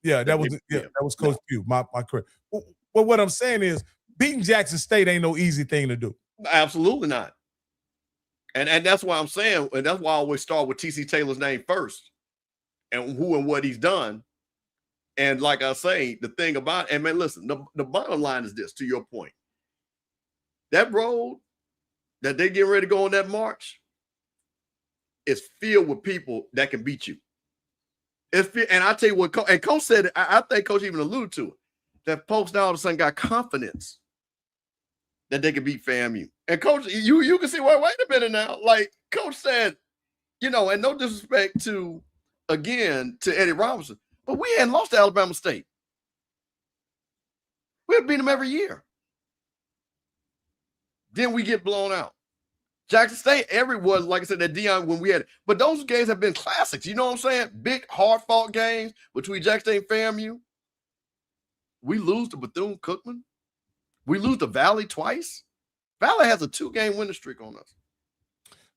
S1: Yeah, that was Coach Pugh. My correct. Well, what I'm saying is beating Jackson State ain't no easy thing to do.
S2: Absolutely not. And that's why I'm saying, and that's why I always start with TC Taylor's name first, and who and what he's done. And like I say, the thing about, and man, listen, the bottom line is this, to your point. That road that they get ready to go on that march is filled with people that can beat you. And I tell you what, and Coach said it, I think Coach even alluded to it, that folks now all of a sudden got confidence that they can beat FAMU. And Coach, you can see, wait a minute now. Like Coach said, and no disrespect to Eddie Robinson, but we hadn't lost to Alabama State. We had beat them every year. Then we get blown out. Jackson State, everyone, like I said, that Dion, when we had it. But those games have been classics. You know what I'm saying? Big, hard-fought games between Jackson State and FAMU. We lose to Bethune-Cookman. We lose to Valley twice. Valley has a 2-game winning streak on us.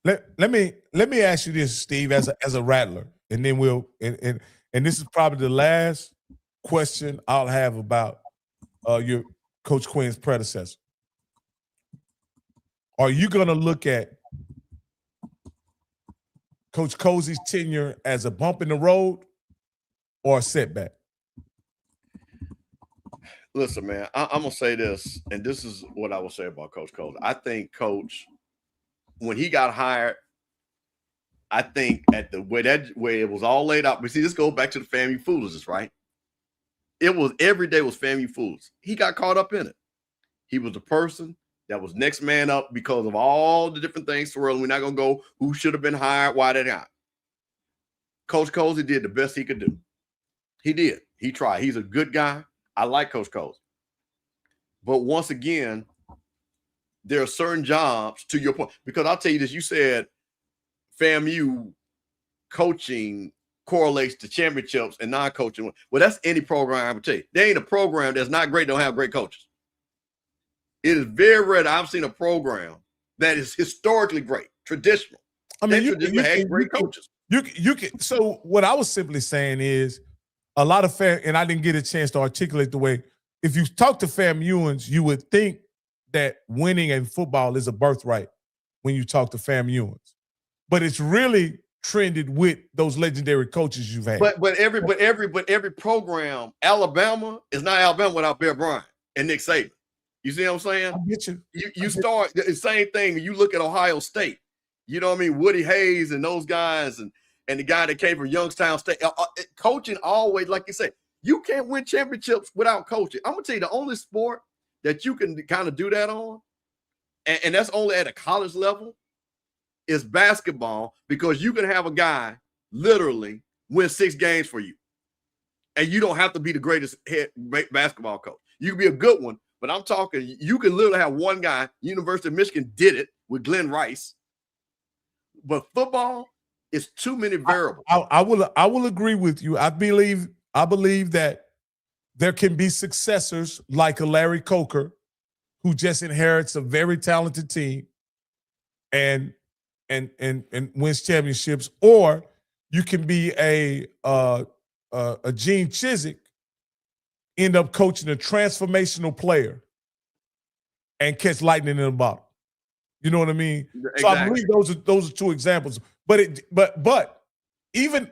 S1: Let me ask you this, Steve, as a Rattler, and then we'll and this is probably the last question I'll have about your Coach Quinn's predecessor. Are you going to look at Coach Cozy's tenure as a bump in the road or a setback?
S2: Listen, man, I'm going to say this, and this is what I will say about Coach Cozy. I think Coach, when he got hired, I think at the way it was all laid out. But see, this goes back to the FAMU foolishness, right? It was every day was FAMU fools. He got caught up in it. He was the person that was next man up because of all the different things swirling. We're not going to go who should have been hired, why did not. Coach Cozy did the best he could do. He did. He tried. He's a good guy. I like Coach Cozy. But once again, there are certain jobs, to your point, because I'll tell you this, you said FAMU coaching correlates to championships and non-coaching. Well, that's any program I would tell you. There ain't a program that's not great, don't have great coaches. It is very rare that I've seen a program that is historically great, traditional.
S1: I mean,
S2: you had great coaches.
S1: You can. So what I was simply saying is a lot of and I didn't get a chance to articulate the way. If you talk to FAMUans, you would think that winning in football is a birthright when you talk to FAMUans, but it's really trended with those legendary coaches you've had.
S2: But every program, Alabama is not Alabama without Bear Bryant and Nick Saban. You see what I'm saying?
S1: I get you.
S2: You start the same thing. You look at Ohio State. You know what I mean? Woody Hayes and those guys, and the guy that came from Youngstown State. Coaching always, like you said, you can't win championships without coaching. I'm gonna tell you, the only sport that you can kind of do that on, and that's only at a college level, is basketball, because you can have a guy literally win 6 games for you, and you don't have to be the greatest head basketball coach. You can be a good one. But I'm talking, you can literally have one guy. University of Michigan did it with Glenn Rice. But football is too many variables.
S1: I will agree with you. I believe that there can be successors like a Larry Coker, who just inherits a very talented team and wins championships, or you can be a Gene Chizik, end up coaching a transformational player and catch lightning in a bottle. You know what I mean? Exactly. So I believe those are 2 examples. But even,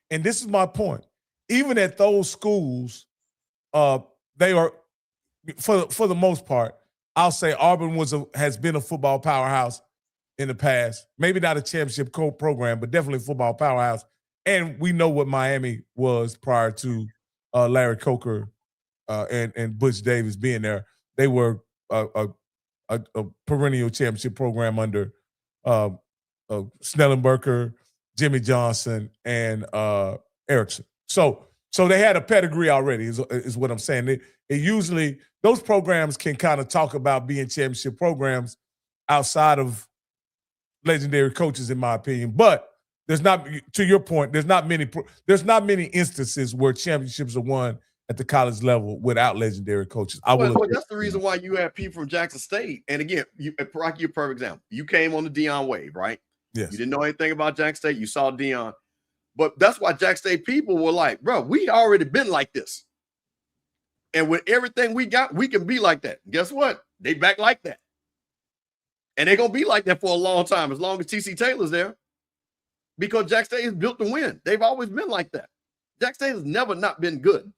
S1: and this is my point, even at those schools, they are, for the most part, I'll say Auburn has been a football powerhouse in the past. Maybe not a championship program, but definitely a football powerhouse. And we know what Miami was prior to Larry Coker and Butch Davis being there. They were a perennial championship program under Snellenberger, Jimmy Johnson, and Erickson. So they had a pedigree already, is what I'm saying. It usually, those programs can kind of talk about being championship programs outside of legendary coaches, in my opinion. But there's not, to your point, there's not many instances where championships are won at the college level without legendary coaches.
S2: Well, that's the reason why you have people from Jackson State. And again, Rocky, you're a perfect example. You came on the Deion wave, right?
S1: Yes.
S2: You didn't know anything about Jackson State. You saw Deion. But that's why Jackson State people were like, bro, we already been like this. And with everything we got, we can be like that. Guess what? They back like that. And they're going to be like that for a long time, as long as TC Taylor's there. Because Jackson State is built to win. They've always been like that. Jackson State has never not been good.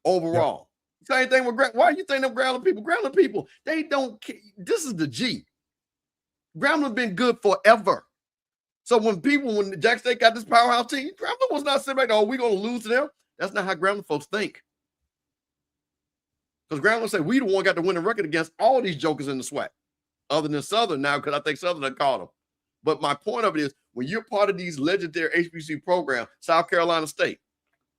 S2: Overall. Yep. Same thing with Grambling. Why do you think them Grambling people? Grambling people, they don't care. This is the G. Grambling been good forever. So when Jackson State got this powerhouse team, Grambling was not sitting back, oh, we're going to lose to them. That's not how Grambling folks think. Because Grambling said, we the one got the winning record against all these jokers in the SWAC. Other than Southern now, because I think Southern had caught them. But my point of it is, when you're part of these legendary HBCU programs, South Carolina State,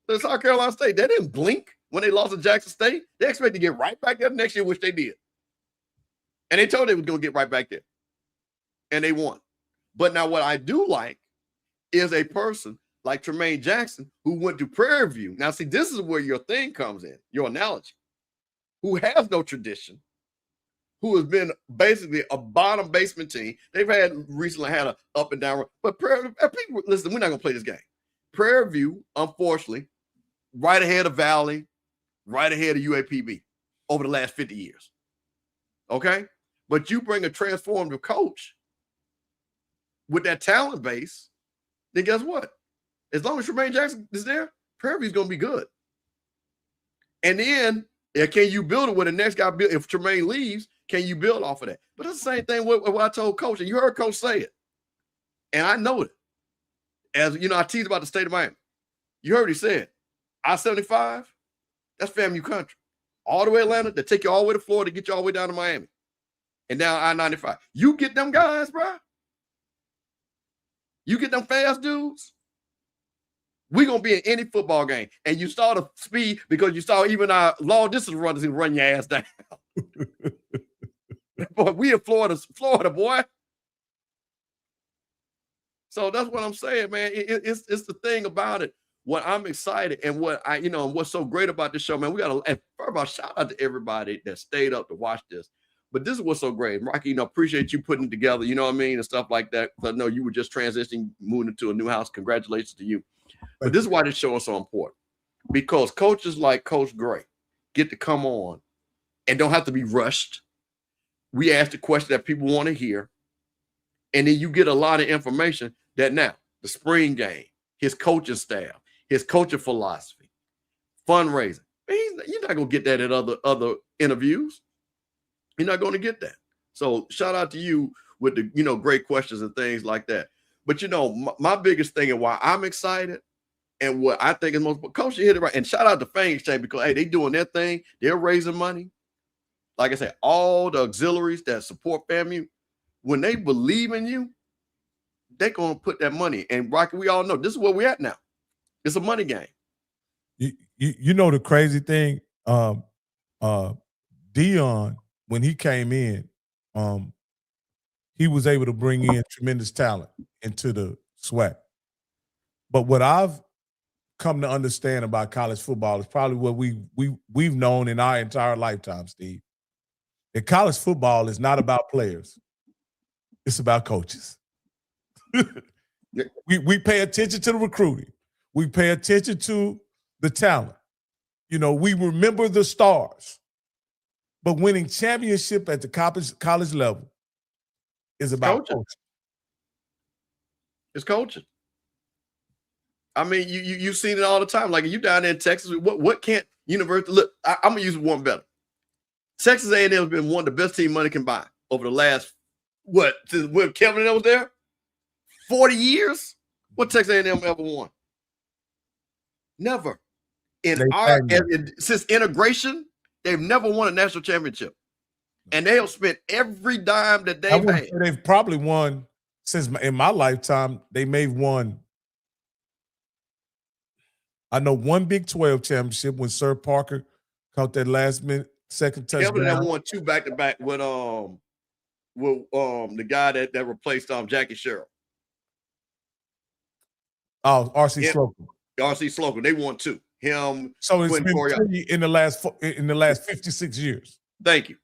S2: they didn't blink when they lost to Jackson State. They expect to get right back there next year, which they did. And they told they was going to get right back there. And they won. But now what I do like is a person like Tremaine Jackson who went to Prairie View. Now, see, this is where your thing comes in, your analogy. Who has no tradition, who has been basically a bottom basement team. They've recently had an up and down. But people, listen, we're not going to play this game. Prairie View, unfortunately, right ahead of Valley, right ahead of UAPB over the last 50 years. Okay? But you bring a transformative coach with that talent base, then guess what? As long as Tremaine Jackson is there, Prairie View's going to be good. And then, can you build it with the next guy? If Tremaine leaves, can you build off of that? But it's the same thing with what I told Coach, and you heard Coach say it. And I know it. As you know, I teased about the state of Miami. You heard he said, I-75, that's FAMU country. All the way to Atlanta, they take you all the way to Florida, get you all the way down to Miami. And down I-95. You get them guys, bro. You get them fast dudes. We're going to be in any football game. And you saw the speed because you saw even our long distance runners who run your ass down. Boy, we in Florida, boy. So that's what I'm saying, man. It's the thing about it. What I'm excited and what and what's so great about this show, man, we got to, first of all, shout out to everybody that stayed up to watch this. But this is what's so great. Rocky, appreciate you putting it together, you know what I mean, and stuff like that. Because I know you were just transitioning, moving into a new house. Congratulations to you. But this is why this show is so important. Because coaches like Coach Gray get to come on and don't have to be rushed. We ask the question that people want to hear. And then you get a lot of information that now, the spring game, his coaching staff, his coaching philosophy, fundraising. Man, you're not going to get that at other interviews. You're not going to get that. So shout out to you with the, great questions and things like that. But, my biggest thing and why I'm excited and what I think is most, Coach, you hit it right. And shout out to Fame Exchange because, hey, they doing their thing. They're raising money. Like I said, all the auxiliaries that support FAMU, when they believe in you, they're going to put that money. And Rocky, we all know this is where we're at now. It's a money game.
S1: You know the crazy thing, Deion, when he came in, he was able to bring in tremendous talent into the SWAC. But what I've come to understand about college football is probably what we've known in our entire lifetime, Steve. That college football is not about players. It's about coaches. We pay attention to the recruiting. We pay attention to the talent. We remember the stars. But winning championship at the college level is about coaching.
S2: It's coaching. I mean, you've seen it all the time. Like you down there in Texas, what can't university look? I'm gonna use one better. Texas A&M has been one of the best team money can buy over the last since when Kevin was there, 40 years. What Texas A&M ever won? Never. Since integration, they've never won a national championship, and they have spent every dime that they've had.
S1: They've probably won since in my lifetime. They may have won. I know one Big 12 championship when Sir Parker caught that last minute second touchdown.
S2: Kevin won 2 back-to-back with the guy that replaced Jackie Sherrill.
S1: Oh, R.C. Slocum.
S2: R.C. Slocum. They won 2. him.
S1: So it's
S2: Quinn
S1: been
S2: Gray.
S1: 3 in the last 56 years.
S2: Thank you.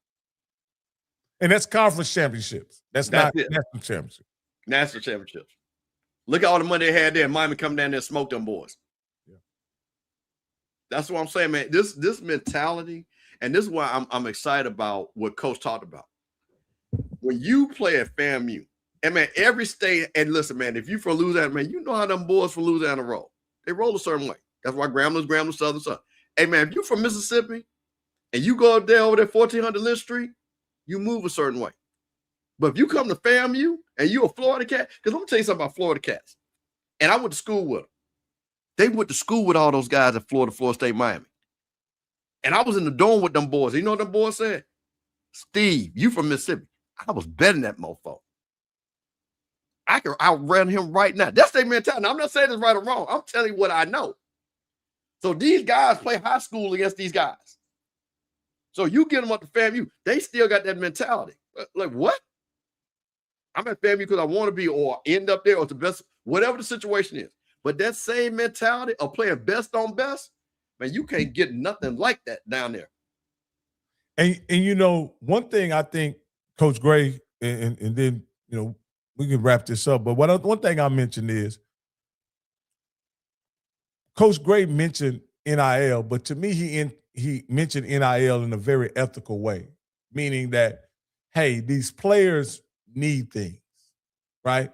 S1: And that's conference championships. That's not
S2: it.
S1: national championships.
S2: National championships. Look at all the money they had there. Miami come down there and smoke them boys.
S1: Yeah.
S2: That's what I'm saying, man. This mentality, and this is why I'm excited about what Coach talked about. When you play at FAMU, and man, every state, and listen, man, if you from Louisiana, man, you know how them boys from Louisiana roll. They roll a certain way. That's why Grambling, Southern. Hey, man, if you from Mississippi and you go up there over there 1400 Lynch Street, you move a certain way. But if you come to FAMU and you a Florida cat, because let me tell you something about Florida cats. And I went to school with them. They went to school with all those guys at Florida State, Miami. And I was in the dorm with them boys. You know what them boys said? Steve, you from Mississippi. I was better than that mofo. I can outrun him right now. That's their mentality. Now, I'm not saying it's right or wrong. I'm telling you what I know. So these guys play high school against these guys. So you get them up to FAMU, they still got that mentality. Like, what? I'm at FAMU because I want to be, or end up there, or the best, whatever the situation is. But that same mentality of playing best on best, man, you can't get nothing like that down there.
S1: And you know, one thing I think Coach Gray, and then, you know, we can wrap this up, but one thing I mentioned is Coach Gray mentioned NIL, but to me, he mentioned NIL in a very ethical way, meaning that, hey, these players need things, right?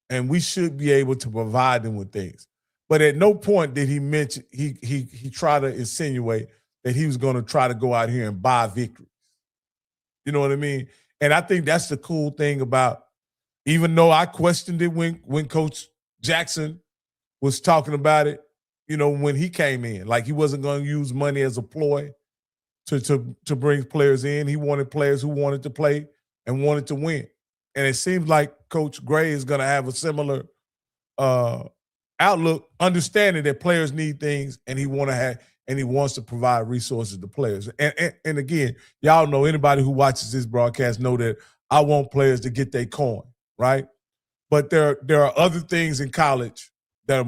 S1: And we should be able to provide them with things. But at no point did he mention, he tried to insinuate that he was going to try to go out here and buy victories. You know what I mean? And I think that's the cool thing about, even though I questioned it when Coach Jackson was talking about it, you know, when he came in, like he wasn't going to use money as a ploy to bring players in. He wanted players who wanted to play and wanted to win. And it seems like Coach Gray is going to have a similar outlook, understanding that players need things, and he wants to provide resources to players. And again, y'all know, anybody who watches this broadcast know that I want players to get their coin, right? But there are other things in college that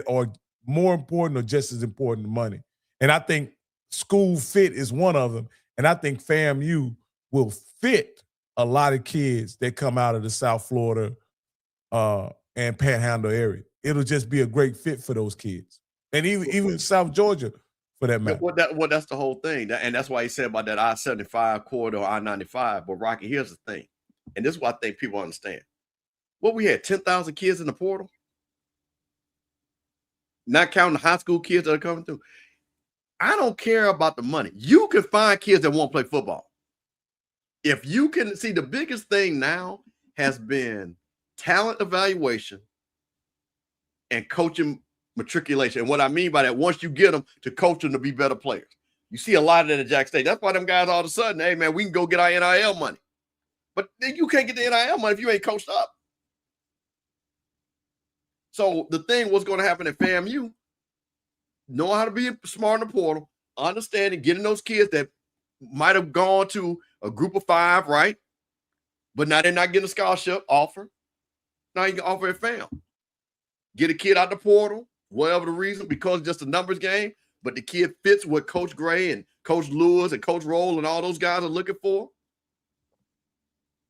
S1: are more important or just as important to money. And I think school fit is one of them. And I think FAMU will fit a lot of kids that come out of the South Florida and Panhandle area. It'll just be a great fit for those kids. And even South Georgia, for that matter.
S2: Well, that's the whole thing. And that's why he said about that I-75 corridor, I-95. But, Rocky, here's the thing. And this is what I think people understand. What we had, 10,000 kids in the portal? Not counting the high school kids that are coming through. I don't care about the money. You can find kids that won't play football. If you can see, the biggest thing now has been talent evaluation and coaching matriculation. And what I mean by that, once you get them, to coach them to be better players. You see a lot of that at Jack State. That's why them guys all of a sudden, hey, man, we can go get our NIL money. But then you can't get the NIL money if you ain't coached up. So the thing, what's going to happen at FAMU, know how to be smart in the portal, understanding, getting those kids that might have gone to a group of 5, right? But now they're not getting a scholarship offer. Now you can offer at FAM. Get a kid out the portal, whatever the reason, because it's just a numbers game, but the kid fits what Coach Gray and Coach Lewis and Coach Roll and all those guys are looking for.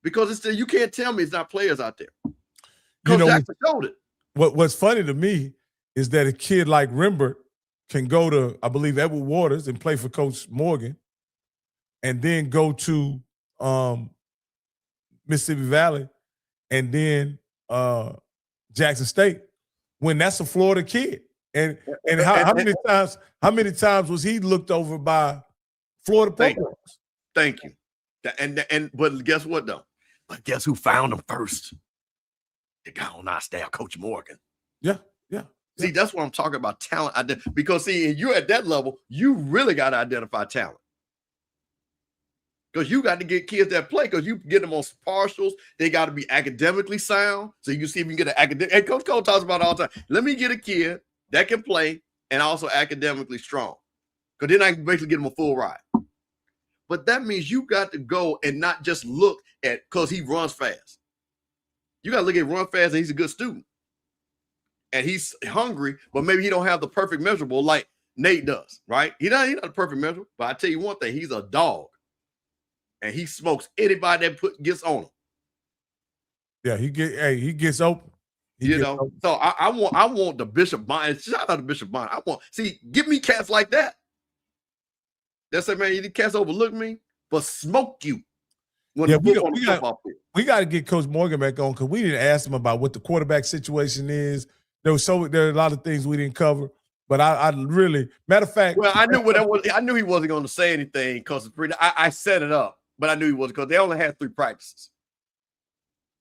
S2: Because you can't tell me it's not players out there. Coach Jackson showed it.
S1: What's funny to me is that a kid like Rembert can go to, I believe, Edward Waters and play for Coach Morgan, and then go to Mississippi Valley, and then Jackson State, when that's a Florida kid. And how many times was he looked over by Florida programs?
S2: Thank you. But guess what though? But guess who found him first? The guy on our staff, Coach Morgan.
S1: Yeah.
S2: See, that's what I'm talking about, talent. Because see, you're at that level, you really got to identify talent. Because you got to get kids that play, because you get them on partials. They got to be academically sound. So you can see if you can get an academic. And Coach Cole talks about it all the time. Let me get a kid that can play and also academically strong. Because then I can basically get them a full ride. But that means you got to go and not just look at, because he runs fast. You got to look at run fast and he's a good student. And he's hungry, but maybe he don't have the perfect measurable. Like, Nate does, right? He's not a perfect measure, but I tell you one thing, he's a dog. And he smokes anybody that gets on him.
S1: Yeah, he gets open.
S2: So I want the Bishop Bond. Shout out to Bishop Bond. Give me cats like that. That's it, man. You cats overlook me, but smoke you.
S1: We got to get Coach Morgan back on because we didn't ask him about what the quarterback situation is. There are a lot of things we didn't cover. But I really, matter of fact,
S2: well, I knew what that was. I knew he wasn't going to say anything because I set it up, but I knew he wasn't because they only had 3 practices.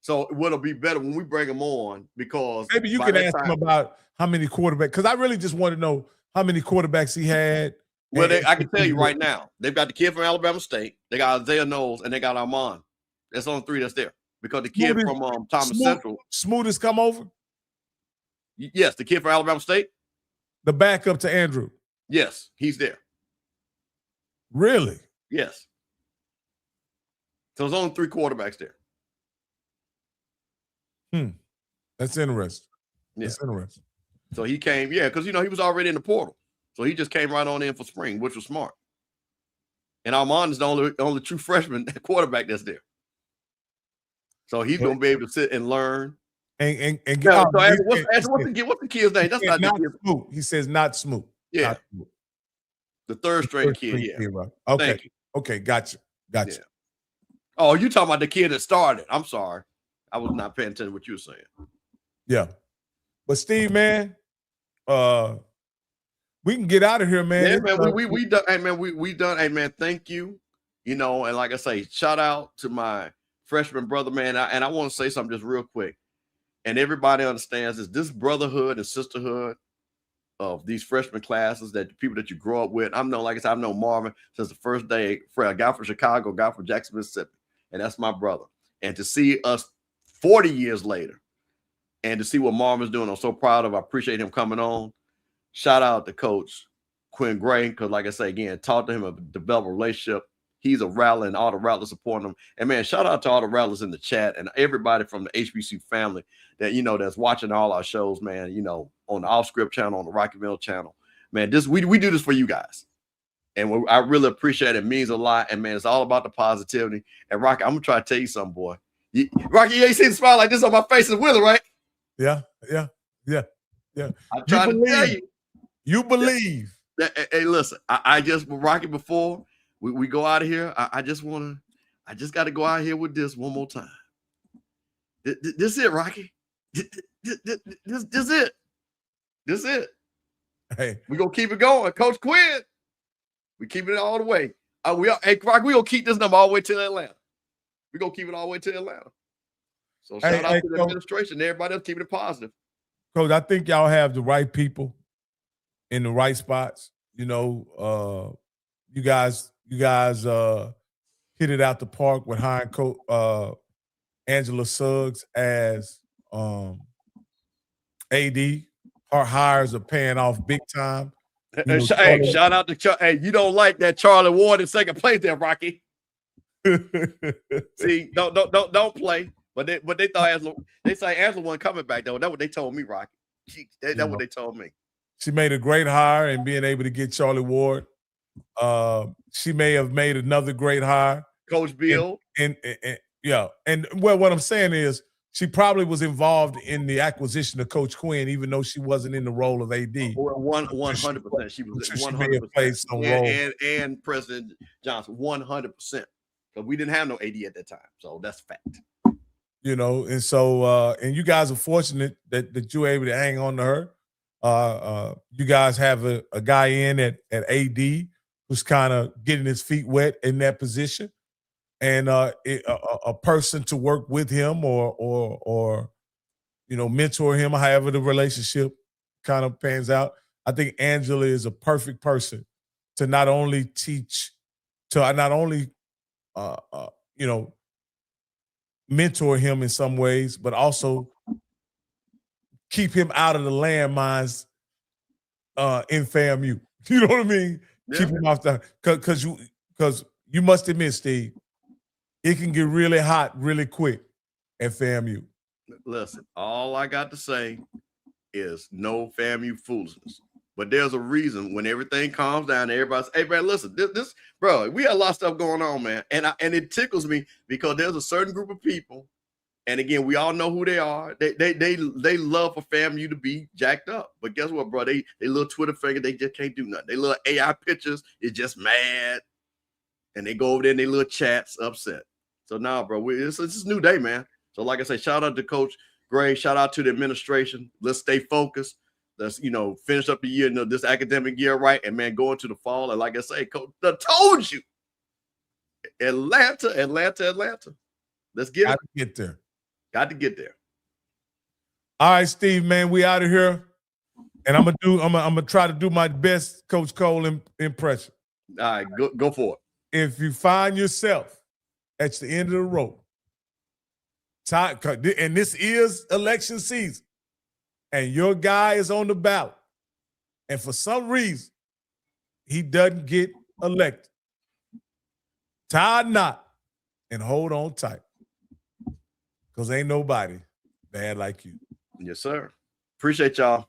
S2: So what'll be better when we bring him on because
S1: maybe you can ask him about how many quarterbacks, because I really just want to know how many quarterbacks he had.
S2: Well, I can tell you right now, they've got the kid from Alabama State, they got Isaiah Knowles, and they got Armand. That's only 3 that's there because the kid from Thomas Central.
S1: Smoot has come over?
S2: Yes, the kid from Alabama State.
S1: The backup to Andrew.
S2: Yes, he's there.
S1: Really?
S2: Yes. So there's only 3 quarterbacks there.
S1: That's interesting.
S2: Yeah.
S1: That's interesting.
S2: So he came, because he was already in the portal. So he just came right on in for spring, which was smart. And Armand is the only true freshman quarterback that's there. So he's gonna be able to sit and learn.
S1: And
S2: what's the kid's name? That's not the kid.
S1: Smoot. He says not Smoot.
S2: Yeah.
S1: Not Smoot.
S2: The third string kid, yeah.
S1: Right. Okay. Okay, gotcha. Yeah.
S2: Oh, you talking about the kid that started. I'm sorry. I was not paying attention to what you were saying.
S1: Yeah. But Steve, man, we can get out of here, man.
S2: Yeah, man, we done. Hey, man, we done. Hey, man, thank you. And like I say, shout out to my freshman brother, man. And I want to say something just real quick. And everybody understands this brotherhood and sisterhood of these freshman classes, that the people that you grow up with. I've known Marvin since the first day. A guy from Chicago, a guy from Jackson, Mississippi. And that's my brother. And to see us 40 years later and to see what Marvin's doing, I'm so proud of. I appreciate him coming on. Shout out to Coach Quinn Gray, because like I say, again, talk to him, develop a relationship. He's a Rattler and all the Rattlers supporting him. And man, shout out to all the Rattlers in the chat and everybody from the HBCU family that, that's watching all our shows, man, on the Off Script channel, on the Rocky Mill channel. Man, we do this for you guys. And I really appreciate it. It means a lot. And man, it's all about the positivity. And Rocky, I'm going to try to tell you something, boy. Rocky, you ain't seen the smile like this on my face and with it, right?
S1: Yeah.
S2: I'm trying to tell you.
S1: You believe.
S2: Hey, listen, I just, Rocky, before we go out of here, I just got to go out here with this one more time. This it, Rocky. This it. This it.
S1: Hey,
S2: we're going to keep it going. Coach Quinn, we keeping it all the way. Hey, Rocky, we're going to keep this number all the way to Atlanta. We're going to keep it all the way to Atlanta. So shout out to the administration and everybody else keeping it positive.
S1: Coach, I think y'all have the right people in the right spots. You guys hit it out the park with hiring Coach Angela Suggs as AD. Her hires are paying off big time.
S2: Shout out to hey, you don't like that Charlie Ward in second place there, Rocky. See, don't play. But they thought Angela. They say Angela wasn't coming back though. That's what they told me, Rocky. That's what they told me.
S1: She made a great hire and being able to get Charlie Ward. She may have made another great hire,
S2: Coach Bill.
S1: And what I'm saying is she probably was involved in the acquisition of Coach Quinn, even though she wasn't in the role of AD.
S2: 100%. She was 100%. And President Johnson, 100%. Because we didn't have no AD at that time, so that's fact.
S1: And so and you guys are fortunate that you were able to hang on to her. You guys have a guy in at AD who's kind of getting his feet wet in that position, and a person to work with him or mentor him, however the relationship kind of pans out. I think Angela is a perfect person to not only teach, to not only mentor him in some ways, but also keep him out of the landmines in FAMU. You know what I mean? Yeah. Keep him off the because you must admit, Steve, it can get really hot really quick at FAMU.
S2: Listen, all I got to say is no FAMU foolishness. But there's a reason when everything calms down, everybody's, hey man, listen, this bro, we got a lot of stuff going on, man. And it tickles me because there's a certain group of people, and again, we all know who they are. They love for FAMU to be jacked up. But guess what, bro? They little Twitter finger, they just can't do nothing. They little AI pictures is just mad. And they go over there in their little chats upset. So now, bro, it's a new day, man. So like I say, shout out to Coach Gray, shout out to the administration. Let's stay focused. Let's, finish up the year, this academic year, right? And man, go into the fall. And like I say, Coach, I told you. Atlanta. Let's get it.
S1: Got to get there.
S2: Got to get there.
S1: All right, Steve, man, we out of here. And I'm gonna try to do my best Coach Cole impression.
S2: All right, go for it.
S1: If you find yourself at the end of the rope, and this is election season, and your guy is on the ballot, and for some reason he doesn't get elected, tie a knot and hold on tight, because ain't nobody bad like you.
S2: Yes, sir. Appreciate y'all.